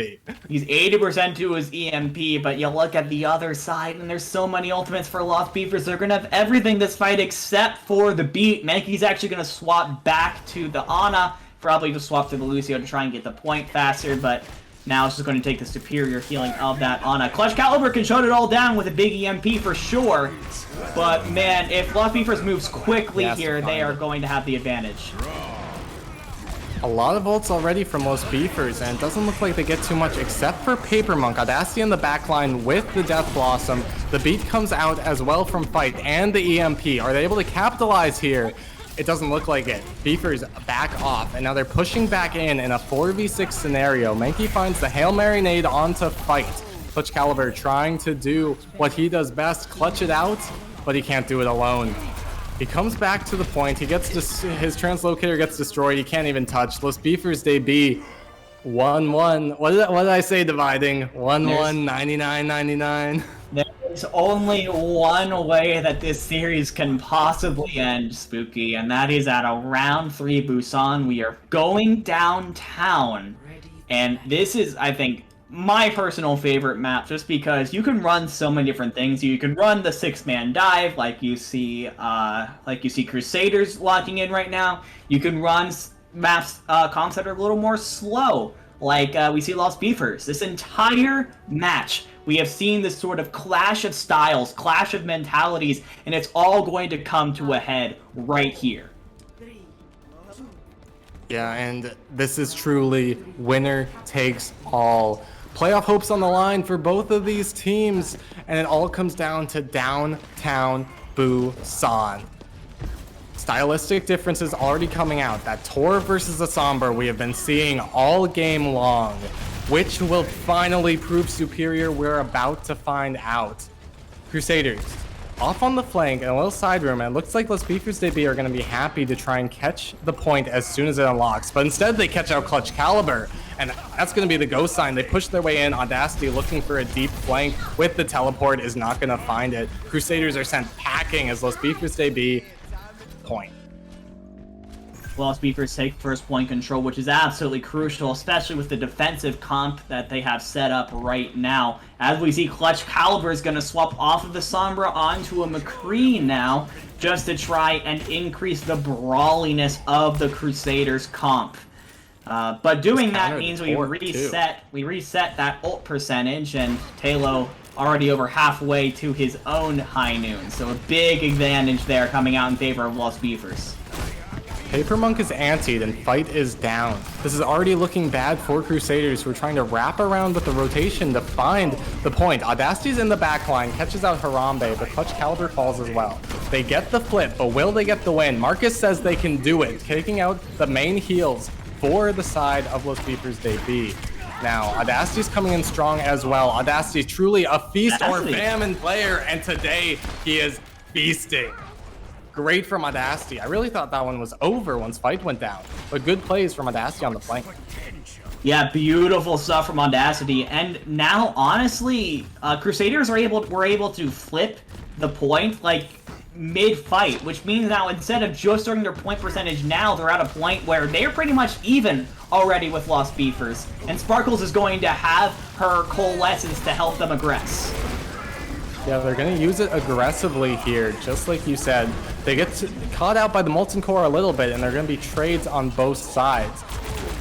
He's 80% to his EMP, but you look at the other side, and there's so many ultimates for Lost Beavers. They're going to have everything this fight except for the beat. Mankey's actually going to swap back to the Ana, probably just swap to the Lucio to try and get the point faster, but now it's just going to take the superior healing of that Ana. Clutch Caliber can shut it all down with a big EMP for sure, but man, if Lost Beavers moves quickly here, they are going to have the advantage. A lot of ults already from Lost Beefers, and it doesn't look like they get too much except for Paper Monk. Audacity in the backline with the Death Blossom. The beat comes out as well from Fight and the EMP. Are they able to capitalize here? It doesn't look like it. Beefers back off, and now they're pushing back in a 4v6 scenario. Mankey finds the Hail Mary nade onto Fight. Clutch Caliber trying to do what he does best, clutch it out, but he can't do it alone. He comes back to the point, he gets his translocator gets destroyed, he can't even touch. Los Beefers debut 1-1. What did I say dividing? 1-1, 99-99. There's only one way that this series can possibly end, Spooky, and that is at a round 3 Busan. We are going downtown, and this is, I think, my personal favorite map, just because you can run so many different things. You can run the 6-man dive, like you see Crusaders locking in right now. You can run maps comps that are a little more slow, like we see Lost Beefers. This entire match, we have seen this sort of clash of styles, clash of mentalities, and it's all going to come to a head right here. Yeah, and this is truly winner takes all. Playoff hopes on the line for both of these teams, and it all comes down to downtown Busan. Stylistic differences already coming out. That Tor versus the Sombra we have been seeing all game long. Which will finally prove superior, we're about to find out. Crusaders, off on the flank in a little side room, and it looks like Los Beefers debut are going to be happy to try and catch the point as soon as it unlocks. But instead they catch out Clutch Caliber, and that's going to be the go sign. They push their way in. Audacity looking for a deep flank with the teleport is not going to find it. Crusaders are sent packing as Los Beefers debut point. Lost Beefers take first point control, which is absolutely crucial, especially with the defensive comp that they have set up right now. As we see, Clutch Caliber is going to swap off of the Sombra onto a McCree now, just to try and increase the brawliness of the Crusaders comp. But doing that means we reset that ult percentage, and Talo already over halfway to his own high noon. So a big advantage there coming out in favor of Lost Beefers. Paper Monk is antied and Fight is down. This is already looking bad for Crusaders, who are trying to wrap around with the rotation to find the point. Audacity's in the backline, catches out Harambe, but Clutch Caliber falls as well. They get the flip, but will they get the win? Marcus says they can do it, taking out the main heals for the side of Los Beefers debut. Now, Audacity's coming in strong as well. Audacity's truly a feast or famine player, and today he is feasting. Great from Audacity. I really thought that one was over once Fight went down, but good plays from Audacity on the flank. Yeah, beautiful stuff from Audacity. And now, honestly, Crusaders were able to flip the point like mid-fight, which means now instead of just starting their point percentage now, they're at a point where they're pretty much even already with Lost Beefers. And Sparkles is going to have her coalescence to help them aggress. Yeah, they're going to use it aggressively here, just like you said. They get caught out by the Molten Core a little bit, and they're going to be trades on both sides.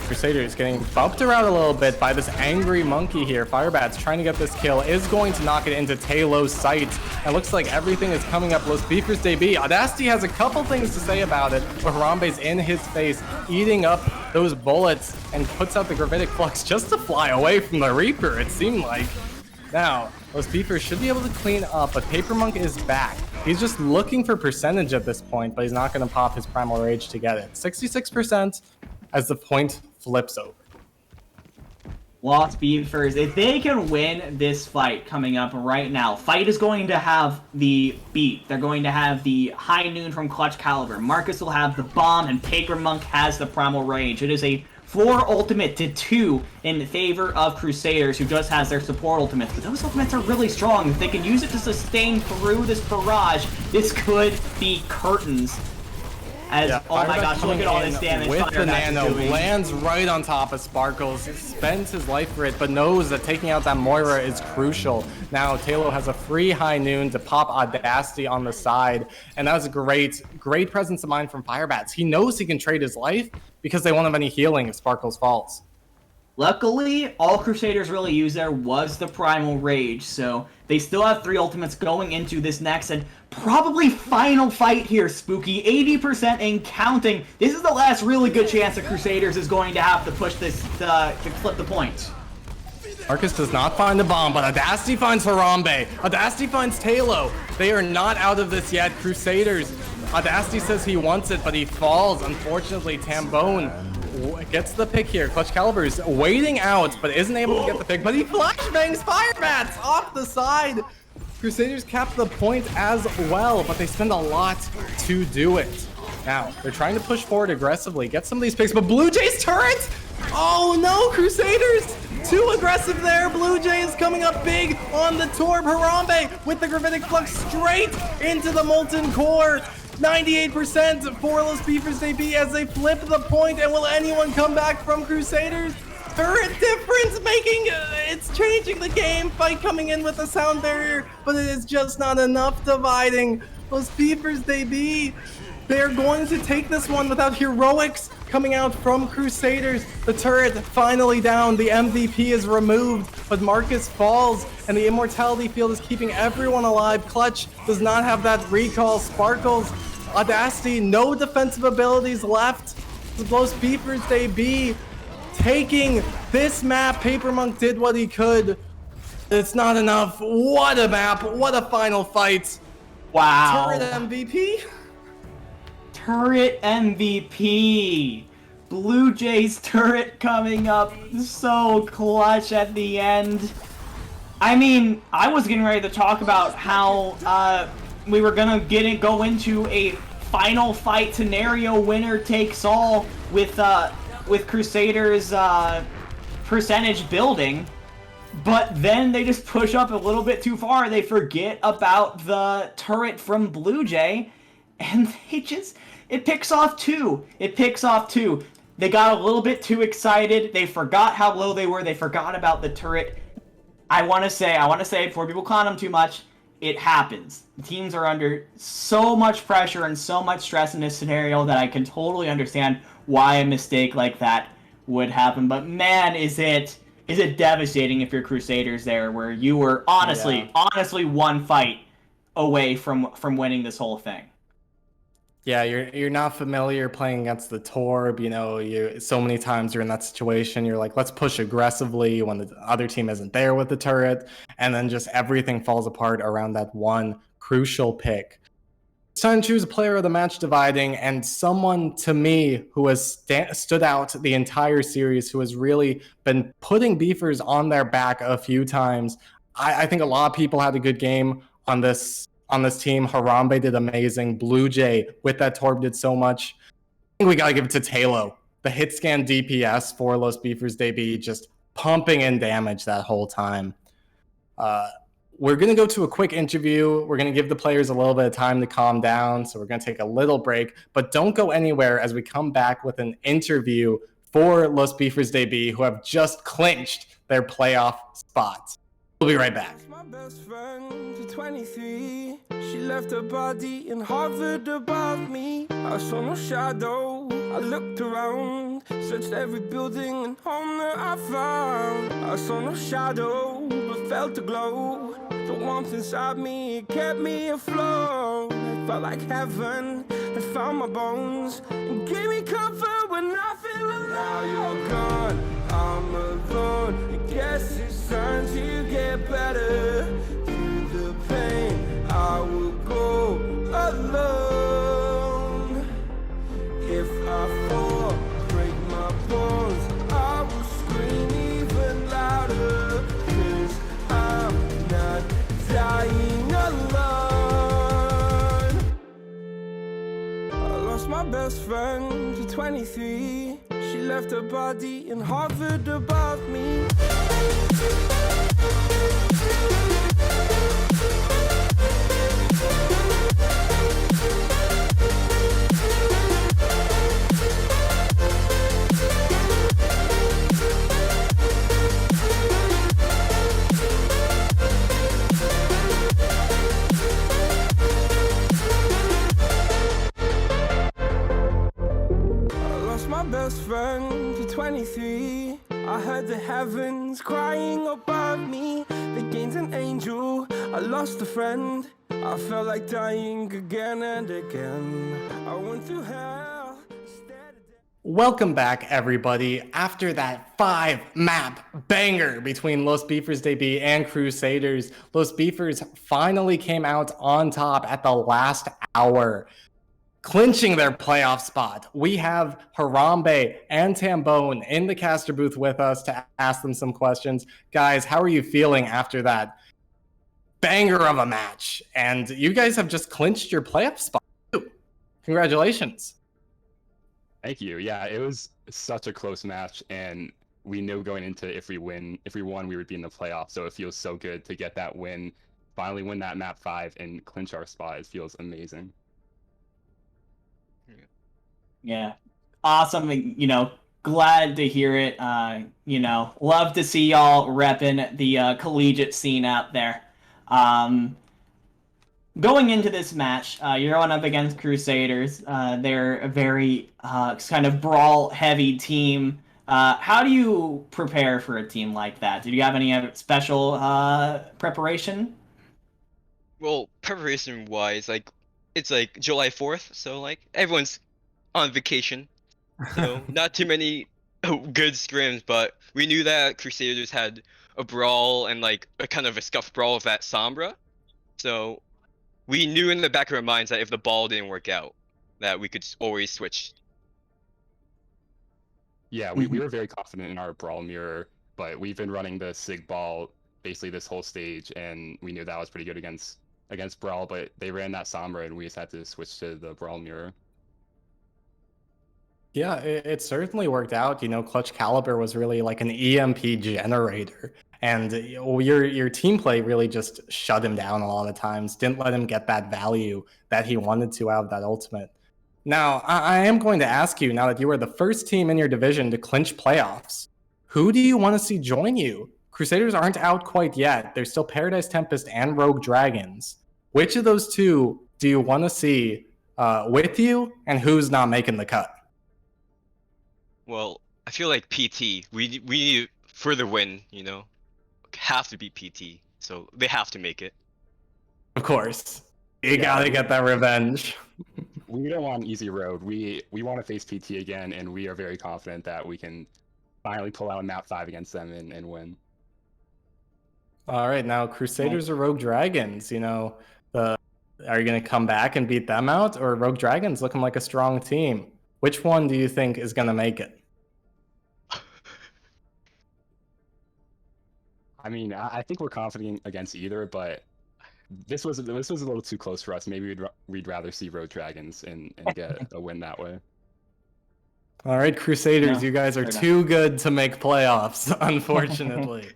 Crusaders getting bumped around a little bit by this angry monkey here. Firebat's trying to get this kill, is going to knock it into Talo's sight. And looks like everything is coming up Los Beefers debut. Audacity has a couple things to say about it, but Harambe's in his face, eating up those bullets, and puts out the Gravitic Flux just to fly away from the Reaper, it seemed like. Now, Los Beefers should be able to clean up, but Paper Monk is back. He's just looking for percentage at this point, but he's not going to pop his Primal Rage to get it. 66% as the point flips over. Lost Beefers, if they can win this fight coming up right now, Fight is going to have the beat. They're going to have the High Noon from Clutch Caliber. Marcus will have the Bomb, and Paper Monk has the Primal Rage. It is a 4 ultimate to 2 in favor of Crusaders, who just has their support ultimates. But those ultimates are really strong. If they can use it to sustain through this barrage, this could be curtains. Oh my gosh, look at all this damage. With the nano, lands right on top of Sparkles, spends his life for it, but knows that taking out that Moira is crucial. Now, Talo has a free High Noon to pop Audacity on the side, and that was a great presence of mind from Firebats. He knows he can trade his life because they won't have any healing if Sparkles falls. Luckily, all Crusaders really used there was the Primal Rage, so they still have 3 ultimates going into this next and probably final fight here, Spooky. 80% and counting. This is the last really good chance that Crusaders is going to have to push this to flip the point. Marcus does not find the bomb, but Audacity finds Harambe. Audacity finds Talo. They are not out of this yet. Crusaders, Audacity says he wants it, but he falls. Unfortunately, Tambone gets the pick here. Clutch Caliber's waiting out, but isn't able to get the pick, but he flashbangs Firebats off the side. Crusaders cap the point as well, but they spend a lot to do it. Now, they're trying to push forward aggressively, get some of these picks, but Blue Jay's turret! Oh no, Crusaders! Too aggressive there. Blue Jay is coming up big on the Torb. Harambe with the Gravitic Flux straight into the Molten Core. 98% for Los Beefers DB as they flip the point, and will anyone come back from Crusaders? Turret difference it's changing the game. Fight coming in with a sound barrier, but it is just not enough dividing. Los Beefers DB, they're going to take this one without heroics coming out from Crusaders. The turret finally down, the MVP is removed, but Marcus falls, and the Immortality Field is keeping everyone alive. Clutch does not have that recall. Sparkles, Audacity, no defensive abilities left. The Los Beefers DB taking this map. Paper Monk did what he could. It's not enough. What a map, what a final fight. Wow. Turret MVP? Turret MVP. Blue Jays turret coming up so clutch at the end. I mean, I was getting ready to talk about how we were gonna go into a final fight scenario, winner takes all with Crusaders percentage building, but then they just push up a little bit too far. They forget about the turret from Blue Jay, and it picks off 2. They got a little bit too excited. They forgot how low they were. They forgot about the turret. I want to say before people clown them too much, it happens. The teams are under so much pressure and so much stress in this scenario that I can totally understand why a mistake like that would happen. But man, is it devastating if you're Crusaders there, where you were honestly one fight away from winning this whole thing. Yeah, you're not familiar playing against the Torb, so many times you're in that situation, you're like, let's push aggressively when the other team isn't there with the turret, and then just everything falls apart around that one crucial pick. It's time to choose a player of the match dividing, and someone to me who has stood out the entire series, who has really been putting Beefers on their back a few times. I think a lot of people had a good game on this team. Harambe did amazing. Blue Jay with that Torb did so much. I think we gotta give it to Talo. The hit scan DPS for Los Beefers DB, just pumping in damage that whole time. We're gonna go to a quick interview. We're gonna give the players a little bit of time to calm down, so we're gonna take a little break, but don't go anywhere as we come back with an interview for Los Beefers DB, who have just clinched their playoff spots. We'll be right back. My best friend to 23. She left her body and hovered above me. I saw no shadow. I looked around, searched every building and home that I found. I saw no shadow, but felt a glow. The warmth inside me kept me afloat. It felt like heaven had found my bones and gave me comfort when I feel alone. Now you're gone, I'm alone. I guess it's time to get better. Through the pain, I will go alone. If I fall, break my bones, I will scream even louder. lost my best friend to 23. She left her body in Harvard above me. My best friend to 23. I heard the heavens crying above me. They gained an angel, I lost a friend. I felt like dying again and again. I went through hell. Welcome back, everybody. After that 5-map banger between Los Beefers DB and Crusaders, Los Beefers finally came out on top at the last hour, clinching their playoff spot. We have Harambe and Tambone in the caster booth with us to ask them some questions. Guys, how are you feeling after that banger of a match? And you guys have just clinched your playoff spot. Congratulations. Thank you. Yeah, it was such a close match, and we knew going into if we won, we would be in the playoffs. So it feels so good to get that win, finally win that map 5 and clinch our spot. It feels amazing. Yeah, awesome. Glad to hear it. Love to see y'all repping the collegiate scene out there. Going into this match, you're going up against Crusaders. They're a very kind of brawl-heavy team. How do you prepare for a team like that? Did you have any special preparation? Well, preparation-wise, it's July 4th, so everyone's on vacation, so not too many good scrims, but we knew that Crusaders had a brawl and a kind of a scuff brawl with that Sombra, so we knew in the back of our minds that if the ball didn't work out, that we could always switch. Yeah, we were very confident in our brawl mirror, but we've been running the Sig ball basically this whole stage, and we knew that was pretty good against brawl, but they ran that Sombra and we just had to switch to the brawl mirror. Yeah, it certainly worked out. Clutch Caliber was really like an EMP generator. And your team play really just shut him down a lot of times, didn't let him get that value that he wanted to out of that ultimate. Now, I am going to ask you, now that you are the first team in your division to clinch playoffs, who do you want to see join you? Crusaders aren't out quite yet. There's still Paradise Tempest and Rogue Dragons. Which of those two do you want to see with you, and who's not making the cut? Well, I feel like PT, we need further win, have to be PT, so they have to make it. Of course. You gotta get that revenge. We don't want an easy road. We want to face PT again, and we are very confident that we can finally pull out map 5 against them and win. All right, now Crusaders or Rogue Dragons, are you going to come back and beat them out, or Rogue Dragons looking like a strong team? Which one do you think is going to make it? I mean, I think we're confident against either, but this was a little too close for us. Maybe we'd rather see Rogue Dragons and get a win that way. All right, Crusaders, you guys are too good to make playoffs, unfortunately.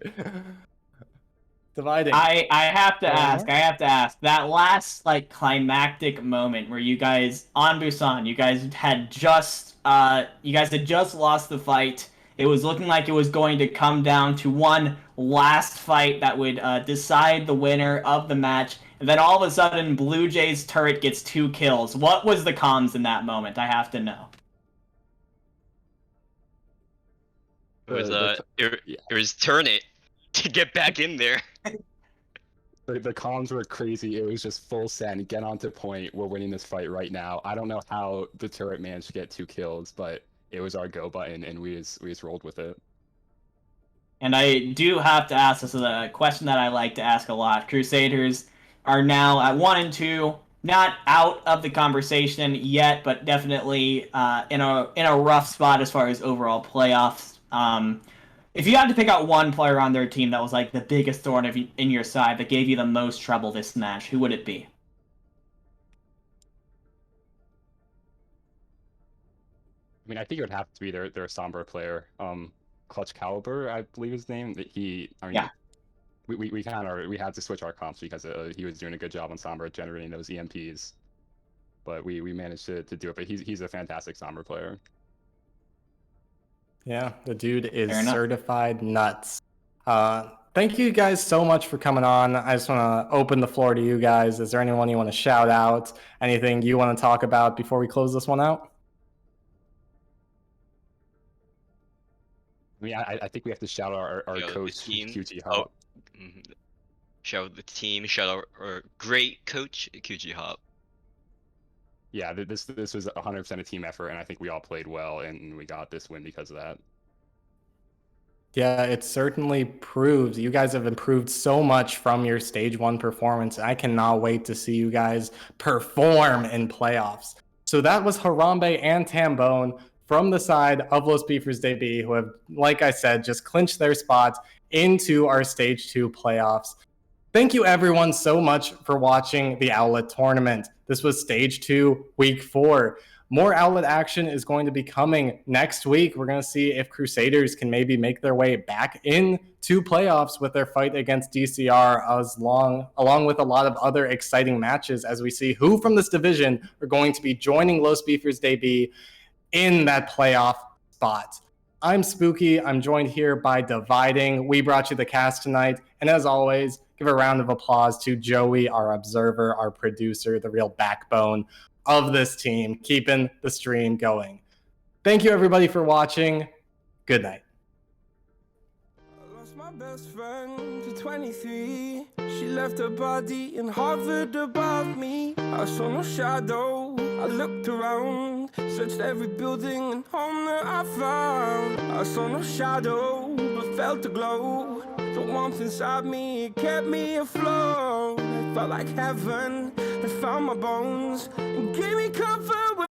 Dividing. I have to ask. That last climactic moment where you guys on Busan, you guys had just lost the fight. It was looking like it was going to come down to one last fight that would decide the winner of the match. And then all of a sudden, Blue Jay's turret gets 2 kills. What was the comms in that moment? I have to know. It was turn it to get back in there. The comms were crazy. It was just full send. Get onto point. We're winning this fight right now. I don't know how the turret managed to get 2 kills, but it was our go button, and we just rolled with it. And I do have to ask, this is a question that I like to ask a lot. Crusaders are now at 1-2, not out of the conversation yet, but definitely in a rough spot as far as overall playoffs. If you had to pick out one player on their team that was the biggest thorn in your side that gave you the most trouble this match, who would it be? mean, I think it would have to be their Sombra player, Clutch Caliber, I believe his name. Yeah. We had to switch our comps because he was doing a good job on Sombra generating those EMPs, but we managed to do it. But he's a fantastic Sombra player. Yeah, the dude is Fair enough. certified nuts. Thank you guys so much for coming on. I just want to open the floor to you guys. Is there anyone you want to shout out? Anything you want to talk about before we close this one out? I mean, I think we have to shout out our Shout out the coach, team. QT Oh, Hop. shout out the team. Shout out our great coach, QG Hop. Yeah, this was 100% a team effort, and I think we all played well, and we got this win because of that. Yeah, it certainly proves you guys have improved so much from your stage 1 performance. I cannot wait to see you guys perform in playoffs. So that was Harambe and Tambone from the side of Los Beefers DB, who have, like I said, just clinched their spots into our stage 2 playoffs. Thank you everyone so much for watching the Owlet tournament. This was stage 2, week 4. More Owlet action is going to be coming next week. We're going to see if Crusaders can maybe make their way back into playoffs with their fight against DCR, along with a lot of other exciting matches as we see who from this division are going to be joining Los Beefers DB in that playoff spot. I'm Spooky. I'm joined here by Dividing. We brought you the cast tonight. And as always, give a round of applause to Joey, our observer, our producer, the real backbone of this team, keeping the stream going. Thank you, everybody, for watching. Good night. I lost my best friend to 23. She left her body and hovered above me. I saw no shadow. I looked around, searched every building and home that I found. I saw no shadow, but felt a glow. The warmth inside me, it kept me afloat. It felt like heaven had found my bones and gave me comfort.